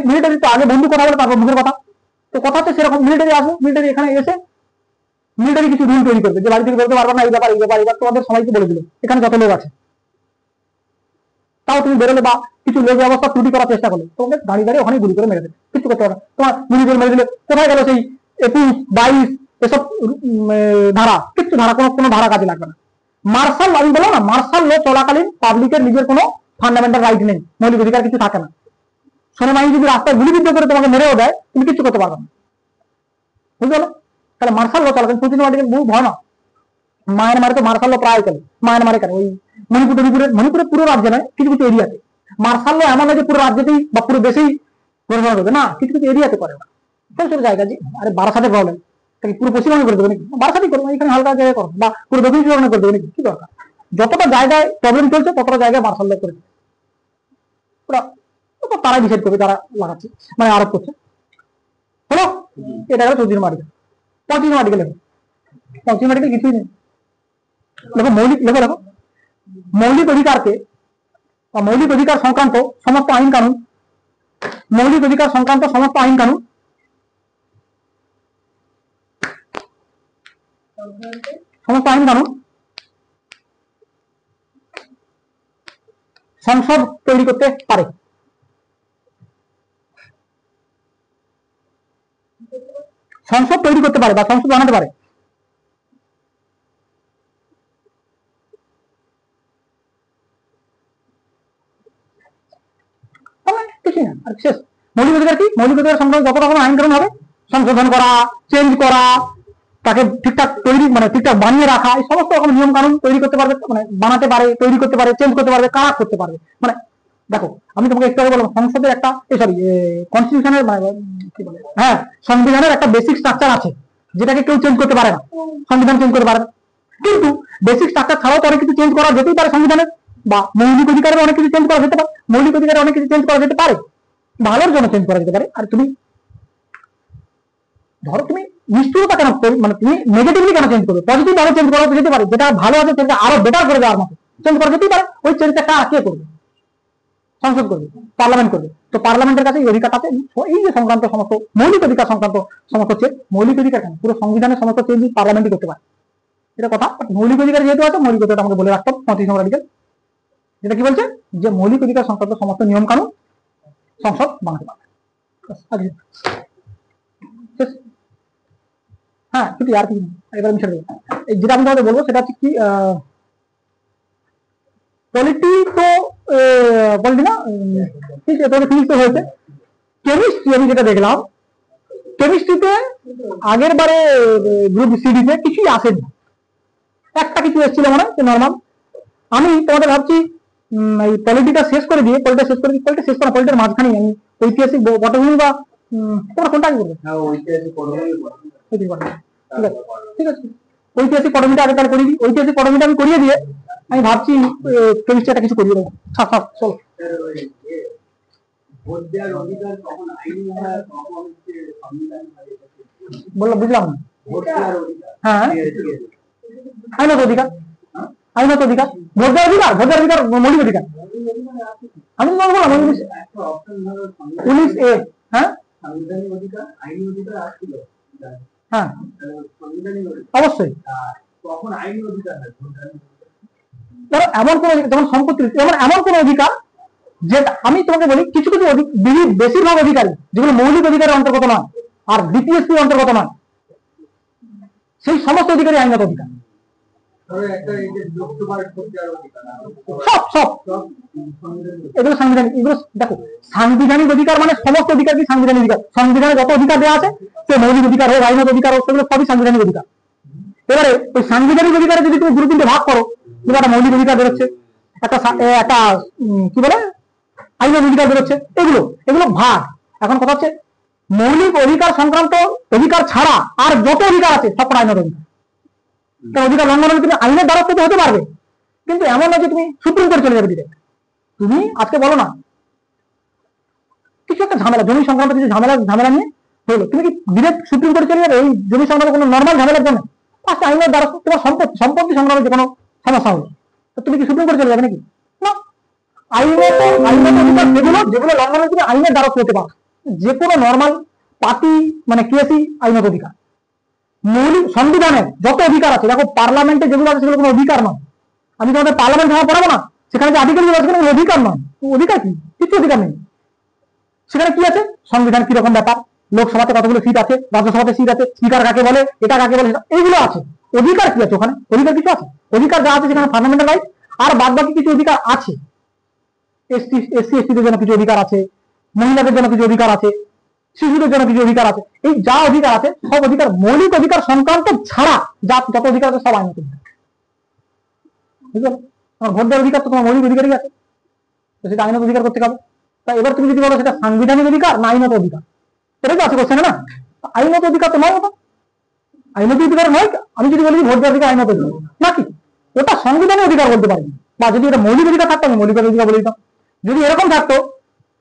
মিলিটারি তো আগে বন্ধু কথা বলে তারপর মুখের কথা, তো কথা হচ্ছে সেরকম মিলিটারি আসবে, মিলিটারি এখানে এসে মিলিটারি কিছু রুল তৈরি করবে যে বাড়ি থেকে বেরোতে পারবে না, এই ব্যাপার এবার তোমাদের সবাইকে বলে দিল এখানে যত লোক আছে, তাও তুমি বেরোলে বা কিছু লোক ব্যবস্থা ত্রুটি করার চেষ্টা করলে তোমাকে দাঁড়িয়ে ওখানে গুলি করে মেরে দেবে, কিছু করতে পারবে না। তোমার গুলি করে মেরে দিলে কোথায় গেল সেই 21, 22 এসব ধারা? কিছু ধারা, কোনো ধারা কাজে লাগবে না। মার্শাল আমি বলো না, মার্শাল ল চলাকালীন পাবলিকের নিজের কোনো ফান্ডামেন্টাল রাইট নেই, মৌলিক অধিকার কিছু থাকে না। সেনাবাহিনী যদি রাস্তায় গুলিবিদ্ধ করে তোমাকে মেরেও দেয় তুমি কিছু করতে পারবে না, বুঝতে পারলো? তাহলে মার্শাল ল চলাকালীন প্রতিদিন বহু ভয় না। মায়ানমারে তো মার্শাল ল প্রায় চলে, মায়ানমারে কেন, ওই মণিপুরের পুরো রাজ্যে নয়, কিছু কিছু এরিয়াতে মার্শাল ল এমন নয় যে পুরো রাজ্যেতেই বা পুরো দেশেই ঘোষণা করবে না, কিছু কিছু এরিয়াতে করে না, ছোট ছোট জায়গা। যে আরে বারাসাতে প্রবলেম, পুরো পশ্চিমবঙ্গে করে দেবে নাকি? বারাসাতেই করবো, এখানে হালকা জায়গায় করো, বা পুরো দক্ষিণ চব্বিশ করে দেবে নাকি? কি দরকার? যতটা জায়গায় প্রবলেম চলছে ততটা জায়গায় মার্শাল ল করে দেবে, ওরা তারাই ডিসাইড করবে, তারা লাগাচ্ছে মানে আরোপ করছে। হলো, এটা গেল 34 নম্বর আর্টিকেল। 35 নম্বর আর্টিকেল, 35 আর্টিকেল কিছুই নেই। দেখো মৌলিক অধিকারকে, মৌলিক অধিকার সংক্রান্ত সমস্ত আইন কানুন, মৌলিক অধিকার সংক্রান্ত সমস্ত আইন কানুন সংসদ তৈরি করতে পারে? সংসদ তৈরি করতে পারে বা সংসদ বানাতে পারে? কিছুই না, আর শেষ। মৌলিক অধিকার কি? মৌলিক অধিকার সংক্রান্ত যত রকম আইন কানুন হবে, সংশোধন করা, চেঞ্জ করা, তাকে ঠিকঠাক তৈরি মানে ঠিকঠাক বানিয়ে রাখা, এই সমস্ত রকম নিয়ম কানুন তৈরি করতে পারবে, মানে বানাতে পারে, তৈরি করতে পারে, চেঞ্জ করতে পারবে, কারা করতে পারবে। মানে দেখো, আমি তোমাকে একটু আগে বললাম সংসদের একটা সরি কনস্টিটিউশনের মানে কি বলে, হ্যাঁ, সংবিধানের একটা বেসিক স্ট্রাকচার আছে, যেটাকে কেউ চেঞ্জ করতে পারে না, সংবিধান চেঞ্জ করতে পারে না। কিন্তু বেসিক স্ট্রাকচার ছাড়াও তো অনেক কিছু চেঞ্জ করা যেতেই পারে সংবিধানের, বা মৌলিক অধিকারের অনেক কিছু চেঞ্জ করা যেতে পারে, মৌলিক অধিকারে অনেক কিছু চেঞ্জ করা যেতে পারে, ভালোর জন্য চেঞ্জ করা যেতে পারে। আর তুমি ধরো তুমি নিষ্ঠুরতা কেন, মানে তুমি নেগেটিভলি কেন চেঞ্জ করবে, পজিটিভ ভাবে চেঞ্জ করা যেতে পারে, যেটা ভালো আছে সেটা আরো বেটার করে দেওয়ার মতো চেঞ্জ করা যেতেই পারে। ওই চেঞ্জটা কে করবে? সংসদ করবে, পার্লামেন্ট করবে। তো পার্লামেন্টের কাছে এই অধিকার আছে, এই যে সংক্রান্ত সমস্ত মৌলিক অধিকার সংক্রান্ত সমস্ত চেঞ্জ, মৌলিক অধিকার কেন, পুরো সংবিধানের সমস্ত চেঞ্জ পার্লামেন্টই করতে পারে, এটা কথা। মৌলিক অধিকার যেহেতু আছে, মৌলিক অধিকার আমাকে বলে রাখতাম 35 নম্বর আর্টিকেল, যেটা কি বলছে যে মৌলিক অধিকার সংক্রান্ত সমস্ত নিয়ম কানুন সংসদ বানাতে পারে। হ্যাঁ ছুটি, আর কি এবার আমি ছেড়ে দেবো। যেটা আমি তোমাদের বলবো সেটা হচ্ছে কি, পলিটি তো পলিটি না, ঠিক আছে, ফিজিক্স তো হয়েছে। কেমিস্ট্রি আমি যেটা দেখলাম, কেমিস্ট্রিতে আগের বারে গ্রুপ সিডিতে কিছুই আসেনি, একটা কিছু এসেছিল মনে হয় নর্মাল। আমি তোমাদের ভাবছি এই পলিটিটা শেষ করে দিয়ে, পলিটা শেষ করা, পলিটার মাঝখানে আমি ঐতিহাসিক পটভূমি বা তোমরা কোনটা আগে করবে? ঠিক আছে, ঐতিহাসিক পটভূমিটা আগে তার করিয়ে দিই, ঐতিহাসিক পটভূমিটা আমি করিয়ে দিয়ে আমি ভাবছি কেমিস্ট্রি একটা কিছু করিয়ে দেবো। চলো বললো, বুঝলাম না। হ্যাঁ, আইনত অধিকার, আইনত অধিকার, ভোট দেওয়ার অধিকার, ভোট দেওয়ার অধিকার মৌলিক অধিকার। আমি তো বললাম 19A, হ্যাঁ হ্যাঁ অবশ্যই। এমন কোন যেমন সম্পত্তি, এমন কোন অধিকার যেটা আমি তোমাকে বলি, কিছু কিছু বেশিরভাগ অধিকারী যেগুলো মৌলিক অধিকারের অন্তর্গত নয় আর বিপিএসপির অন্তর্গত নয়, সেই সমস্ত অধিকারী আইনত অধিকার। সব এগুলো সাংবিধানিক, এগুলো দেখো সাংবিধানিক অধিকার মানে সমস্ত অধিকার কি সাংবিধানিক অধিকার, সংবিধানে যত অধিকার দেওয়া আছে সে মৌলিক অধিকার হোক, আইনত অধিকার হোক, সেগুলো সবই সাংবিধানিক অধিকার। এবারে ওই সাংবিধানিক অধিকারে যদি তুমি গুরু তিনটে ভাগ করো, তুমি একটা মৌলিক অধিকার বেরোচ্ছে, একটা কি বলে আইনত অধিকার বেরোচ্ছে, এগুলো ভাগ। এখন কথা হচ্ছে মৌলিক অধিকার সংক্রান্ত অধিকার ছাড়া আর যত অধিকার আছে সব আইনত অধিকার। অধিকার লঙ্ঘন হলে তুমি আইনের দ্বারস্থ হতে পারবে, কিন্তু এমন নয় যে তুমি সুপ্রিম কোর্ট চলে যাবে ডিরেক্ট। তুমি আজকে বলো না কিছু একটা ঝামেলা, জমি সংক্রান্ত কিছু ঝামেলা নিয়ে হলো, তুমি কি ডিরেক্ট সুপ্রিম কোর্ট চলে যাবে এই জমি সংক্রান্ত কোনো নর্মাল ঝামেলার জন্য? ফার্স্ট আইনের দ্বারস্থ, তোমার সম্পত্তি সংক্রান্ত যে কোনো সমস্যা হলো, তুমি কি সুপ্রিম কোর্ট চলে যাবে নাকি? না, আইনত অধিকার যেগুলো লঙ্ঘন হলে তুমি আইনের দ্বারস্থ হতে পারো, যে কোনো নর্মাল পার্টি মানে কেসি আইনত অধিকার। মৌলিক সংবিধানের যত অধিকার আছে, দেখো পার্লামেন্টে যেগুলো আছে সেগুলো কোনো অধিকার নয়। আমি তোমাদের পার্লামেন্ট ভাড়া পড়াবো না, সেখানে যে আধিকারিক আছে কোনো অধিকার নয়। অধিকার কি? কিছু অধিকার নেই। সেখানে কি আছে? সংবিধান কিরকম ব্যাপার, লোকসভাতে কতগুলো সিট আছে, রাজ্যসভাতে সিট আছে, স্পিকার কাকে বলে, এটা কাকে বলে, এইগুলো আছে। অধিকার কি আছে ওখানে? অধিকার কিছু আছে? অধিকার যা আছে সেখানে ফান্ডামেন্টাল রাইট, আর বাদ বাকি কিছু অধিকার আছে। এসসি এসটিদের জন্য কিছু অধিকার আছে, মহিলাদের জন্য কিছু অধিকার আছে, শিশুদের জন্য কিছু অধিকার আছে। এই যা অধিকার আছে সব অধিকার মৌলিক অধিকার সংক্রান্ত ছাড়া যত অধিকার আছে সব আইনত অধিকার। বুঝলো? তোমার ভোট দেওয়ার অধিকার তো তোমার মৌলিক অধিকারই আছে, তো সেটা আইনত অধিকার করতে হবে। তা এবার তুমি যদি বলো সেটা সাংবিধানিক অধিকার না আইনত অধিকার, সেটা তো আছে কোশ্চেনে না। আইনত অধিকার তো নয়, ওটা আইনত অধিকার নয়। আমি যদি বলি ভোট দেওয়ার অধিকার আইনত অধিকার নাকি, ওটা সংবিধানের অধিকার বলতে পারি, বা যদি এটা মৌলিক অধিকার থাকতো আমি মৌলিক অধিকার বলে দিতাম। যদি এরকম থাকতো,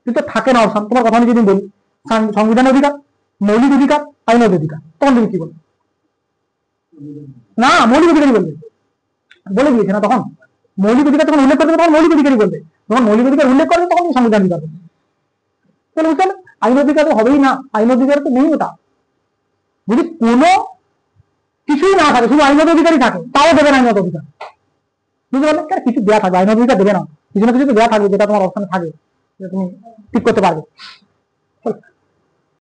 কিন্তু থাকে না অপশন, তোমার কথা আমি যদি বলি সংবিধান অধিকার, মৌলিক অধিকার, আইনত অধিকার, তখন তুমি কি বলবে? না, মৌলিক অধিকারই বলবে, বলে দিয়েছে না তখন। মৌলিক অধিকার তখন উল্লেখ করবে, তখন মৌলিক অধিকারই বলবে। যখন মৌলিক অধিকার উল্লেখ করবে তখন সংবিধান অধিকার বলবে। তাহলে বুঝতে পারলে আইন অধিকার তো হবেই না, আইন অধিকার তো নেই। ওটা যদি কোনো কিছুই না থাকে, শুধু আইনত অধিকারই থাকে, তাও দেবেন আইনত অধিকার। বুঝতে পারলে? কেন কিছু দেওয়া থাকবে, আইন অধিকার দেবে না, কিছু না কিছু তো দেওয়া থাকবে যেটা তোমার অপশনে থাকে, যেটা তুমি ঠিক করতে পারবে।